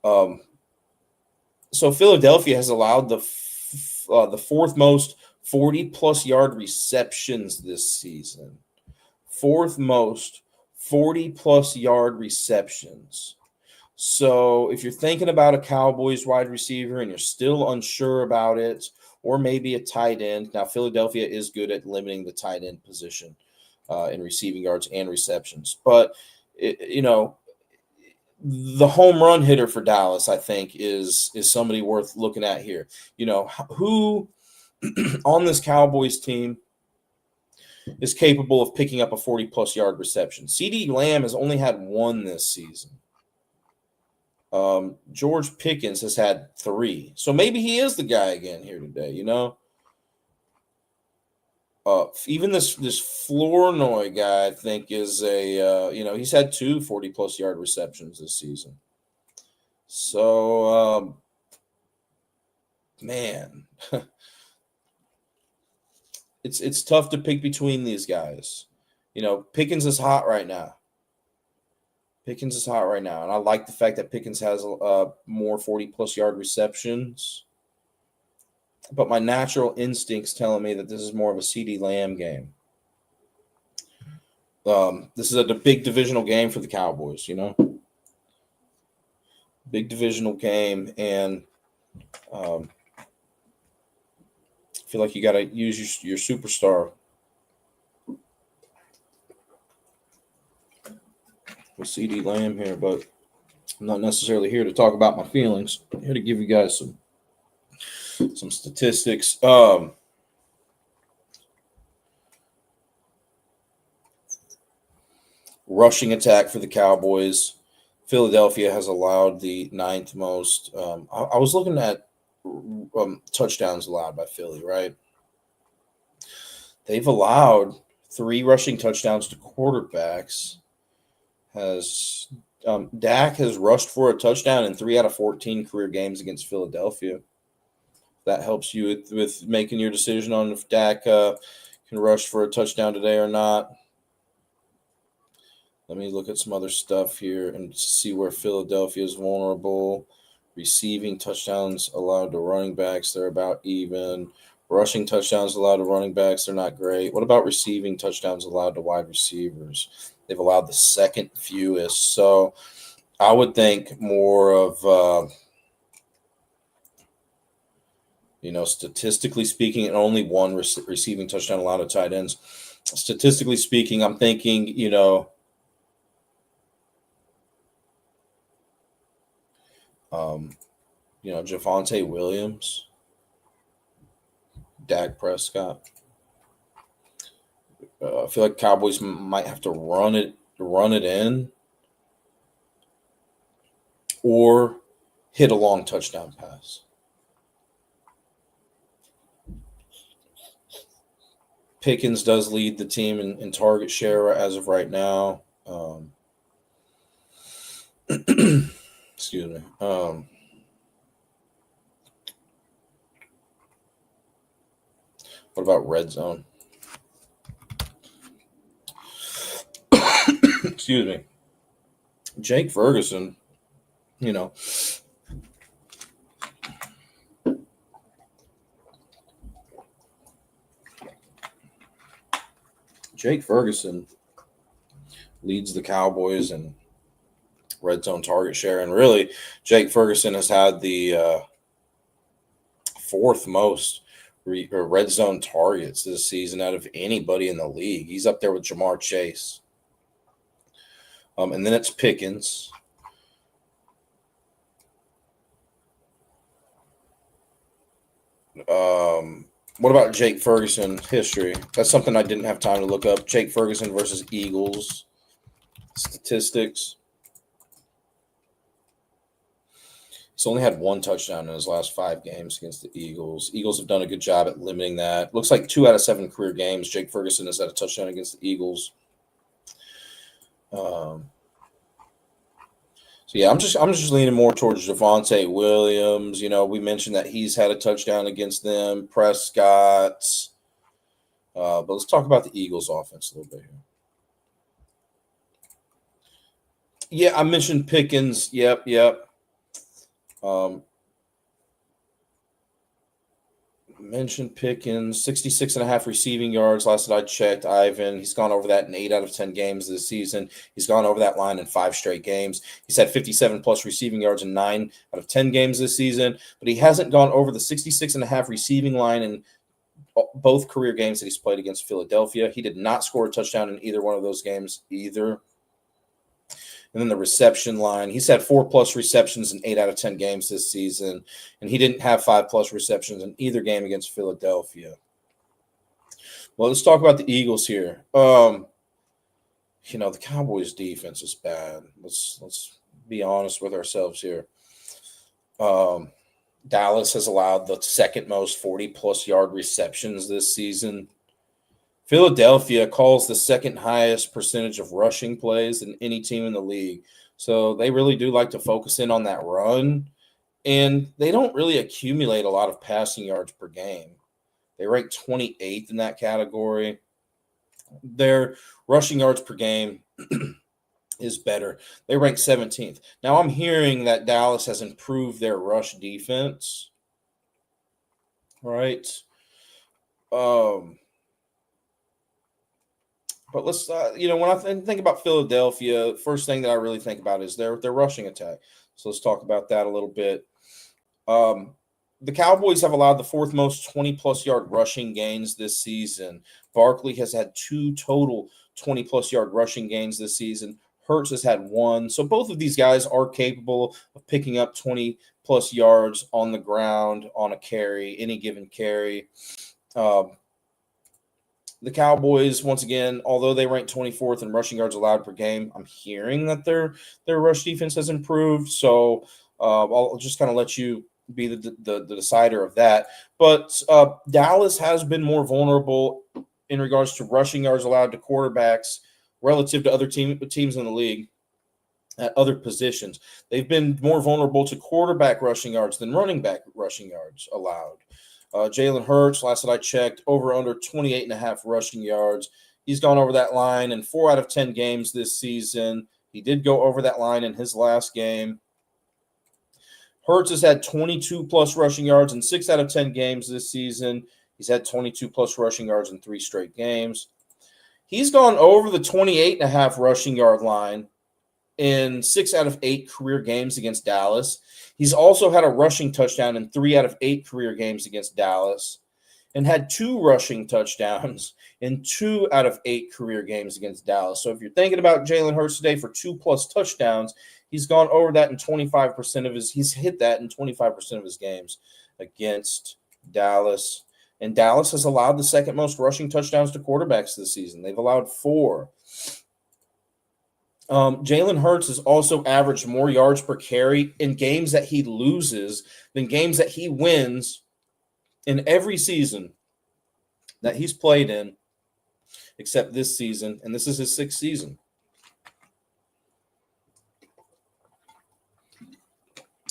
So Philadelphia has allowed the fourth most 40-plus yard receptions this season. Fourth most 40-plus yard receptions. So if you're thinking about a Cowboys wide receiver and you're still unsure about it, or maybe a tight end. Now, Philadelphia is good at limiting the tight end position in receiving yards and receptions. But, the home run hitter for Dallas, I think, is somebody worth looking at here. Who on this Cowboys team is capable of picking up a 40-plus yard reception? CeeDee Lamb has only had one this season. George Pickens has had 3. So maybe he is the guy again here today, Even this Flournoy guy, I think, is he's had 2 40-plus yard receptions this season. So, man, it's tough to pick between these guys. Pickens is hot right now. And I like the fact that Pickens has more 40-plus yard receptions. But my natural instinct's telling me that this is more of a CeeDee Lamb game. This is a big divisional game for the Cowboys, Big divisional game, and I feel like you got to use your superstar with CeeDee Lamb here, but I'm not necessarily here to talk about my feelings. I'm here to give you guys some statistics. Rushing attack for the Cowboys. Philadelphia has allowed the 9th most. I was looking at touchdowns allowed by Philly, right? They've allowed 3 rushing touchdowns to quarterbacks. Dak has rushed for a touchdown in 3 out of 14 career games against Philadelphia. That helps you with making your decision on if Dak can rush for a touchdown today or not. Let me look at some other stuff here and see where Philadelphia is vulnerable. Receiving touchdowns allowed to running backs, they're about even. Rushing touchdowns allowed to running backs, they're not great. What about receiving touchdowns allowed to wide receivers? They've allowed the second fewest. So I would think more of, statistically speaking, and only one receiving touchdown allowed to tight ends. Statistically speaking, I'm thinking, Javonte Williams, Dak Prescott. I feel like Cowboys might have to run it in, or hit a long touchdown pass. Pickens does lead the team in target share as of right now. Excuse me. What about red zone? Excuse me. Jake Ferguson, Jake Ferguson leads the Cowboys in red zone target share. And really, Jake Ferguson has had the 4th most red zone targets this season out of anybody in the league. He's up there with Jamar Chase. And then it's Pickens. What about Jake Ferguson history? That's something I didn't have time to look up. Jake Ferguson versus Eagles statistics. He's only had 1 touchdown in his last 5 games against the Eagles. Eagles have done a good job at limiting that. Looks like 2 out of 7 career games, Jake Ferguson has had a touchdown against the Eagles. Um, so yeah, I'm just leaning more towards Javonte Williams. We mentioned that he's had a touchdown against them. Prescott. But let's talk about the Eagles' offense a little bit here. Yeah, I mentioned Pickens. Yep. Um, mentioned Pickens, 66.5 receiving yards. Last that I checked, Ivan, he's gone over that in 8 out of 10 games this season. He's gone over that line in 5 straight games. He's had 57-plus receiving yards in 9 out of 10 games this season, but he hasn't gone over the 66.5 receiving line in both career games that he's played against Philadelphia. He did not score a touchdown in either one of those games either. And then the reception line, he's had 4+ receptions in 8 out of 10 games this season, and he didn't have 5+ receptions in either game against Philadelphia. Well, let's talk about the Eagles here. The Cowboys' defense is bad. Let's be honest with ourselves here. Dallas has allowed the second most 40+ yard receptions this season. Philadelphia calls the second highest percentage of rushing plays than any team in the league. So they really do like to focus in on that run. And they don't really accumulate a lot of passing yards per game. They rank 28th in that category. Their rushing yards per game is better. They rank 17th. Now, I'm hearing that Dallas has improved their rush defense. Right. But let's, when I think about Philadelphia, first thing that I really think about is their rushing attack. So let's talk about that a little bit. The Cowboys have allowed the 4th most 20+ yard rushing gains this season. Barkley has had 2 total 20+ yard rushing gains this season. Hurts has had 1. So both of these guys are capable of picking up 20+ yards on the ground on a carry, any given carry. The Cowboys, once again, although they rank 24th in rushing yards allowed per game, I'm hearing that their rush defense has improved. So I'll just kind of let you be the decider of that. But Dallas has been more vulnerable in regards to rushing yards allowed to quarterbacks relative to other teams in the league at other positions. They've been more vulnerable to quarterback rushing yards than running back rushing yards allowed. Jalen Hurts, last that I checked, over under 28.5 rushing yards. He's gone over that line in 4 out of 10 games this season. He did go over that line in his last game. Hurts has had 22+ rushing yards in 6 out of 10 games this season. He's had 22+ rushing yards in 3 straight games. He's gone over the 28.5 rushing yard line in 6 out of 8 career games against Dallas. He's also had a rushing touchdown in 3 out of 8 career games against Dallas and had 2 rushing touchdowns in 2 out of 8 career games against Dallas. So if you're thinking about Jalen Hurts today for 2+ touchdowns, he's gone over that in 25% of he's hit that in 25% of his games against Dallas. And Dallas has allowed the second most rushing touchdowns to quarterbacks this season. They've allowed 4. Jalen Hurts has also averaged more yards per carry in games that he loses than games that he wins in every season that he's played in, except this season, and this is his 6th season.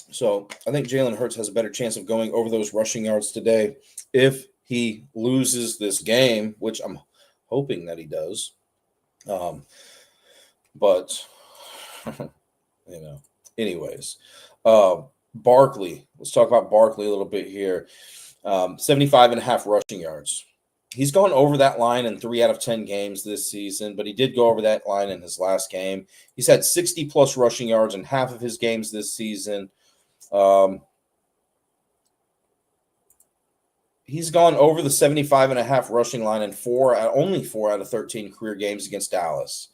So I think Jalen Hurts has a better chance of going over those rushing yards today if he loses this game, which I'm hoping that he does. But, anyways, Barkley, let's talk about Barkley a little bit here. 75.5 rushing yards. He's gone over that line in 3 out of 10 games this season, but he did go over that line in his last game. He's had 60+ rushing yards in half of his games this season. He's gone over the 75.5 rushing line in only 4 out of 13 career games against Dallas.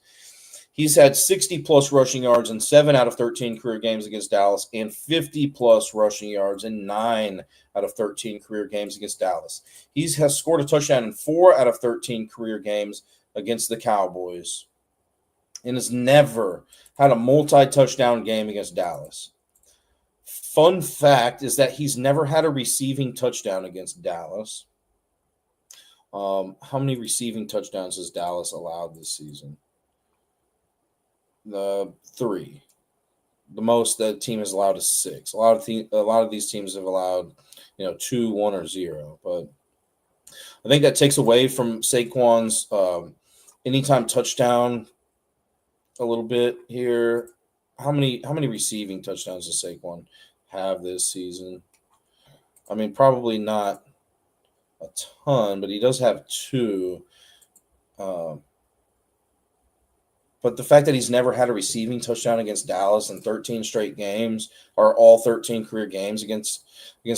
He's had 60+ rushing yards in 7 out of 13 career games against Dallas and 50+ rushing yards in 9 out of 13 career games against Dallas. He has scored a touchdown in 4 out of 13 career games against the Cowboys and has never had a multi-touchdown game against Dallas. Fun fact is that he's never had a receiving touchdown against Dallas. How many receiving touchdowns has Dallas allowed this season? 3. The most the team is allowed is 6. A lot of these teams have allowed, 2, 1, or 0. But I think that takes away from Saquon's anytime touchdown a little bit here. How many receiving touchdowns does Saquon have this season? I mean, probably not a ton, but he does have 2. But the fact that he's never had a receiving touchdown against Dallas in 13 straight games, or all 13 career games against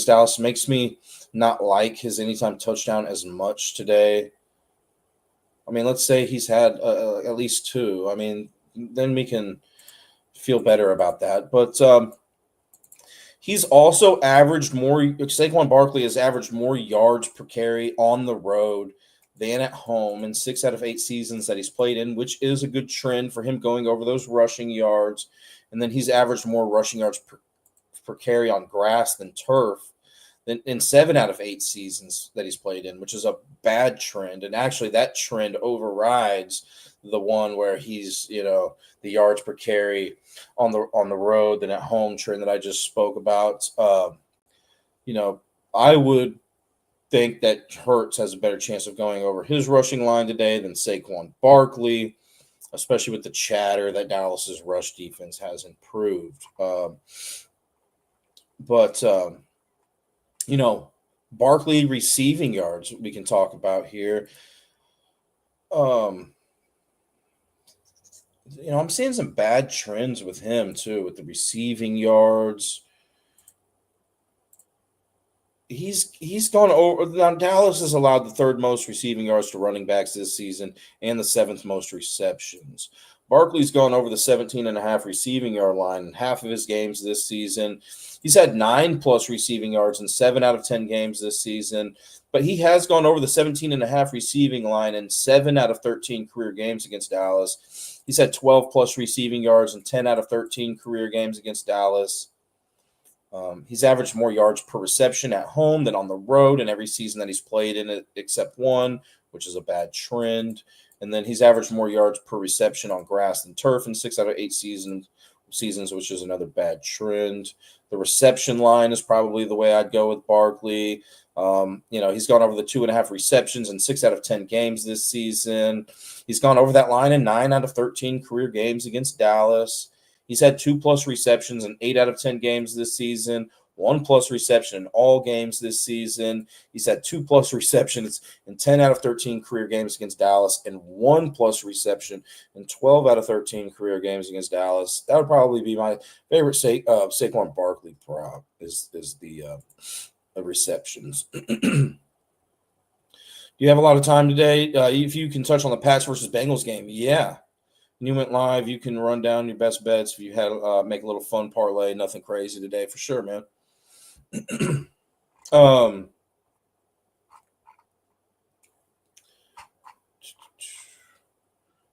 Dallas, makes me not like his anytime touchdown as much today. I mean, let's say he's had at least 2. I mean, then we can feel better about that. But he's also averaged more. Saquon Barkley has averaged more yards per carry on the road than at home in 6 out of 8 seasons that he's played in, which is a good trend for him going over those rushing yards. And then he's averaged more rushing yards per carry on grass than turf than in 7 out of 8 seasons that he's played in, which is a bad trend. And actually that trend overrides the one where he's, the yards per carry on the road than at home trend that I just spoke about. I would think that Hurts has a better chance of going over his rushing line today than Saquon Barkley, especially with the chatter that Dallas's rush defense has improved. But Barkley receiving yards we can talk about here. I'm seeing some bad trends with him too, with the receiving yards. He's gone over. Now Dallas has allowed the 3rd most receiving yards to running backs this season and the 7th most receptions. Barkley's gone over the 17.5 receiving yard line in half of his games this season. He's had 9+ receiving yards in 7 out of 10 games this season, but he has gone over the 17.5 receiving line in 7 out of 13 career games against Dallas. He's had 12+ receiving yards in 10 out of 13 career games against Dallas. He's averaged more yards per reception at home than on the road in every season that he's played in it, except one, which is a bad trend. And then he's averaged more yards per reception on grass than turf in 6 out of 8 seasons, which is another bad trend. The reception line is probably the way I'd go with Barkley. He's gone over the 2.5 receptions in 6 out of 10 games this season. He's gone over that line in 9 out of 13 career games against Dallas. He's had 2+ receptions in 8 out of 10 games this season, 1+ reception in all games this season. He's had 2+ receptions in 10 out of 13 career games against Dallas and 1+ reception in 12 out of 13 career games against Dallas. That would probably be my favorite Saquon Barkley prop is the receptions. Do you have a lot of time today? If you can touch on the Pats versus Bengals game, yeah. When you went live, you can run down your best bets. If you had make a little fun parlay, nothing crazy today for sure, man.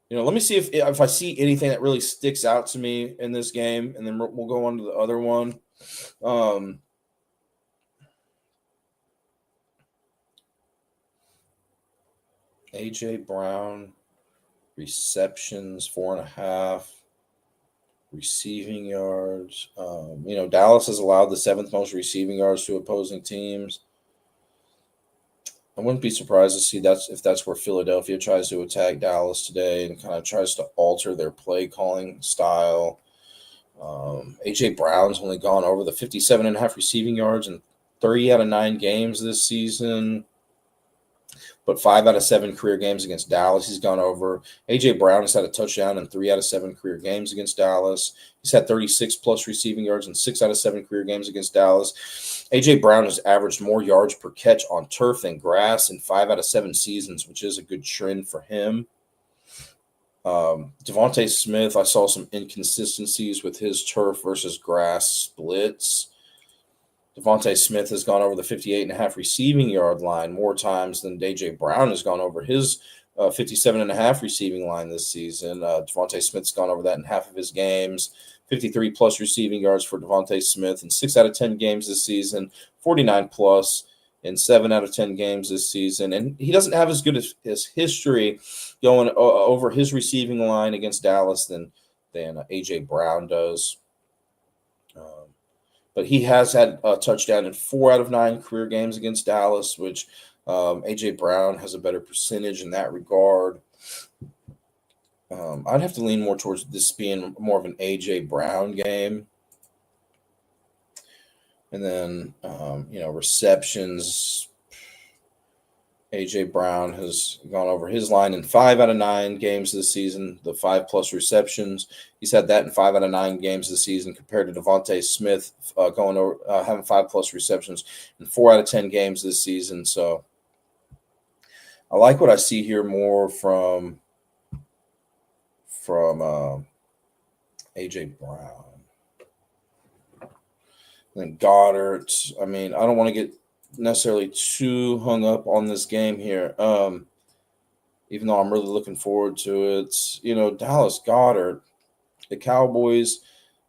Let me see if I see anything that really sticks out to me in this game, and then we'll go on to the other one. A.J. Brown. Receptions, 4.5. Receiving yards. Dallas has allowed the 7th most receiving yards to opposing teams. I wouldn't be surprised to see if that's where Philadelphia tries to attack Dallas today and kind of tries to alter their play calling style. A.J. Brown's only gone over the 57.5 receiving yards in 3 out of 9 games this season. But 5 out of 7 career games against Dallas, he's gone over. A.J. Brown has had a touchdown in 3 out of 7 career games against Dallas. He's had 36+ receiving yards in 6 out of 7 career games against Dallas. A.J. Brown has averaged more yards per catch on turf than grass in 5 out of 7 seasons, which is a good trend for him. Devontae Smith, I saw some inconsistencies with his turf versus grass splits. Devontae Smith has gone over the 58.5 receiving yard line more times than A.J. Brown has gone over his 57.5 receiving line this season. Devontae Smith's gone over that in half of his games. 53+ receiving yards for Devontae Smith in 6 out of 10 games this season. 49+ in 7 out of 10 games this season. And he doesn't have as good as history going over his receiving line against Dallas than than A.J. Brown does. But he has had a touchdown in 4 out of 9 career games against Dallas, which A.J. Brown has a better percentage in that regard. I'd have to lean more towards this being more of an A.J. Brown game. And then, receptions. A.J. Brown has gone over his line in 5 out of 9 games this season, the 5+ receptions. He's had that in 5 out of 9 games this season compared to Devontae Smith going over having 5+ receptions in 4 out of 10 games this season. So I like what I see here more from A.J. Brown. And then Goddard. I mean, I don't want to get necessarily too hung up on this game here, even though I'm really looking forward to it. Dallas Goddard, the Cowboys,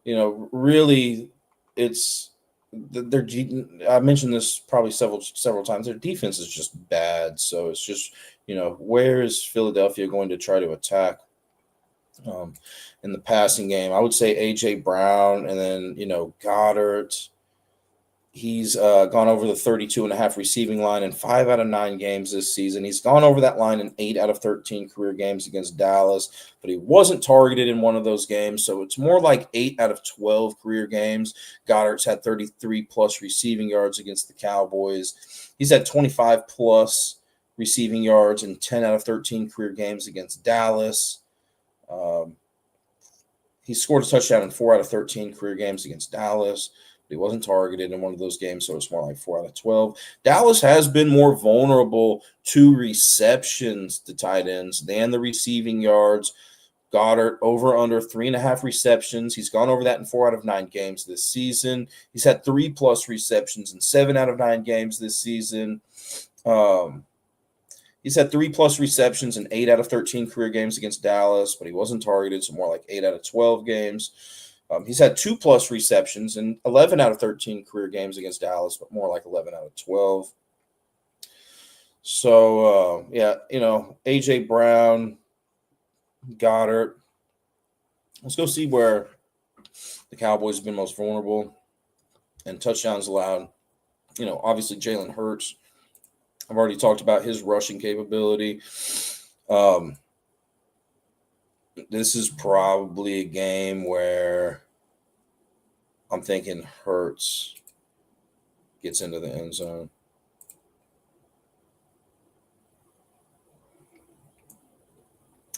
really it's their I mentioned this probably several times. Their defense is just bad, so it's just where is Philadelphia going to try to attack in the passing game? I would say A.J. Brown, and then Goddard. He's gone over the 32.5 receiving line in 5 out of 9 games this season. He's gone over that line in 8 out of 13 career games against Dallas, but he wasn't targeted in one of those games. So it's more like 8 out of 12 career games. Goddard's had 33+ receiving yards against the Cowboys. He's had 25+ receiving yards in 10 out of 13 career games against Dallas. He scored a touchdown in 4 out of 13 career games against Dallas. He wasn't targeted in one of those games, so it's more like 4 out of 12. Dallas has been more vulnerable to receptions to tight ends than the receiving yards. Goddard over under 3.5 receptions. He's gone over that in 4 out of 9 games this season. He's had 3+ receptions in 7 out of 9 games this season. He's had 3+ receptions in 8 out of 13 career games against Dallas, but he wasn't targeted, so more like 8 out of 12 games. He's had 2+ receptions in 11 out of 13 career games against Dallas, but more like 11 out of 12. So, A.J. Brown, Goddard. Let's go see where the Cowboys have been most vulnerable and touchdowns allowed. Obviously Jalen Hurts. I've already talked about his rushing capability. This is probably a game where I'm thinking Hurts gets into the end zone.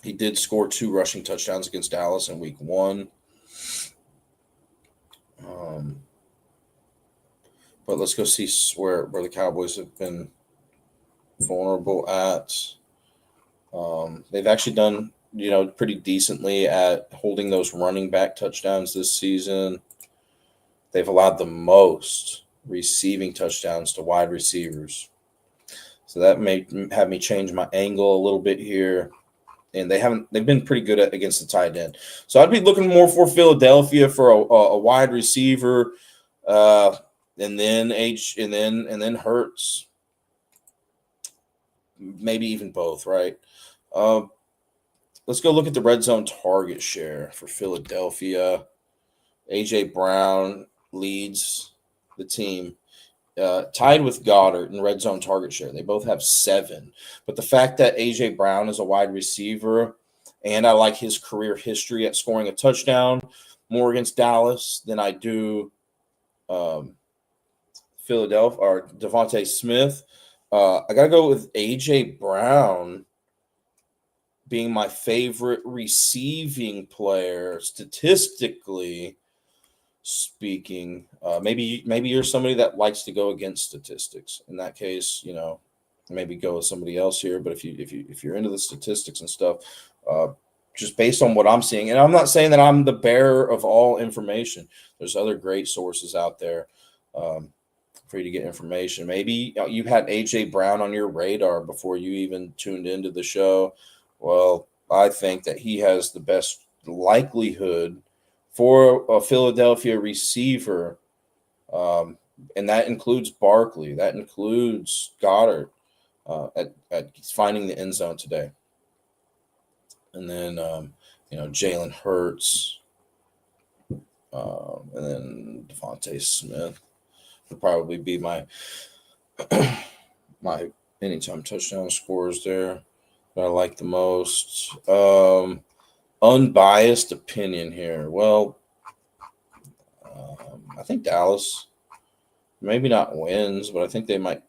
He did score 2 rushing touchdowns against Dallas in week 1. But let's go see where the Cowboys have been vulnerable at. They've actually done pretty decently at holding those running back touchdowns this season. They've allowed the most receiving touchdowns to wide receivers. So that may have me change my angle a little bit here. And they've been pretty good against the tight end. So I'd be looking more for Philadelphia for a wide receiver, and then Hurts. Maybe even both, right? Let's go look at the red zone target share for Philadelphia. A.J. Brown leads the team, tied with Goddard in red zone target share. They both have 7. But the fact that A.J. Brown is a wide receiver, and I like his career history at scoring a touchdown more against Dallas than I do Philadelphia or Devontae Smith. I got to go with A.J. Brown being my favorite receiving player statistically speaking. Maybe you're somebody that likes to go against statistics. In that case, maybe go with somebody else here. But if you're into the statistics and stuff, just based on what I'm seeing, and I'm not saying that I'm the bearer of all information. There's other great sources out there for you to get information. Maybe you had A.J. Brown on your radar before you even tuned into the show. Well, I think that he has the best likelihood for a Philadelphia receiver, and that includes Barkley. That includes Goddard at finding the end zone today. And then Jalen Hurts, and then Devontae Smith would probably be my my anytime touchdown scores there that I like the most. Unbiased opinion here. Well, I think Dallas, maybe not wins, but I think they might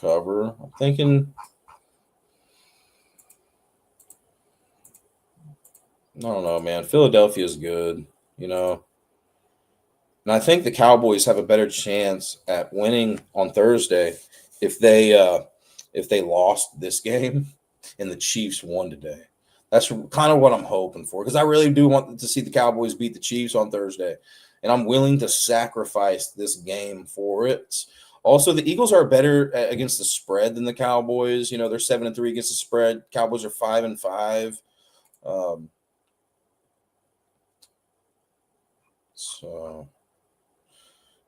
cover. I'm thinking, I don't know, man. Philadelphia is good, and I think the Cowboys have a better chance at winning on Thursday if they lost this game and the Chiefs won today. That's kind of what I'm hoping for, because I really do want to see the Cowboys beat the Chiefs on Thursday, and I'm willing to sacrifice this game for it. Also, the Eagles are better against the spread than the Cowboys. They're 7-3 against the spread. Cowboys are 5-5.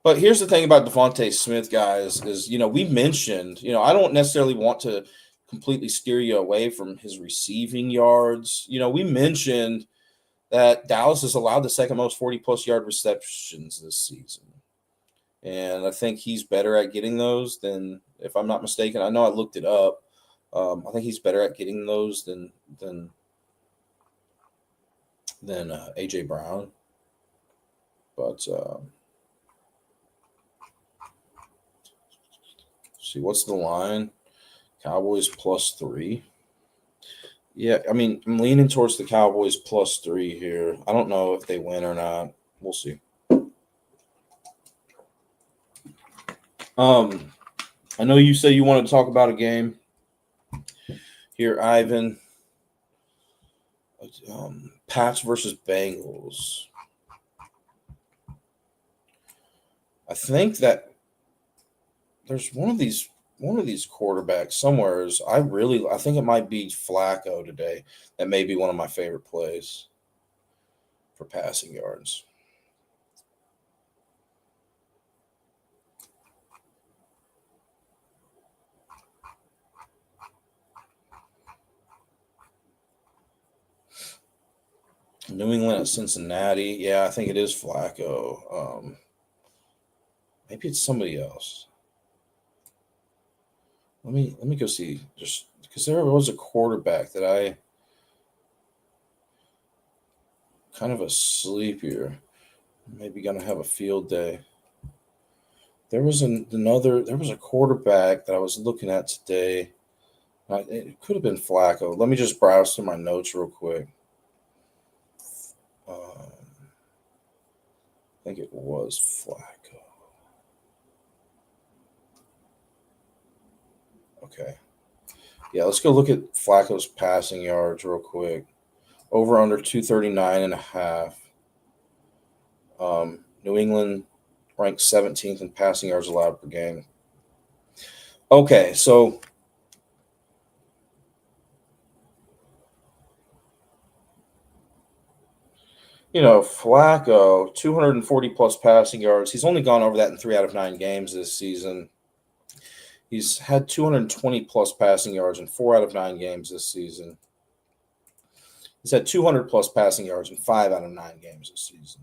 But here's the thing about Devontae Smith, guys, is, we mentioned, I don't necessarily want to completely steer you away from his receiving yards. We mentioned that Dallas has allowed the second most 40-plus yard receptions this season. And I think he's better at getting those than, if I'm not mistaken, I know I looked it up. I think he's better at getting those than A.J. Brown. But see, what's the line? Cowboys +3. Yeah, I mean, I'm leaning towards the Cowboys +3 here. I don't know if they win or not. We'll see. I know you say you wanted to talk about a game here, Ivan. Pats versus Bengals. I think that there's one of these quarterbacks somewhere. I think it might be Flacco today. That may be one of my favorite plays for passing yards. New England at Cincinnati. Yeah, I think it is Flacco. Maybe it's somebody else. Let me go see, just because there was a quarterback that I kind of a sleepier. Maybe gonna have a field day. There was a quarterback that I was looking at today. It could have been Flacco. Let me just browse through my notes real quick. I think it was Flacco. Okay. Yeah, let's go look at Flacco's passing yards real quick. Over under 239.5. New England ranked 17th in passing yards allowed per game. Okay, so Flacco, 240 plus passing yards. He's only gone over that in 3 out of 9 games this season. He's had 220 plus passing yards in 4 out of 9 games this season. He's had 200 plus passing yards in 5 out of 9 games this season.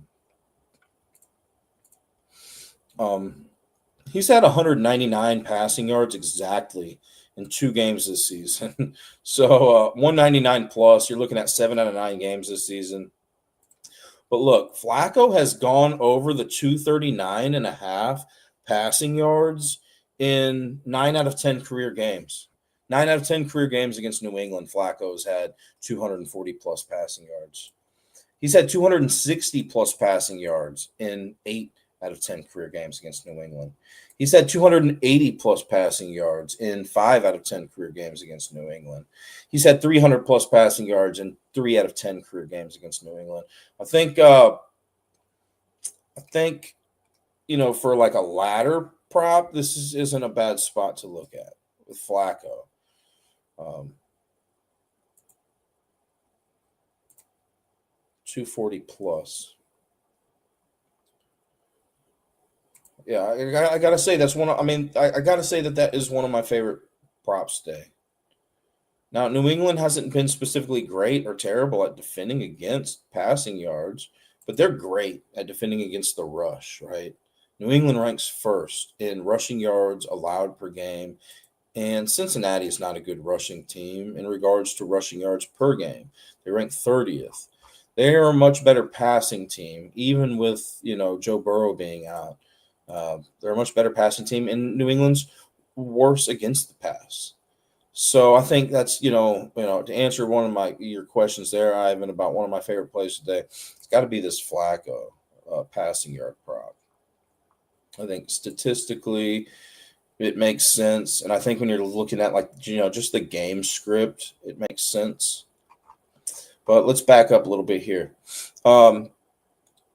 He's had 199 passing yards exactly in 2 games this season. So 199 plus, you're looking at 7 out of 9 games this season. But look, Flacco has gone over the 239.5 passing yards in 9 out of 10 career games. 9 out of 10 career games against New England, Flacco has had 240 plus passing yards. He's had 260 plus passing yards in 8 out of 10 career games against New England. He's had 280 plus passing yards in 5 out of 10 career games against New England. He's had 300 plus passing yards in 3 out of 10 career games against New England. I think, for like a ladder prop, this isn't a bad spot to look at with Flacco. 240 plus. Yeah, I gotta say that's one. I gotta say that is one of my favorite props today. Now, New England hasn't been specifically great or terrible at defending against passing yards, but they're great at defending against the rush, right? New England ranks first in rushing yards allowed per game, and Cincinnati is not a good rushing team in regards to rushing yards per game. They rank 30th. They are a much better passing team, even with Joe Burrow being out. They're a much better passing team, and New England's worse against the pass. So I think that's to answer one of your questions there, Ivan, about one of my favorite plays today. It's got to be this Flacco passing yard prop. I think statistically it makes sense, and I think when you're looking at just the game script, it makes sense. But let's back up a little bit here.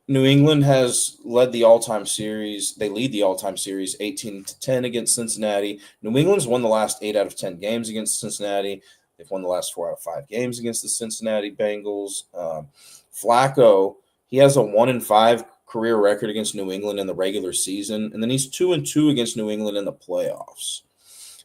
New England has led the all-time series. They lead the all-time series 18-10 against Cincinnati. New England's won the last 8 out of 10 games against Cincinnati. They've won the last 4 out of 5 games against the Cincinnati Bengals. Flacco, he has a 1-5 career record against New England in the regular season, and then he's 2-2 against New England in the playoffs.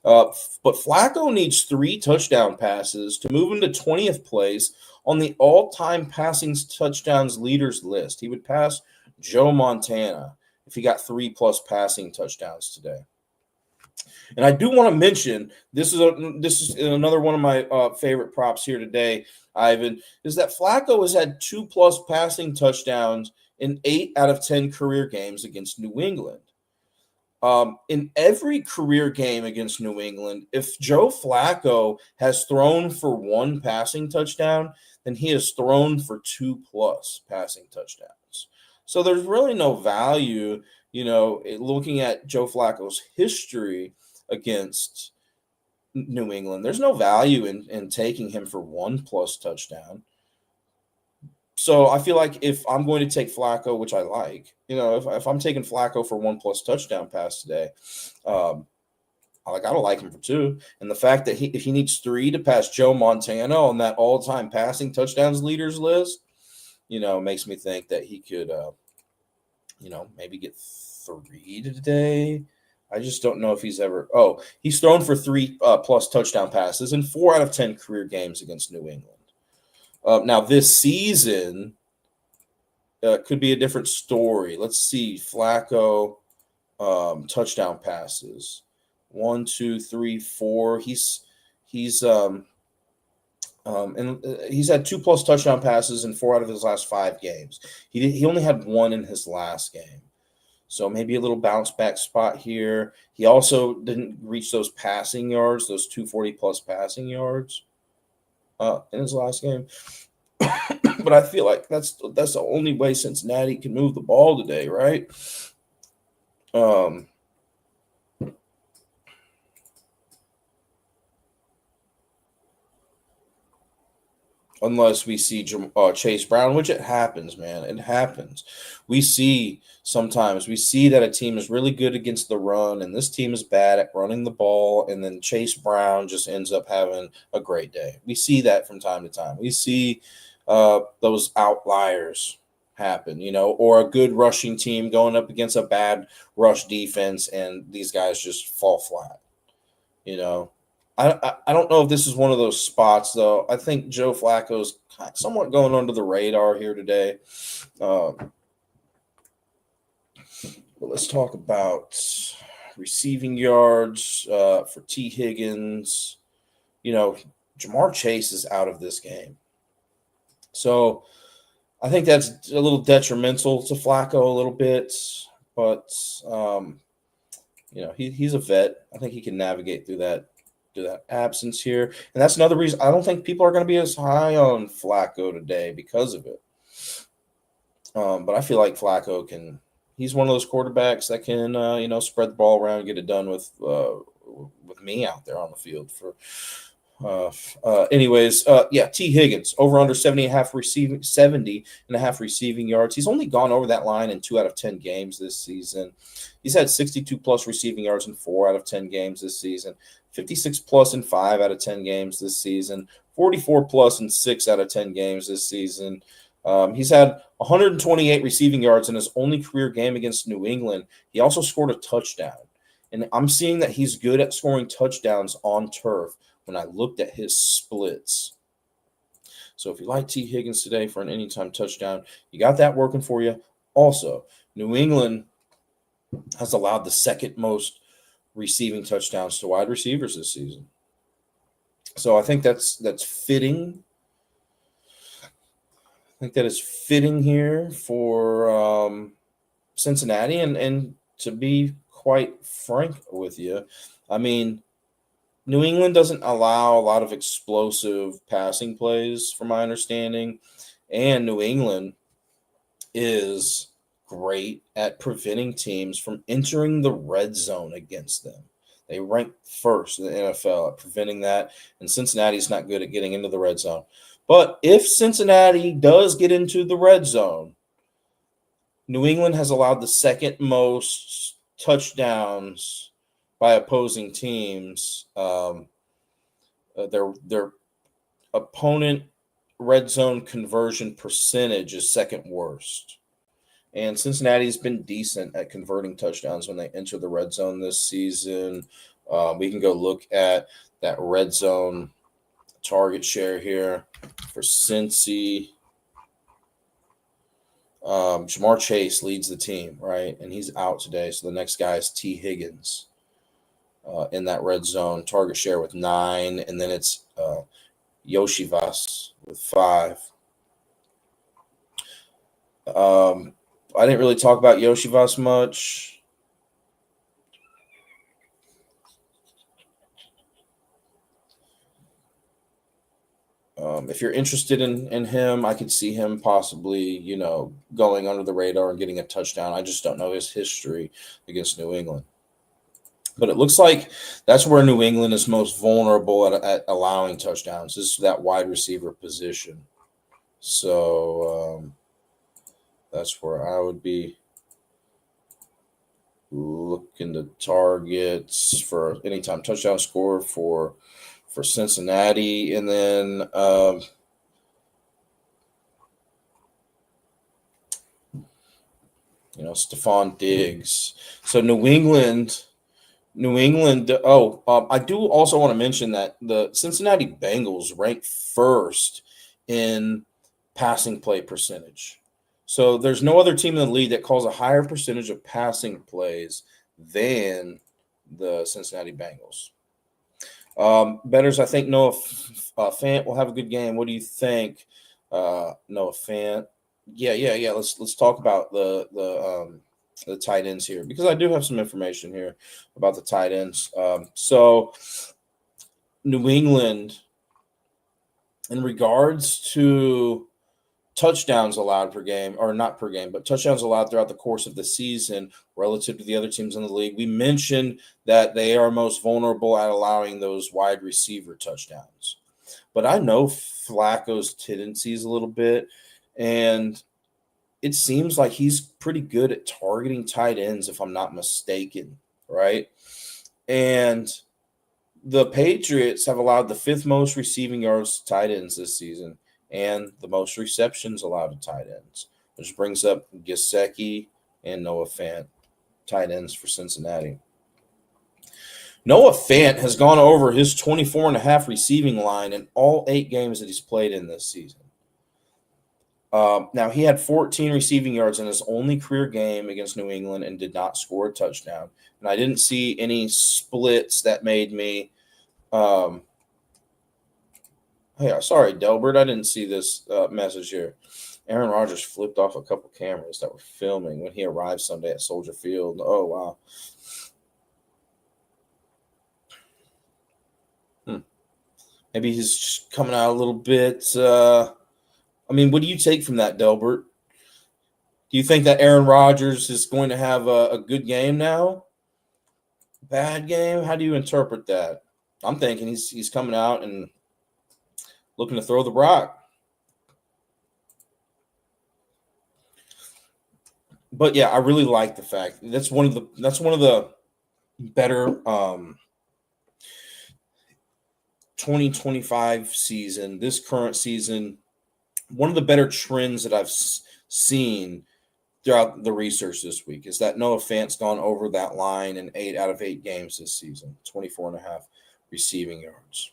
But Flacco needs 3 touchdown passes to move into 20th place on the all-time passing touchdowns leaders list. He would pass Joe Montana if he got 3+ passing touchdowns today. And I do want to mention, this is another one of my favorite props here today, Ivan, is that Flacco has had 2+ passing touchdowns in 8 out of 10 career games against New England. In every career game against New England, if Joe Flacco has thrown for 1 passing touchdown, then he has thrown for 2+ passing touchdowns. So there's really no value, looking at Joe Flacco's history against New England. There's no value in taking him for 1+ touchdown. So I feel like if I'm going to take Flacco, which I like, if I'm taking Flacco for 1+ touchdown pass today, I gotta like him for 2. And the fact that if he needs 3 to pass Joe Montana on that all-time passing touchdowns leaders list, makes me think that he could, maybe get 3 today. I just don't know if he's ever. Oh, he's thrown for 3+ touchdown passes in 4 out of 10 career games against New England. Now, this season could be a different story. Let's see. Flacco touchdown passes. 1, 2, 3, 4. He's had 2+ touchdown passes in 4 out of his last 5 games. He only had 1 in his last game. So maybe a little bounce back spot here. He also didn't reach those passing yards, those 240+ passing yards in his last game. But I feel like that's the only way Cincinnati can move the ball today, right? Unless we see Chase Brown, which it happens, man. It happens. We see that a team is really good against the run, and this team is bad at running the ball, and then Chase Brown just ends up having a great day. We see that from time to time. We see those outliers happen, or a good rushing team going up against a bad rush defense, and these guys just fall flat, I don't know if this is one of those spots, though. I think Joe Flacco's somewhat going under the radar here today. But let's talk about receiving yards for T. Higgins. Jamar Chase is out of this game. So I think that's a little detrimental to Flacco a little bit. But, he's a vet. I think he can navigate through that absence here. And that's another reason I don't think people are going to be as high on Flacco today because of it. But I feel like Flacco he's one of those quarterbacks that can, spread the ball around and get it done with me out there on the field for T. Higgins over under 70.5 receiving yards. He's only gone over that line in 2 out of 10 games this season. He's had 62+ receiving yards in 4 out of 10 games this season, 56+ in 5 out of 10 games this season, 44+ in 6 out of 10 games this season. He's had 128 receiving yards in his only career game against New England. He also scored a touchdown. And I'm seeing that he's good at scoring touchdowns on turf when I looked at his splits. So if you like T. Higgins today for an anytime touchdown, you got that working for you. Also, New England has allowed the second most receiving touchdowns to wide receivers this season. So I think that's fitting. I think that is fitting here for Cincinnati. And to be quite frank with you, I mean, New England doesn't allow a lot of explosive passing plays, from my understanding. And New England is great at preventing teams from entering the red zone against them. They rank first in the NFL at preventing that, and Cincinnati's not good at getting into the red zone. But if Cincinnati does get into the red zone, New England has allowed the second most touchdowns by opposing teams. Their opponent red zone conversion percentage is second worst. And Cincinnati's been decent at converting touchdowns when they enter the red zone this season. We can go look at that red zone target share here for Cincy. Jamar Chase leads the team, right? And he's out today. So the next guy is T. Higgins in that red zone target share with 9. And then it's Yoshivas with 5. I didn't really talk about Yoshivas much. If you're interested in him, I could see him possibly, going under the radar and getting a touchdown. I just don't know his history against New England. But it looks like that's where New England is most vulnerable at allowing touchdowns, is that wide receiver position. So that's where I would be looking to targets for anytime touchdown score for Cincinnati. And then Stephon Diggs. So New England. I do also want to mention that the Cincinnati Bengals rank first in passing play percentage. So there's no other team in the league that calls a higher percentage of passing plays than the Cincinnati Bengals. Bettors, I think Noah Fant will have a good game. What do you think, Noah Fant? Yeah. Let's talk about the tight ends here, because I do have some information here about the tight ends. So New England, in regards to touchdowns allowed per game, or not per game, but touchdowns allowed throughout the course of the season relative to the other teams in the league, we mentioned that they are most vulnerable at allowing those wide receiver touchdowns. But I know Flacco's tendencies a little bit, and it seems like he's pretty good at targeting tight ends, if I'm not mistaken, right? And the Patriots have allowed the 5th most receiving yards to tight ends this season and the most receptions allowed to tight ends, which brings up Gesicki and Noah Fant, tight ends for Cincinnati. Noah Fant has gone over his 24.5 receiving line in all 8 games that he's played in this season. Now, he had 14 receiving yards in his only career game against New England and did not score a touchdown. And I didn't see any splits that made me hey, sorry, Delbert, I didn't see this message here. Aaron Rodgers flipped off a couple cameras that were filming when he arrived Sunday at Soldier Field. Oh, wow. Maybe he's just coming out a little bit. What do you take from that, Delbert? Do you think that Aaron Rodgers is going to have a good game now? Bad game? How do you interpret that? I'm thinking he's coming out and looking to throw the rock. But yeah, I really like the fact that's one of the better 2025 season, this current season, one of the better trends that I've seen throughout the research this week is that Noah Fant's gone over that line in 8 out of 8 games this season, 24.5 receiving yards.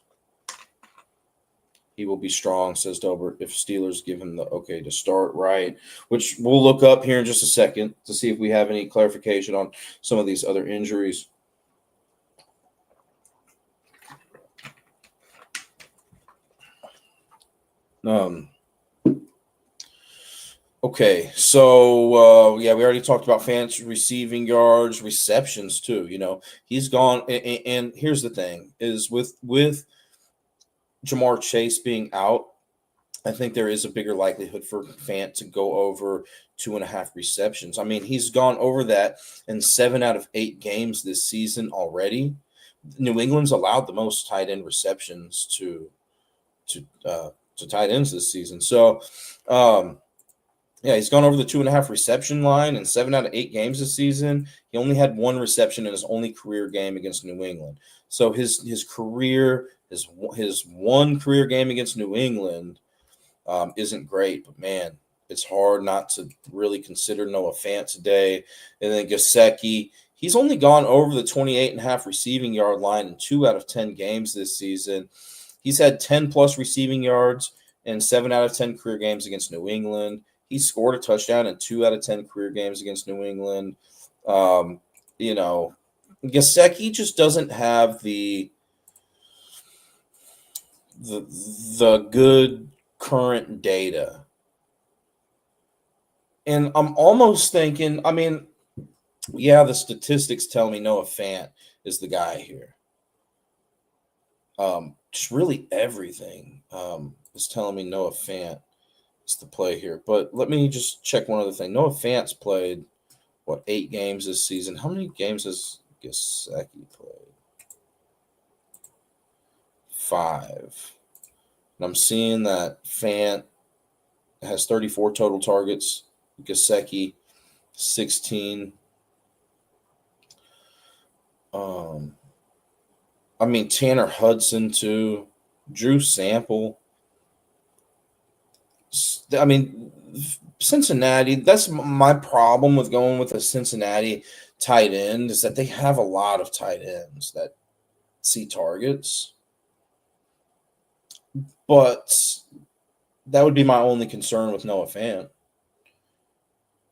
He will be strong, says Delbert, if Steelers give him the okay to start, right? Which we'll look up here in just a second to see if we have any clarification on some of these other injuries. Okay, so we already talked about Fant's receiving yards, receptions too. He's gone, and here's the thing: is with Jamar Chase being out, I think there is a bigger likelihood for Fant to go over 2.5 receptions. I mean, he's gone over that in 7 out of 8 games this season already. New England's allowed the most tight end receptions to tight ends this season. So, he's gone over the 2.5 reception line in 7 out of 8 games this season. He only had 1 reception in his only career game against New England. So his one career game against New England isn't great, but man, it's hard not to really consider Noah Fant today. And then Gesicki, he's only gone over the 28.5 receiving yard line in 2 out of 10 games this season. He's had 10 plus receiving yards in 7 out of 10 career games against New England. He scored a touchdown in 2 out of 10 career games against New England. Gesicki just doesn't have the good current data. And I'm almost thinking, the statistics tell me Noah Fant is the guy here. Just really everything is telling me Noah Fant is the play here. But let me just check one other thing. Noah Fant's played, 8 games this season? How many games has Gesicki played? 5. And I'm seeing that Fant has 34 total targets. Gesicki, 16. Tanner Hudson too. Drew Sample. Cincinnati, that's my problem with going with a Cincinnati tight end, is that they have a lot of tight ends that see targets. But that would be my only concern with Noah Fant.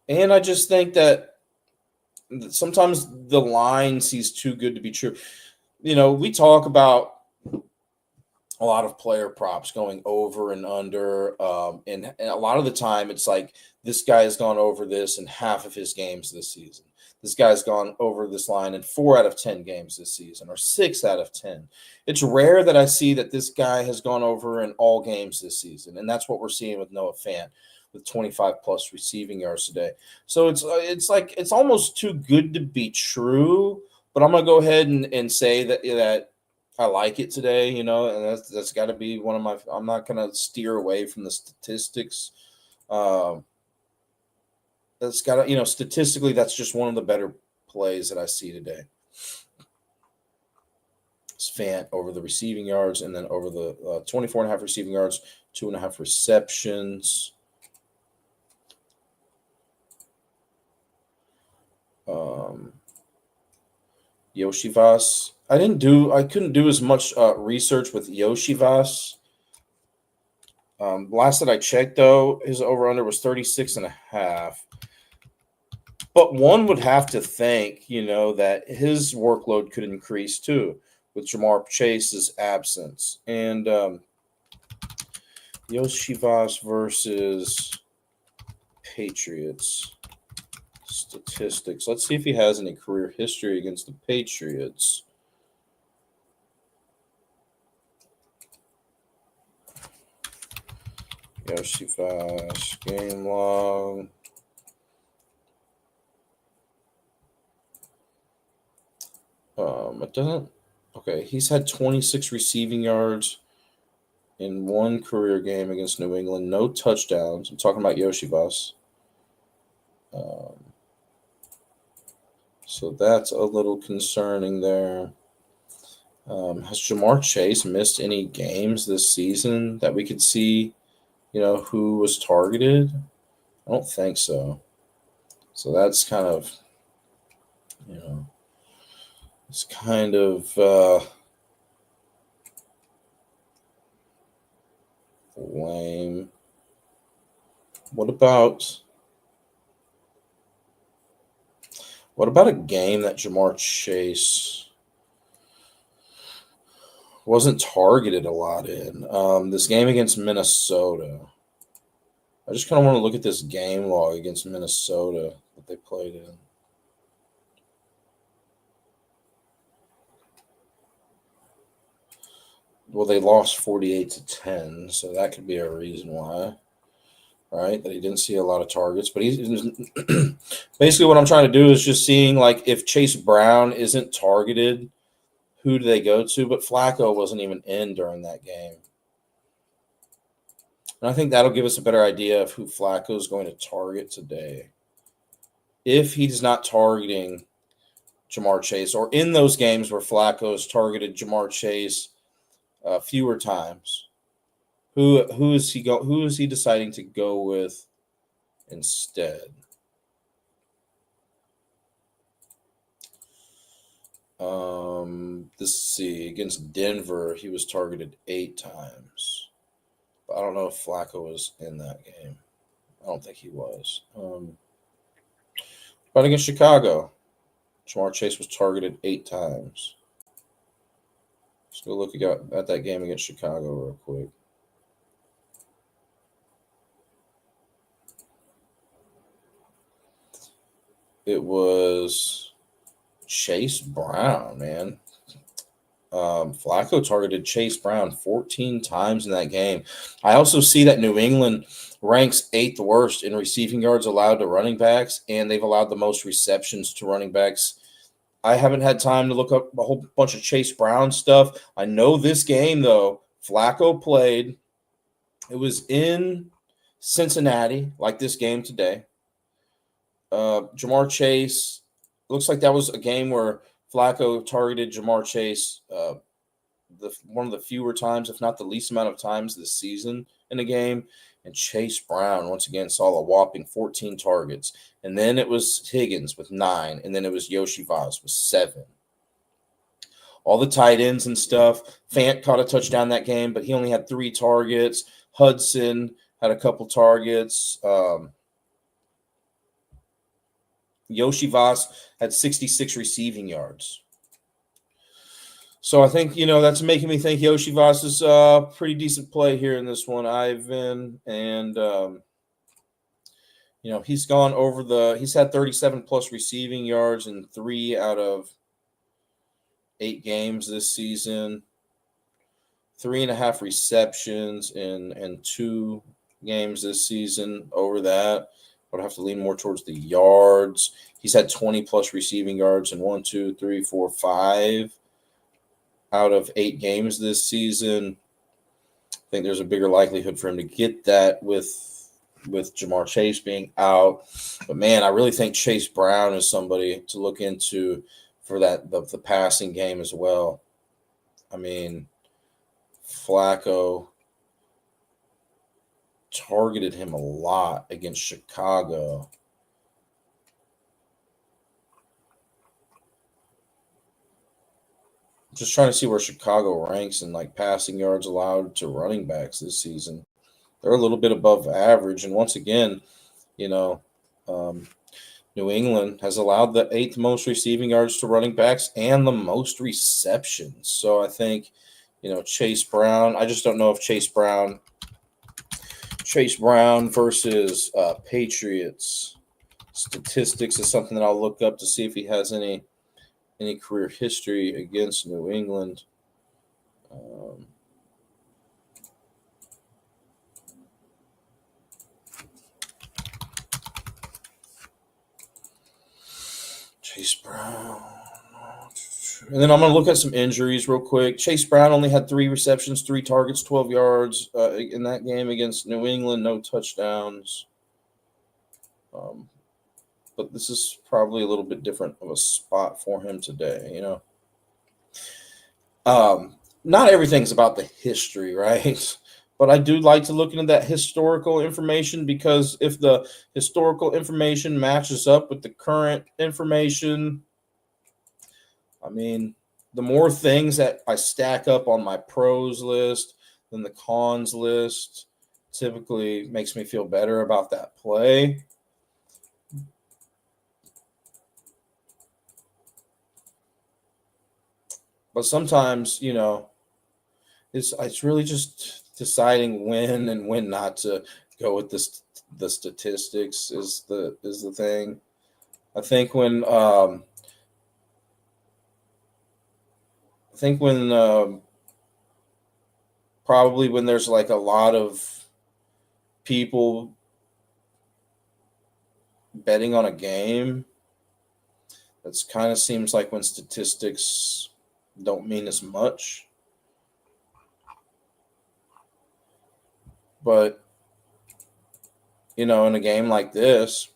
And I just think that sometimes the line seems too good to be true. We talk about a lot of player props going over and under. And a lot of the time it's like, this guy has gone over this in half of his games this season. This guy's gone over this line in 4 out of 10 games this season, or 6 out of 10. It's rare that I see that this guy has gone over in all games this season. And that's what we're seeing with Noah Fant, with 25 plus receiving yards today. So it's like, it's almost too good to be true, but I'm going to go ahead and say that I like it today, and that's got to be one of my. I'm not going to steer away from the statistics. That's got to, statistically, that's just one of the better plays that I see today. It's Fant over the receiving yards, and then over the 24.5 receiving yards, 2.5 receptions. Yoshivas. I couldn't do as much research with Yoshivas. Last that I checked, though, his over-under was 36.5. But one would have to think, that his workload could increase, too, with Jamar Chase's absence. And Yoshivas versus Patriots statistics. Let's see if he has any career history against the Patriots. Yoshivas game log. It doesn't. Okay, he's had 26 receiving yards in 1 career game against New England. No touchdowns. I'm talking about Yoshivas. So that's a little concerning there. Has Jamar Chase missed any games this season that we could see, who was targeted? I don't think so. So that's kind of, it's kind of lame. What about a game that Jamar Chase wasn't targeted a lot in? This game against Minnesota. I just kind of want to look at this game log against Minnesota that they played in. Well, they lost 48-10, so that could be a reason why, right? That he didn't see a lot of targets. But he's basically what I'm trying to do is just seeing like if Chase Brown isn't targeted, who do they go to? But Flacco wasn't even in during that game. And I think that'll give us a better idea of who Flacco is going to target today. If he's not targeting Jamar Chase, or in those games where Flacco has targeted Jamar Chase fewer times, who is he deciding to go with instead? Let's see. Against Denver, he was targeted 8 times. But I don't know if Flacco was in that game. I don't think he was. But against Chicago, Jamar Chase was targeted 8 times. Let's go look at that game against Chicago real quick. It was Chase Brown, man. Flacco targeted Chase Brown 14 times in that game. I also see that New England ranks 8th worst in receiving yards allowed to running backs, and they've allowed the most receptions to running backs. I haven't had time to look up a whole bunch of Chase Brown stuff. I know this game, though, Flacco played. It was in Cincinnati, like this game today. Jamar Chase, looks like that was a game where Flacco targeted Jamar Chase one of the fewer times, if not the least amount of times this season in a game. And Chase Brown, once again, saw a whopping 14 targets. And then it was Higgins with 9. And then it was Yoshi Vaz with 7. All the tight ends and stuff. Fant caught a touchdown that game, but he only had 3 targets. Hudson had a couple targets. Yoshi Vaz had 66 receiving yards. So I think, that's making me think Yoshi Vaz is a pretty decent play here in this one, Ivan. And, he's gone over he's had 37 plus receiving yards in 3 out of 8 games this season. 3.5 receptions in 2 games this season over that. Would have to lean more towards the yards. He's had 20 plus receiving yards in 1, 2, 3, 4, 5 out of 8 games this season. I think there's a bigger likelihood for him to get that with Jamar Chase being out. But man, I really think Chase Brown is somebody to look into for the passing game as well. I mean, Flacco targeted him a lot against Chicago. Just trying to see where Chicago ranks in like passing yards allowed to running backs this season. They're a little bit above average. And once again, New England has allowed the 8th most receiving yards to running backs and the most receptions. So I think, Chase Brown, I just don't know if Chase Brown versus Patriots statistics is something that I'll look up to see if he has any career history against New England. Chase Brown. And then I'm going to look at some injuries real quick. Chase Brown only had 3 receptions, 3 targets, 12 yards in that game against New England, no touchdowns. But this is probably a little bit different of a spot for him today, Not everything's about the history, right? But I do like to look into that historical information, because if the historical information matches up with the current information, I mean, the more things that I stack up on my pros list than the cons list, typically makes me feel better about that play. But sometimes, it's really just deciding when and when not to go with the statistics is the thing. I think when probably when there's like a lot of people betting on a game, that's kind of seems like when statistics don't mean as much. But in a game like this,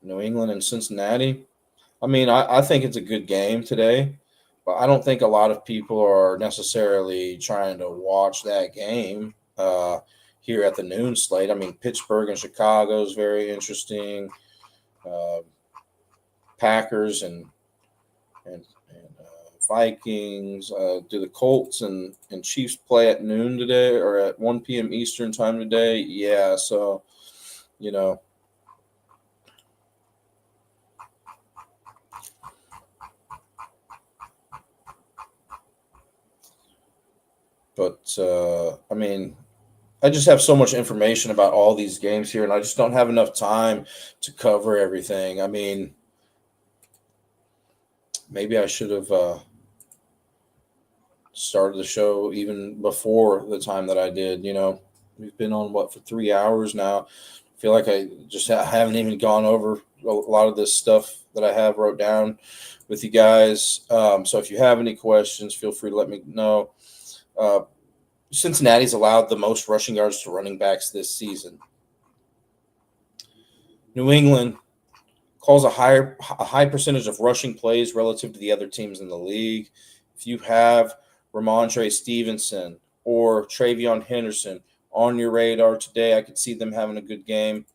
New England and Cincinnati, I mean, I think it's a good game today, but I don't think a lot of people are necessarily trying to watch that game here at the noon slate. I mean, Pittsburgh and Chicago is very interesting. Uh, Packers and Vikings. Do the Colts and Chiefs play at noon today or at 1 p.m. Eastern time today? Yeah, so, you know. But, I mean, I just have so much information about all these games here, and I just don't have enough time to cover everything. I mean, maybe I should have started the show even before the time that I did. We've been on for 3 hours now. I feel like I just haven't even gone over a lot of this stuff that I have wrote down with you guys. So if you have any questions, feel free to let me know. Cincinnati's allowed the most rushing yards to running backs this season. New England calls a high percentage of rushing plays relative to the other teams in the league. If you have Ramondre Stevenson or Travion Henderson on your radar today, I could see them having a good game.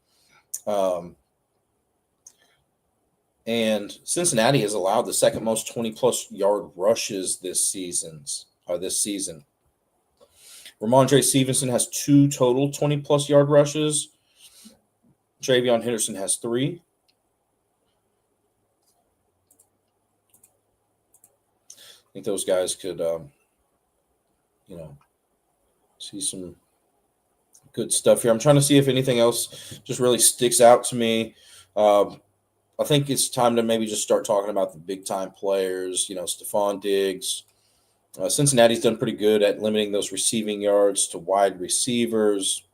And Cincinnati has allowed the second most 20-plus yard rushes this season. Ramondre Stevenson has 2 total 20-plus yard rushes. Travion Henderson has 3. I think those guys could, see some good stuff here. I'm trying to see if anything else just really sticks out to me. I think it's time to maybe just start talking about the big-time players, Stephon Diggs. Cincinnati's done pretty good at limiting those receiving yards to wide receivers.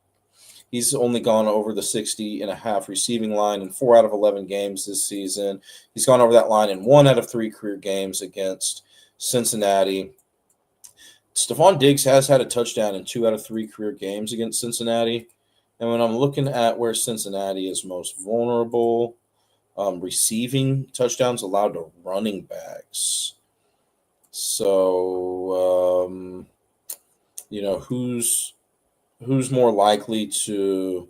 He's only gone over the 60.5 receiving line in 4 out of 11 games this season. He's gone over that line in 1 out of 3 career games against Cincinnati. Stephon Diggs has had a touchdown in 2 out of 3 career games against Cincinnati. And when I'm looking at where Cincinnati is most vulnerable, receiving touchdowns allowed to running backs. So, who's more likely to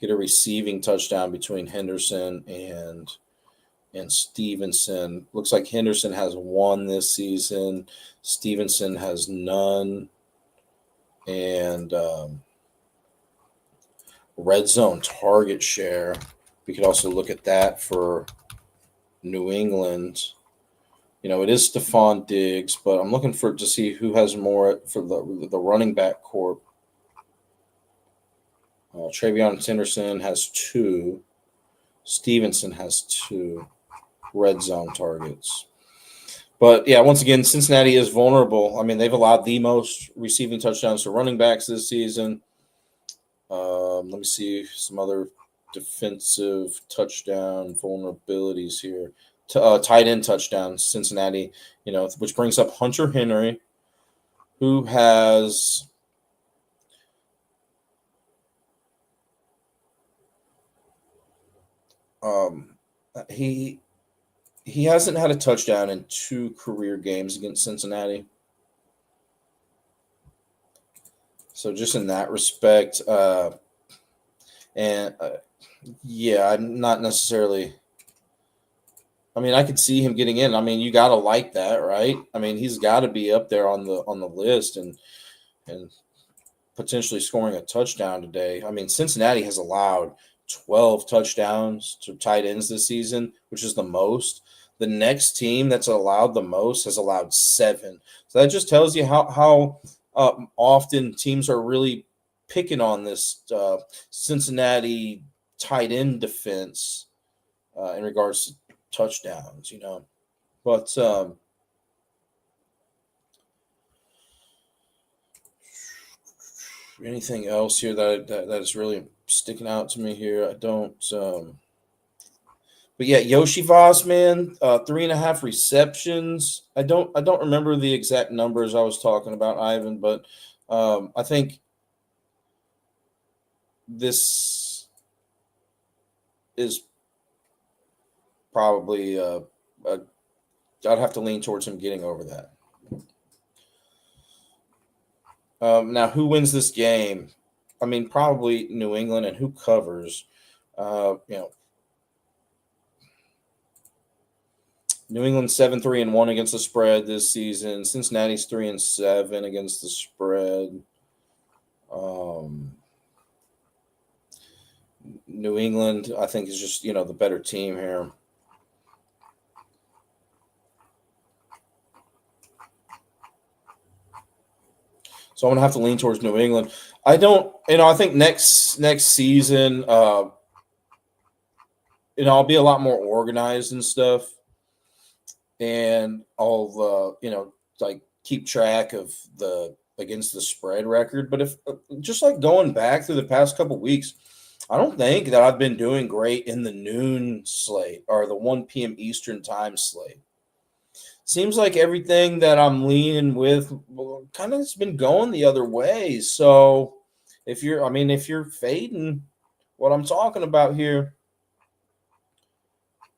get a receiving touchdown between Henderson and Stevenson? Looks like Henderson has 1 this season. Stevenson has none. And red zone target share. We could also look at that for New England. It is Stephon Diggs, but I'm looking to see who has more for the running back corp. Travion Henderson has 2. Stevenson has 2 red zone targets. But, yeah, once again, Cincinnati is vulnerable. I mean, they've allowed the most receiving touchdowns to running backs this season. Let me see some other defensive touchdown vulnerabilities here. Tight end touchdowns, Cincinnati, which brings up Hunter Henry, who has he hasn't had a touchdown in 2 career games against Cincinnati. So just in that respect, yeah, I'm not necessarily. I mean, I could see him getting in. I mean, you got to like that, right? I mean, he's got to be up there on the list, and potentially scoring a touchdown today. I mean, Cincinnati has allowed 12 touchdowns to tight ends this season, which is the most. The next team that's allowed the most has allowed 7. So that just tells you how often teams are really picking on this Cincinnati tight end defense in regards to touchdowns, But anything else here that is really sticking out to me here? I don't. But yeah, Yoshi Voss, man, 3.5 receptions. I don't remember the exact numbers I was talking about, Ivan, but I think this is probably I'd have to lean towards him getting over that. Now, who wins this game? I mean, probably New England, and who covers? New England 7-3-1 against the spread this season. Cincinnati's 3-7 against the spread. New England, I think, is just the better team here. So I'm gonna have to lean towards New England. I don't, I think next season, I'll be a lot more organized and stuff, and I'll, like keep track of the against the spread record. But if just like going back through the past couple weeks, I don't think that I've been doing great in the noon slate or the 1 p.m. Eastern time slate. Seems like everything that I'm leaning with kind of has been going the other way. So if you're fading what I'm talking about here,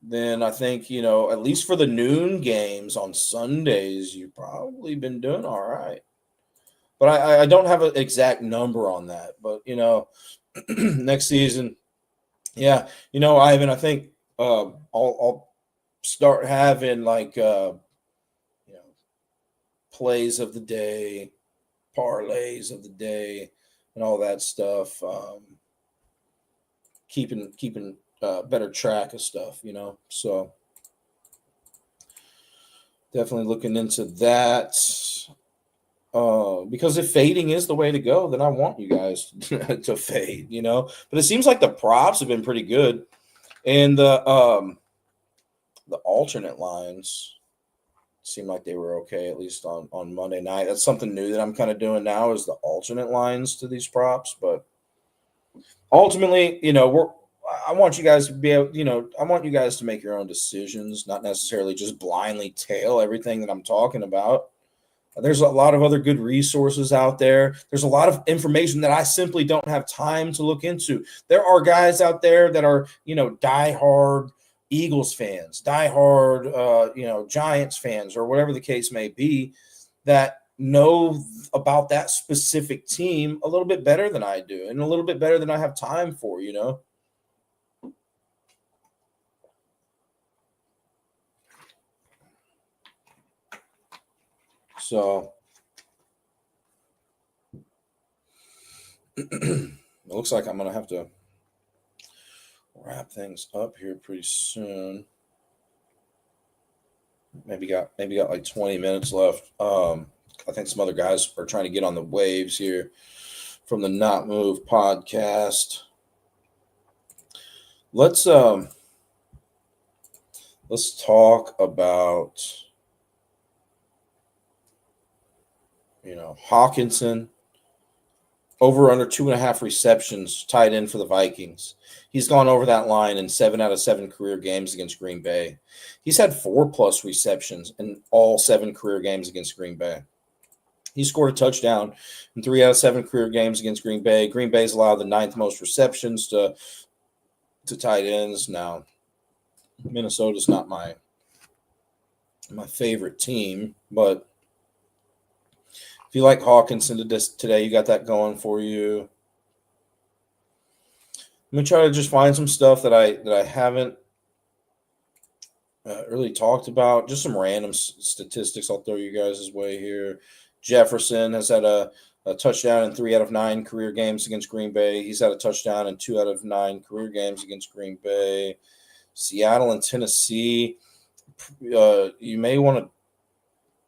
then I think, at least for the noon games on Sundays, you've probably been doing all right. But I don't have an exact number on that. But, next season, yeah, Ivan, I think I'll start having like plays of the day, parlays of the day, and all that stuff. Keeping better track of stuff, So definitely looking into that. Because if fading is the way to go, then I want you guys to fade, But it seems like the props have been pretty good, and the alternate lines seem like they were okay, at least on Monday night. That's something new that I'm kind of doing now, is the alternate lines to these props. But ultimately, I want you guys to be able, I want you guys to make your own decisions, not necessarily just blindly tail everything that I'm talking about. There's a lot of other good resources out there. There's a lot of information that I simply don't have time to look into. There are guys out there that are, diehard Eagles fans, diehard, Giants fans, or whatever the case may be, that know about that specific team a little bit better than I do, and a little bit better than I have time for, So it looks like I'm going to have to wrap things up here pretty soon. Maybe got like 20 minutes left. I think some other guys are trying to get on the waves here from the Not Move podcast. Let's talk about Hawkinson. Over under 2.5 receptions tied in for the Vikings. He's gone over that line in 7 out of 7 career games against Green Bay. He's had 4+ receptions in all 7 career games against Green Bay. He scored a touchdown in 3 out of 7 career games against Green Bay. Green Bay's allowed the 9th most receptions to tight ends. Now, Minnesota's not my favorite team, but if you like Hawkinson today, you got that going for you. I'm gonna try to just find some stuff that I haven't really talked about. Just some random statistics I'll throw you guys' way here. Jefferson has had a a touchdown in 3 out of 9 career games against Green Bay. He's had a touchdown in 2 out of 9 career games against Green Bay. Seattle and Tennessee. You may want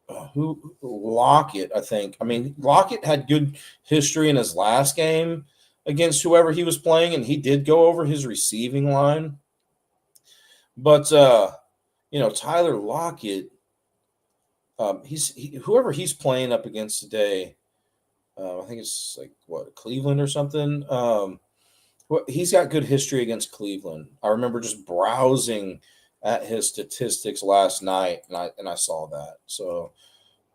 to Lockett, I think. I mean, Lockett had good history in his last game against whoever he was playing, and he did go over his receiving line. But Tyler Lockett, whoever he's playing up against today. I think it's like Cleveland or something. He's got good history against Cleveland. I remember just browsing at his statistics last night, and I saw that. So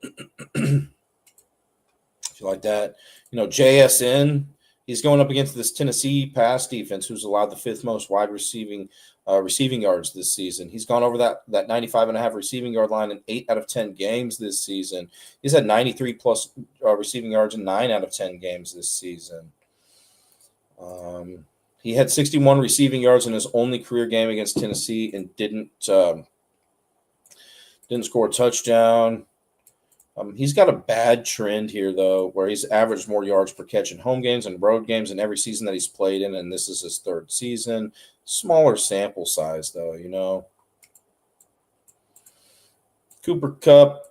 if you like that, JSN, he's going up against this Tennessee pass defense, who's allowed the 5th most wide receiving yards this season. He's gone over that 95.5 receiving yard line in 8 out of 10 games this season. He's had 93 plus receiving yards in 9 out of 10 games this season. He had 61 receiving yards in his only career game against Tennessee and didn't score a touchdown. He's got a bad trend here, though, where he's averaged more yards per catch in home games and road games in every season that he's played in, and this is his 3rd season. Smaller sample size, though, Cooper Kupp,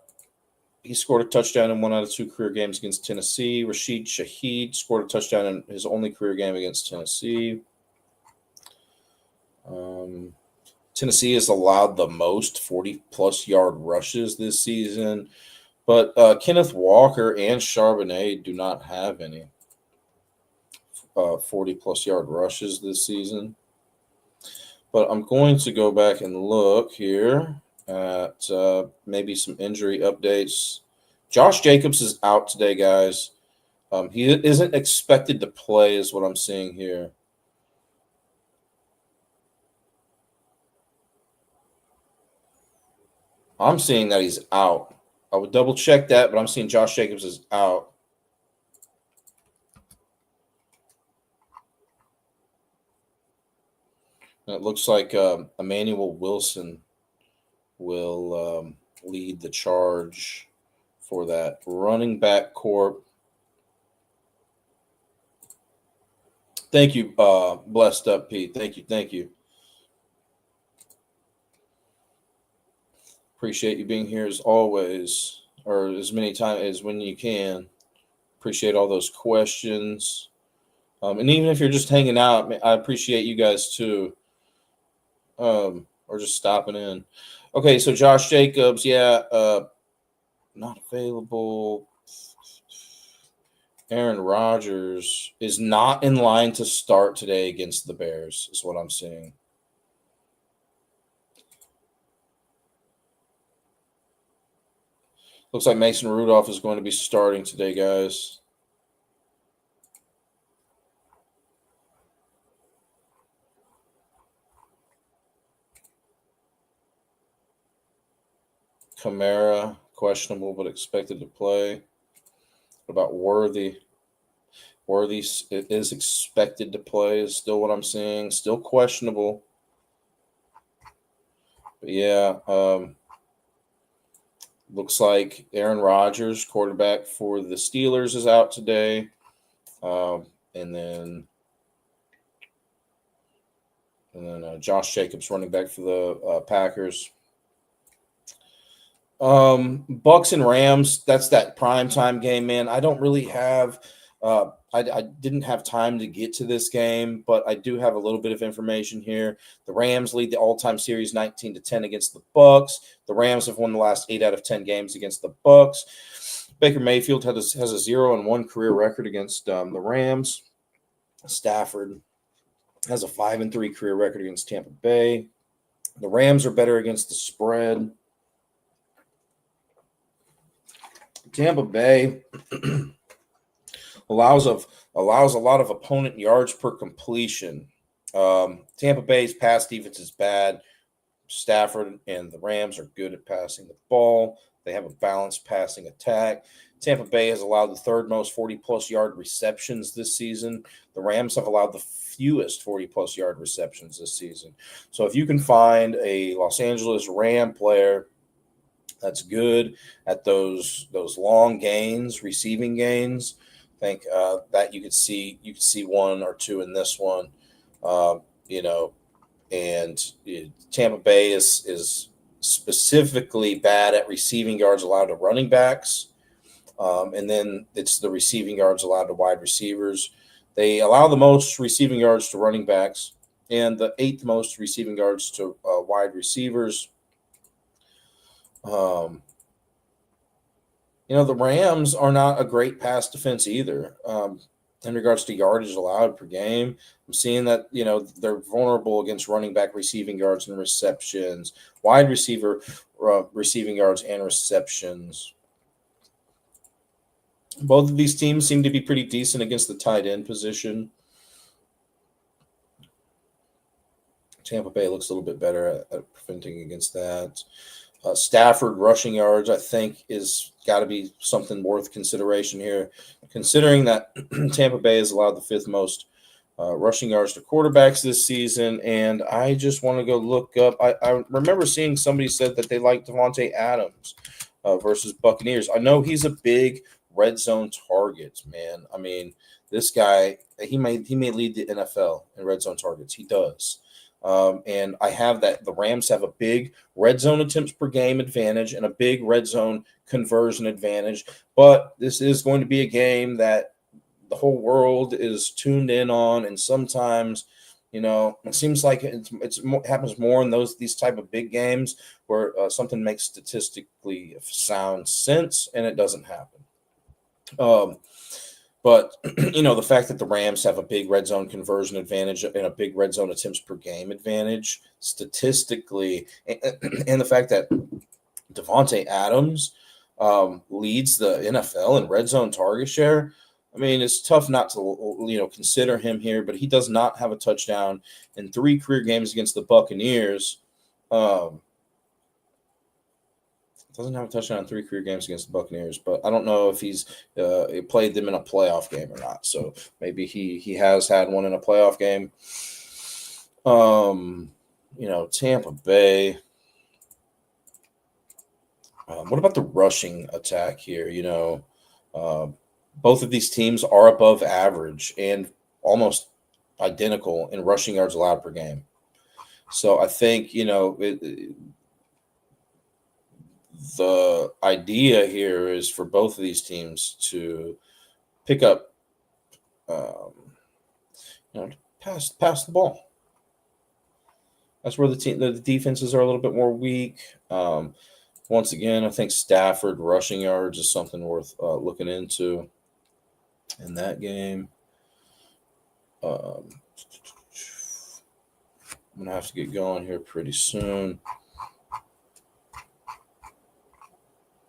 he scored a touchdown in 1 out of 2 career games against Tennessee. Rashid Shaheed scored a touchdown in his only career game against Tennessee. Tennessee has allowed the most 40-plus yard rushes this season. But Kenneth Walker and Charbonnet do not have any 40-plus yard rushes this season. But I'm going to go back and look here at maybe some injury updates. Josh Jacobs is out today, guys. He isn't expected to play is what I'm seeing here. I'm seeing that he's out. I would double check that, but I'm seeing Josh Jacobs is out. And it looks like Emmanuel Wilson will lead the charge for that running back corp. Thank you, Blessed Up Pete. Thank you. Appreciate you being here as always, or as many times as when you can. Appreciate all those questions. And even if you're just hanging out, I appreciate you guys too. Or just stopping in. Okay, so Josh Jacobs, not available. Aaron Rodgers is not in line to start today against the Bears, is what I'm seeing. Looks like Mason Rudolph is going to be starting today, guys. Kamara, questionable but expected to play. What about Worthy? Worthy is expected to play, is still what I'm seeing. Still questionable. But yeah, looks like Aaron Rodgers, quarterback for the Steelers, is out today. And then Josh Jacobs, running back for the Packers. Bucks and Rams, that's that primetime game, man. I don't really have I didn't have time to get to this game, but I do have a little bit of information here. The Rams lead the all-time series 19-10 against the Bucks. The Rams have won the last 8 out of 10 games against the Bucks. Baker Mayfield has a 0-1 career record against the Rams. Stafford has a 5-3 career record against Tampa Bay. The Rams are better against the spread. Tampa Bay allows a lot of opponent yards per completion. Tampa Bay's pass defense is bad. Stafford and the Rams are good at passing the ball. They have a balanced passing attack. Tampa Bay has allowed the 3rd most 40-plus yard receptions this season. The Rams have allowed the fewest 40-plus yard receptions this season. So if you can find a Los Angeles Ram player that's good at those long gains, receiving gains, think that you could see one or two in this one. Um, you know, and Tampa Bay is specifically bad at receiving yards allowed to running backs, and then it's the receiving yards allowed to wide receivers. They allow the most receiving yards to running backs and the eighth most receiving yards to wide receivers. Um, the Rams are not a great pass defense either. In regards to yardage allowed per game, I'm seeing that they're vulnerable against running back receiving yards and receptions, wide receiver receiving yards and receptions. Both of these teams seem to be pretty decent against the tight end position. Tampa Bay looks a little bit better at preventing against that. Stafford rushing yards, I think, is got to be something worth consideration here, considering that Tampa Bay has allowed the fifth most rushing yards to quarterbacks this season. And I just want to go look up. I remember seeing somebody said that they like Devontae Adams versus Buccaneers. I know he's a big red zone target, man. I mean, this guy, he may lead the NFL in red zone targets. He does. And I have that the Rams have a big red zone attempts per game advantage and a big red zone conversion advantage. But this is going to be a game that the whole world is tuned in on, and sometimes, it seems like it happens more in these type of big games where something makes statistically sound sense and it doesn't happen. But, the fact that the Rams have a big red zone conversion advantage and a big red zone attempts per game advantage statistically, and the fact that Devontae Adams leads the NFL in red zone target share, I mean, it's tough not to, consider him here, but he does not have a touchdown in 3 career games against the Buccaneers. Doesn't have a touchdown in 3 career games against the Buccaneers, but I don't know if he's played them in a playoff game or not. So maybe he has had one in a playoff game. Tampa Bay. What about the rushing attack here? Both of these teams are above average and almost identical in rushing yards allowed per game. So I think, the idea here is for both of these teams to pick up, pass the ball. That's where the defenses are a little bit more weak. Once again, I think Stafford rushing yards is something worth looking into in that game. I'm going to have to get going here pretty soon.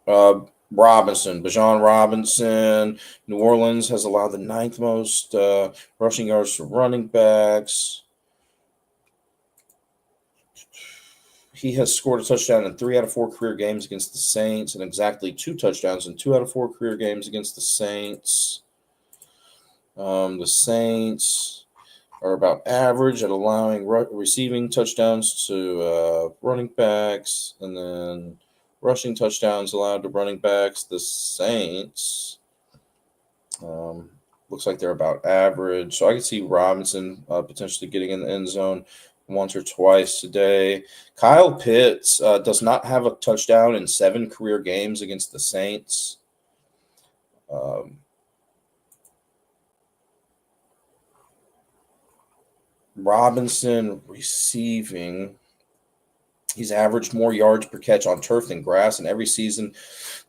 Bijan Robinson, New Orleans has allowed the 9th most rushing yards to running backs. He has scored a touchdown in 3 out of 4 career games against the Saints and exactly 2 touchdowns in 2 out of 4 career games against the Saints. The Saints are about average at allowing receiving touchdowns to running backs, and then rushing touchdowns allowed to running backs. The Saints looks like they're about average. So I can see Robinson potentially getting in the end zone once or twice today. Kyle Pitts does not have a touchdown in 7 career games against the Saints. Robinson receiving. He's averaged more yards per catch on turf than grass in every season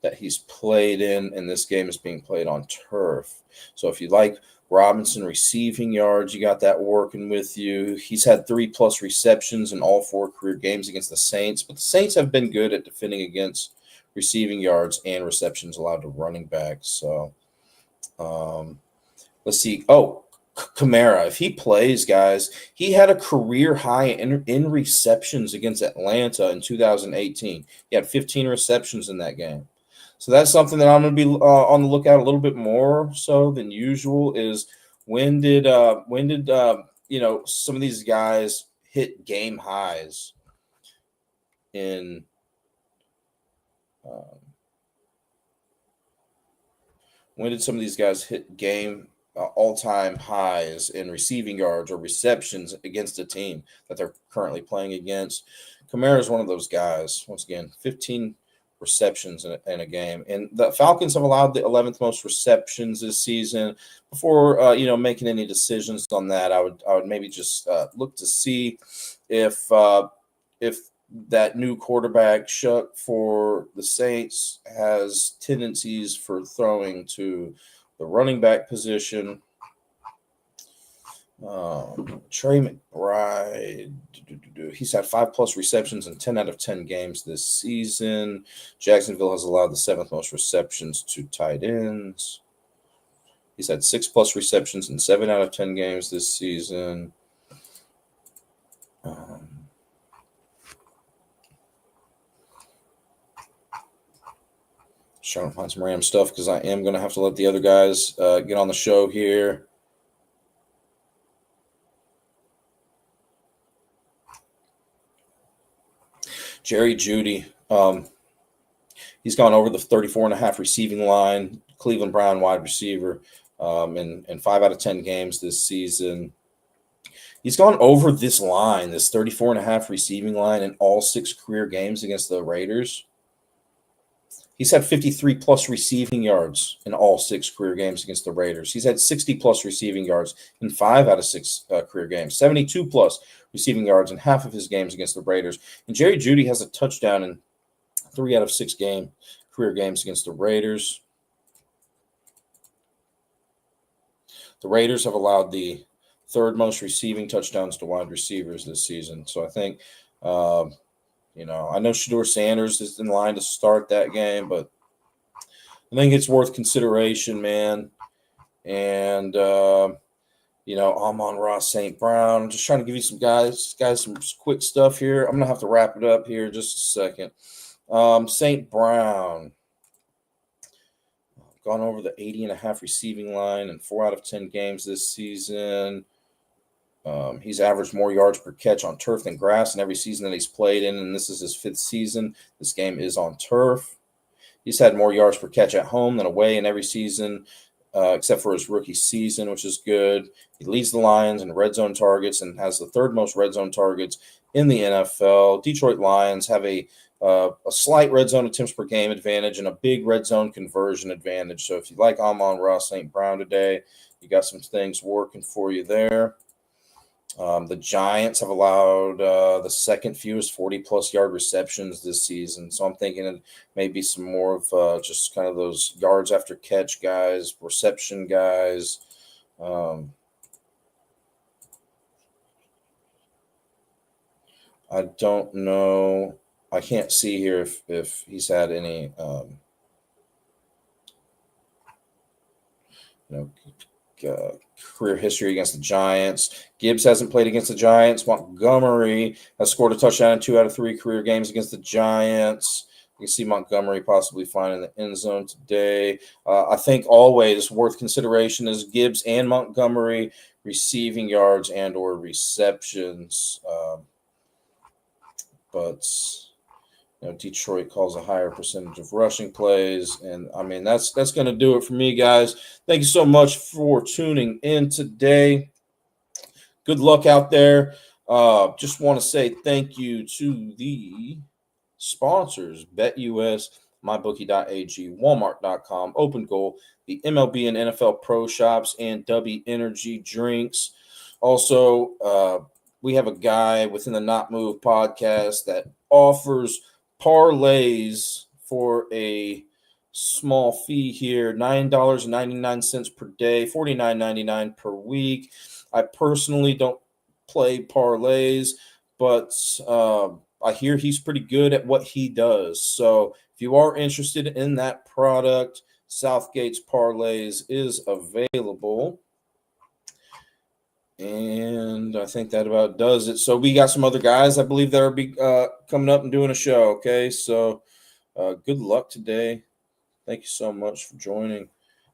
that he's played in, and this game is being played on turf. So if you like Robinson receiving yards, you got that working with you. He's had 3+ receptions in all 4 career games against the Saints, but the Saints have been good at defending against receiving yards and receptions allowed to running backs. So let's see. Oh, Kamara, if he plays, guys, he had a career high in receptions against Atlanta in 2018. He had 15 receptions in that game. So that's something that I'm going to be on the lookout a little bit more so than usual is when did some of these guys hit game highs in When did some of these guys hit game all-time highs in receiving yards or receptions against a team that they're currently playing against? Kamara is one of those guys. Once again, 15 receptions in a game. And the Falcons have allowed the 11th most receptions this season. Before making any decisions on that, I would maybe just look to see if that new quarterback Shuck for the Saints has tendencies for throwing to the running back position. Trey McBride, he's had 5+ receptions in 10 out of 10 games this season. Jacksonville has allowed the 7th most receptions to tight ends. He's had 6+ receptions in 7 out of 10 games this season. Trying to find some Ram stuff because I am going to have to let the other guys get on the show here. Jerry Jeudy, he's gone over the 34.5 receiving line. Cleveland Brown wide receiver in 5 out of 10 games this season. He's gone over this line, this 34.5 receiving line, in all 6 career games against the Raiders. He's had 53+ receiving yards in all 6 career games against the Raiders. He's had 60+ receiving yards in 5 out of 6 career games, 72+ receiving yards in half of his games against the Raiders. And Jerry Jeudy has a touchdown in 3 out of 6 career games against the Raiders. The Raiders have allowed the 3rd most receiving touchdowns to wide receivers this season. So I think I know Shedeur Sanders is in line to start that game, but I think it's worth consideration, man. And, Amon-Ra St. Brown. I'm just trying to give you some guys some quick stuff here. I'm going to have to wrap it up here in just a second. St. Brown, gone over the 80.5 receiving line in 4 out of 10 games this season. He's averaged more yards per catch on turf than grass in every season that he's played in, and this is his 5th season. This game is on turf. He's had more yards per catch at home than away in every season, except for his rookie season, which is good. He leads the Lions in red zone targets and has the 3rd most red zone targets in the NFL. Detroit Lions have a slight red zone attempts per game advantage and a big red zone conversion advantage. So if you like Amon-Ra St. Brown today, you got some things working for you there. The Giants have allowed the 2nd fewest 40+ yard receptions this season. So I'm thinking maybe some more of just kind of those yards after catch guys, reception guys. I don't know. I can't see here if he's had any career history against the Giants. Gibbs hasn't played against the Giants. Montgomery has scored a touchdown in 2 out of 3 career games against the Giants. You can see Montgomery possibly finding the end zone today. I think always worth consideration is Gibbs and Montgomery receiving yards and or receptions. But Detroit calls a higher percentage of rushing plays. And, that's going to do it for me, guys. Thank you so much for tuning in today. Good luck out there. Just want to say thank you to the sponsors, BetUS, MyBookie.ag, Walmart.com, Open Goal, the MLB and NFL Pro Shops, and W Energy Drinks. Also, we have a guy within the Not Move podcast that offers parlays for a small fee here, $9.99 per day, $49.99 per week. I personally don't play parlays, but I hear he's pretty good at what he does. So if you are interested in that product, Southgate's Parlays is available. And I think that about does it. So we got some other guys, I believe, that are coming up and doing a show. Okay, so good luck today. Thank you so much for joining.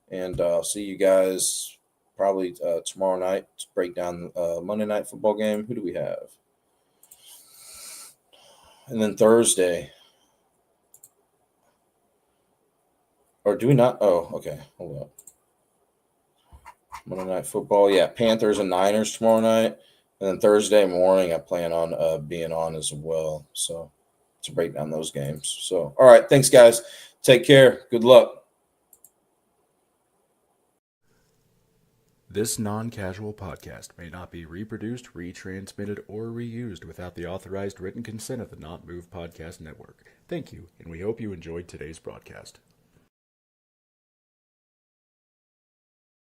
And I'll see you guys probably tomorrow night to break down Monday Night Football game. Who do we have? And then Thursday. Or do we not? Oh, okay. Hold up. Monday Night Football. Yeah, Panthers and Niners tomorrow night. And then Thursday morning, I plan on being on as well. So to break down those games. So, all right. Thanks, guys. Take care. Good luck. This non-casual podcast may not be reproduced, retransmitted, or reused without the authorized written consent of the Not Move Podcast Network. Thank you, and we hope you enjoyed today's broadcast.